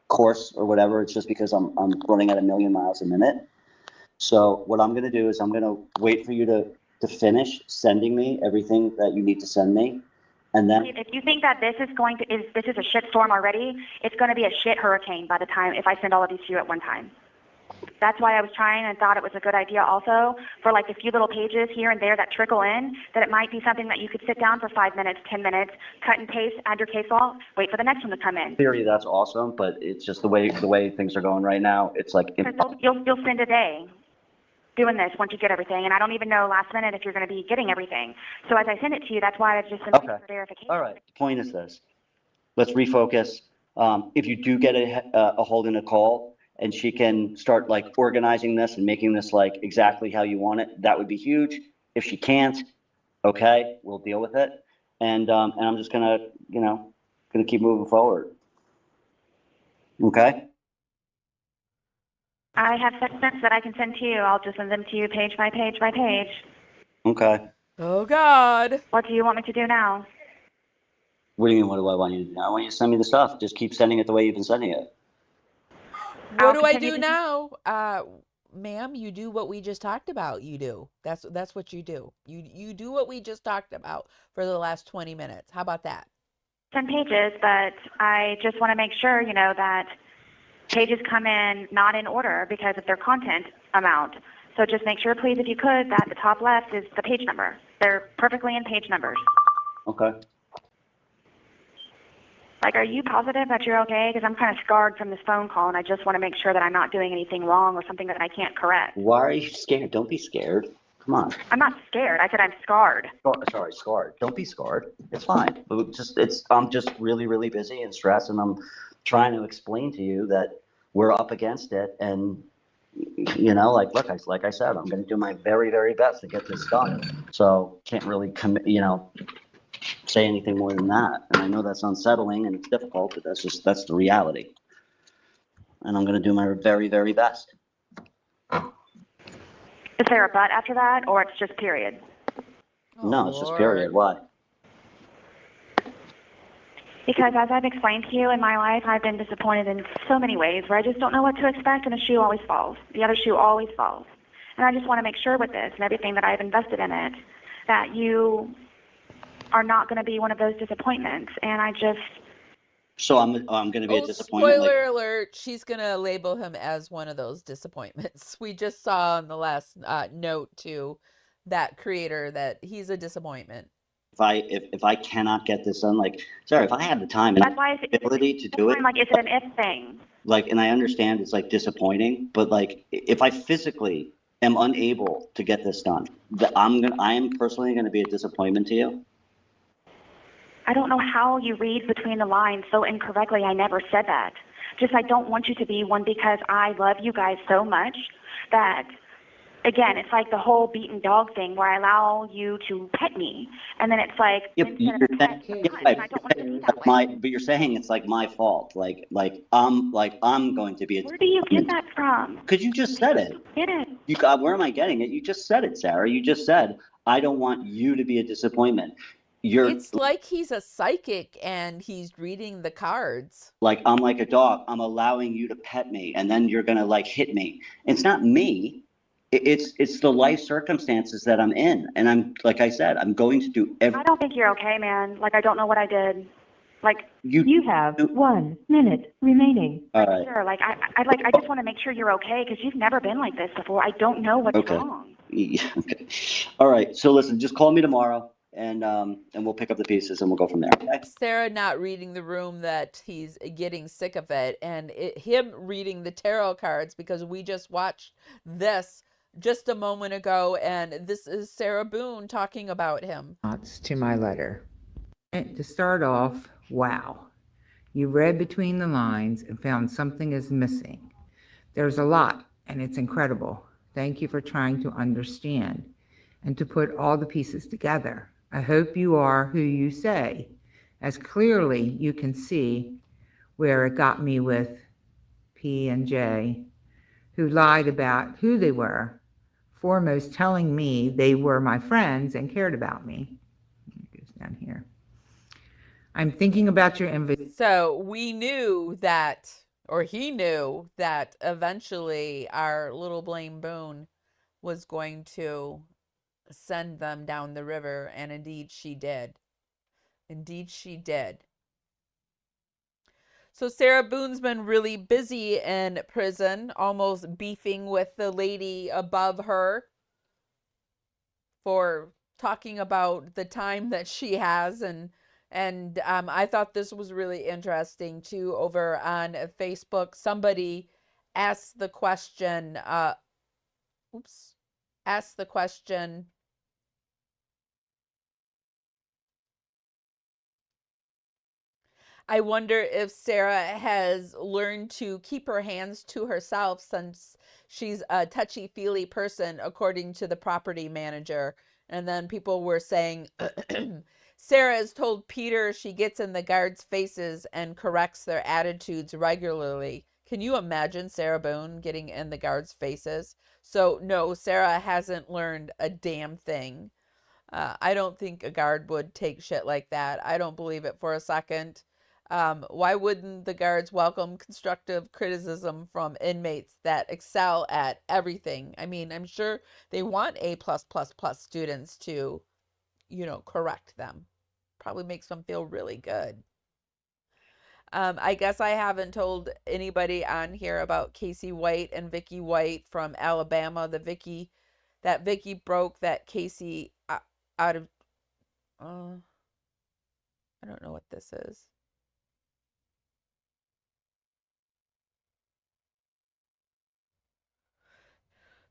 S10: coarse or whatever. It's just because I'm running at 1,000,000 miles a minute. So what I'm going to do is I'm going to wait for you to finish sending me everything that you need to send me. And then,
S9: if you think that this is a shit storm already, it's going to be a shit hurricane by the time, if I send all of these to you at one time. That's why I was trying and thought it was a good idea also for, like, a few little pages here and there that trickle in, that it might be something that you could sit down for 5 minutes, 10 minutes, cut and paste, add your case law, wait for the next one to come in.
S10: Theory, that's awesome, but it's just the way things are going right now. It's like
S9: you'll spend a day doing this once you get everything, and I don't even know last minute if you're going to be getting everything. So as I send it to you, that's why I've just sent it for verification.
S10: All right. The point is this. let's refocus. If you do get a hold of Nicole and she can start like organizing this and making this like exactly how you want it, that would be huge. If she can't, okay, we'll deal with it. And I'm just gonna, gonna keep moving forward. Okay?
S9: I have segments that I can send to you. I'll just send them to you page by page by page.
S10: Okay.
S1: Oh, God.
S9: What do you want me to do now?
S10: What do you mean, what do I want you to do? I want you to send me the stuff. Just keep sending it the way you've been sending it.
S1: What do I do now? Ma'am, you do what we just talked about. You do. That's what you do. You do what we just talked about for the last 20 minutes. How about that?
S9: 10 pages, but I just want to make sure, that pages come in not in order because of their content amount. So just make sure, please, if you could, that the top left is the page number. They're perfectly in page numbers.
S10: Okay.
S9: Like, are you positive that you're okay? Because I'm kind of scarred from this phone call, and I just want to make sure that I'm not doing anything wrong or something that I can't correct.
S10: Why are you scared? Don't be scared. Come on.
S9: I'm not scared. I said I'm scarred.
S10: Sorry, scarred. Don't be scarred. It's fine. I'm just really, really busy and stressed, and I'm trying to explain to you that we're up against it. And, like I said, I'm going to do my very, very best to get this done. So can't really say anything more than that. And I know that's unsettling and it's difficult, but that's the reality. And I'm going to do my very, very best.
S9: Is there a but after that, or it's just period?
S10: No, it's just period. Why?
S9: Because as I've explained to you in my life, I've been disappointed in so many ways where I just don't know what to expect, and the shoe always falls. The other shoe always falls. And I just want to make sure with this and everything that I've invested in it that you are not going to be one of those disappointments. And I just...
S10: So I'm going to be a disappointment.
S1: Spoiler alert, she's going to label him as one of those disappointments. We just saw in the last note to that creator that he's a disappointment.
S10: If I cannot get this done, like, sorry, if I have the time and the ability to do it,
S9: like, is it an if thing?
S10: Like, and I understand it's like disappointing, but like, if I physically am unable to get this done, I am personally going to be a disappointment to you.
S9: I don't know how you read between the lines so incorrectly. I never said that. Just I don't want you to be one because I love you guys so much that, again, it's like the whole beaten dog thing where I allow you to pet me, and then it's like,
S10: but you're saying it's like my fault. Like I'm going to be a...
S9: Where do you get that from?
S10: Because you just said it.
S9: Get it?
S10: Where am I getting it? You just said it, Sarah. You just said, I don't want you to be a disappointment.
S1: It's like he's a psychic and he's reading the cards.
S10: Like, I'm like a dog. I'm allowing you to pet me, and then you're going to like hit me. It's not me. It's the life circumstances that I'm in. And I'm, like I said, I'm going to do
S9: I don't think you're okay, man. Like, I don't know what I did. Like,
S16: you have 1 minute remaining.
S10: All right.
S9: Sure. Like, I just want to make sure you're okay because you've never been like this before. I don't know what's wrong.
S10: Yeah, okay. All right. So listen, just call me tomorrow. And we'll pick up the pieces and we'll go from there. Okay?
S1: Sarah not reading the room that he's getting sick of it, and him reading the tarot cards because we just watched this just a moment ago, and this is Sarah Boone talking about him.
S14: To my letter. And to start off, wow. You read between the lines and found something is missing. There's a lot, and it's incredible. Thank you for trying to understand and to put all the pieces together. I hope you are who you say, as clearly you can see where it got me with P and J, who lied about who they were, foremost telling me they were my friends and cared about me. It goes down here. I'm thinking about your invitation.
S1: So we knew that, or he knew that eventually our little Blame Boone was going to send them down the river, and indeed she did. Indeed she did. So Sarah Boone's been really busy in prison, almost beefing with the lady above her for talking about the time that she has, and I thought this was really interesting too. Over on Facebook, somebody asked the question, I wonder if Sarah has learned to keep her hands to herself since she's a touchy-feely person, according to the property manager. And then people were saying, Sarah has told Peter she gets in the guards' faces and corrects their attitudes regularly. Can you imagine Sarah Boone getting in the guards' faces? So, no, Sarah hasn't learned a damn thing. I don't think a guard would take shit like that. I don't believe it for a second. Why wouldn't the guards welcome constructive criticism from inmates that excel at everything? I mean, I'm sure they want A plus plus plus students to, correct them. Probably makes them feel really good. I guess I haven't told anybody on here about Casey White and Vicky White from Alabama. That Vicky broke that Casey out of. I don't know what this is.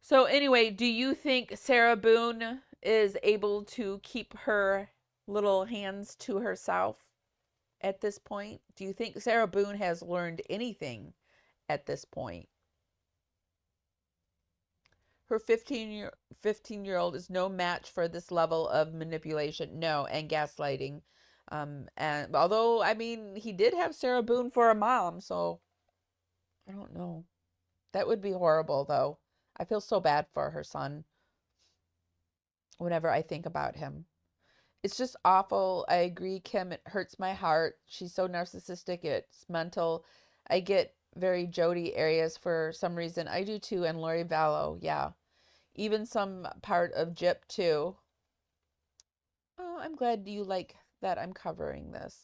S1: So anyway, do you think Sarah Boone is able to keep her little hands to herself at this point? Do you think Sarah Boone has learned anything at this point? Her 15-year-old is no match for this level of manipulation, no, and gaslighting. And although, I mean, he did have Sarah Boone for a mom, so I don't know. That would be horrible, though. I feel so bad for her son whenever I think about him. It's just awful. I agree, Kim. It hurts my heart. She's so narcissistic. It's mental. I get very Jody Arias for some reason. I do too. And Lori Vallow. Yeah. Even some part of Jip too. Oh, I'm glad you like that I'm covering this.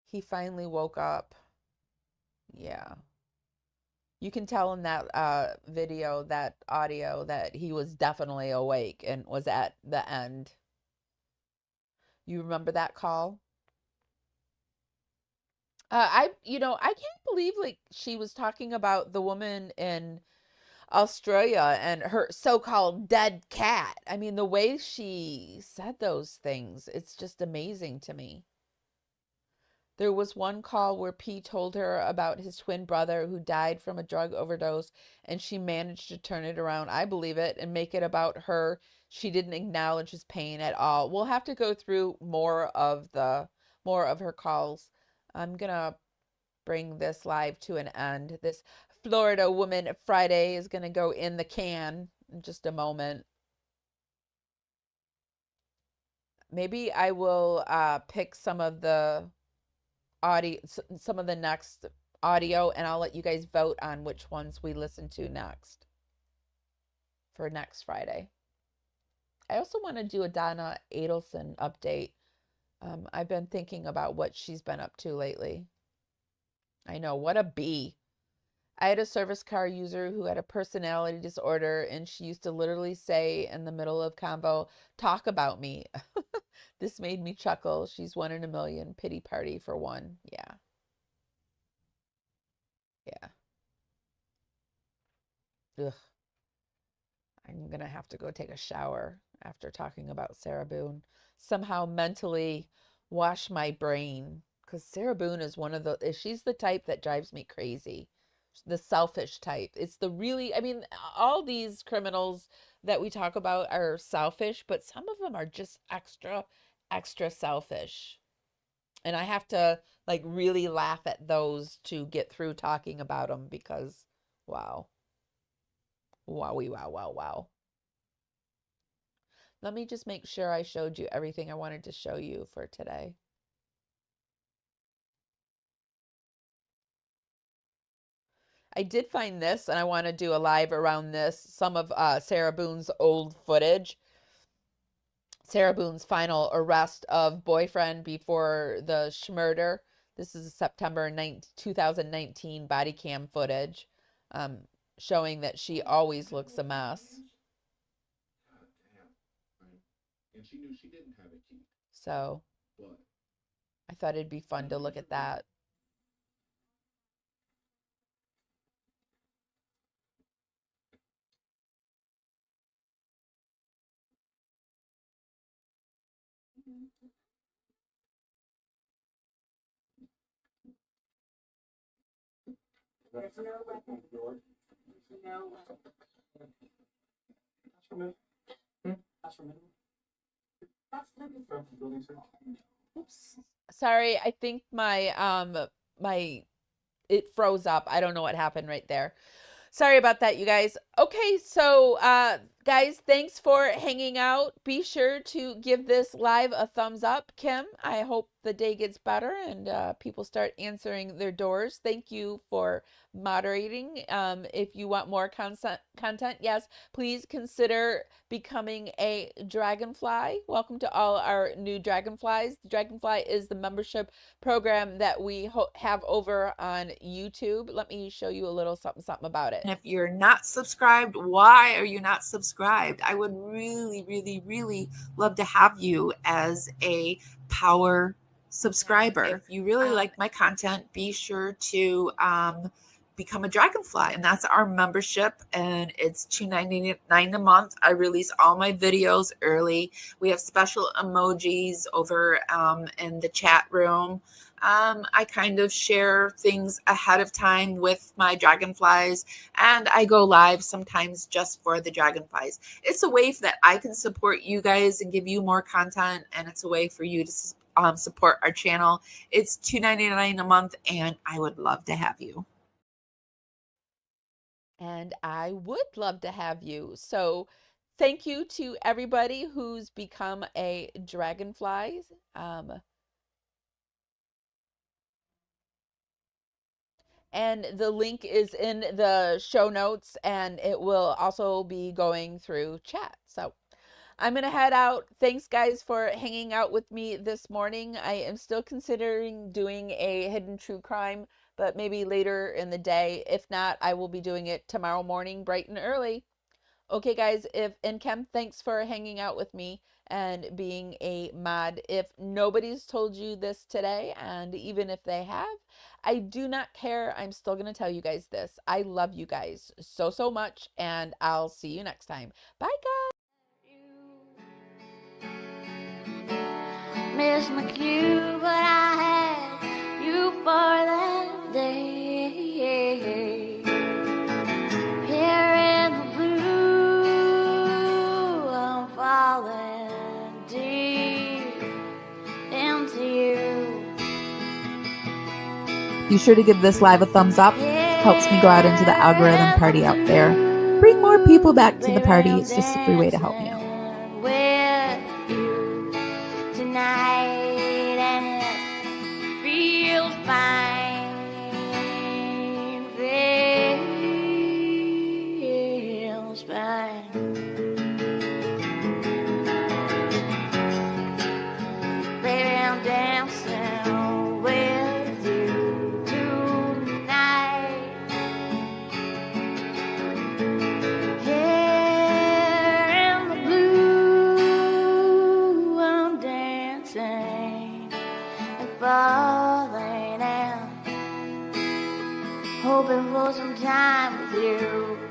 S1: He finally woke up. Yeah. You can tell in that video, that audio, that he was definitely awake and was at the end. You remember that call? I can't believe like she was talking about the woman in Australia and her so-called dead cat. I mean, the way she said those things, it's just amazing to me. There was one call where P told her about his twin brother who died from a drug overdose, and she managed to turn it around. I believe it and make it about her. She didn't acknowledge his pain at all. We'll have to go through more of her calls. I'm gonna bring this live to an end. This Florida Woman Friday is gonna go in the can in just a moment. Maybe I will pick some of the audio, some of the next audio, and I'll let you guys vote on which ones we listen to next for next Friday. I also want to do a Donna Adelson update. I've been thinking about what she's been up to lately. I know, what a bee. I had a service car user who had a personality disorder, and she used to literally say in the middle of convo, "Talk about me." This made me chuckle. She's 1 in a million. Pity party for one. Yeah. Yeah. Ugh. I'm going to have to go take a shower after talking about Sarah Boone. Somehow mentally wash my brain, because Sarah Boone is she's the type that drives me crazy. The selfish type. It's the really, I mean, all these criminals that we talk about are selfish, but some of them are just extra, extra selfish. And I have to like really laugh at those to get through talking about them because, wow. Wowie, wow, wow, wow. Let me just make sure I showed you everything I wanted to show you for today. I did find this, and I want to do a live around this. Some of Sarah Boone's old footage. Sarah Boone's final arrest of boyfriend before the schmurder. This is September 2019 body cam footage, showing that she always looks a mess. And she knew she didn't have a key. So I thought it'd be fun to look at that. Oops. Sorry, I think my it froze up. I don't know what happened right there. Sorry about that, you guys. Okay, so guys, thanks for hanging out. Be sure to give this live a thumbs up. Kim, I hope the day gets better and people start answering their doors. Thank you for moderating. If you want more content, yes, please consider becoming a dragonfly. Welcome to all our new dragonflies. The dragonfly is the membership program that we have over on YouTube. Let me show you a little something about it.
S18: And if you're not subscribed, why are you not subscribed? I would really, really, really love to have you as a power subscriber. If you really like my content, be sure to become a dragonfly, and that's our membership, and it's $2.99 a month. I release all my videos early. We have special emojis over in the chat room. I kind of share things ahead of time with my dragonflies, and I go live sometimes just for the dragonflies. It's a way that I can support you guys and give you more content, and it's a way for you to support our channel. It's $2.99 a month, and I would love to have you.
S1: And I would love to have you. So thank you to everybody who's become a dragonfly. And the link is in the show notes, and it will also be going through chat. So I'm going to head out. Thanks, guys, for hanging out with me this morning. I am still considering doing a hidden true crime, but maybe later in the day. If not, I will be doing it tomorrow morning, bright and early. Okay, guys, and Kim, thanks for hanging out with me and being a mod. If nobody's told you this today, and even if they have, I do not care. I'm still going to tell you guys this. I love you guys so, so much, and I'll see you next time. Bye, guys.
S2: Miss my cue, but I had you for that day. Here in the blue, I'm falling deep into you.
S18: Be sure to give this live a thumbs up. Helps me go out into the algorithm party out there. Bring more people back to the party. It's just a free way to help me out.
S2: Tonight, and it feels fine, feels fine. Baby, I'm dancing with you tonight. Here in the blue, I'm dancing and falling out, hoping for some time with you.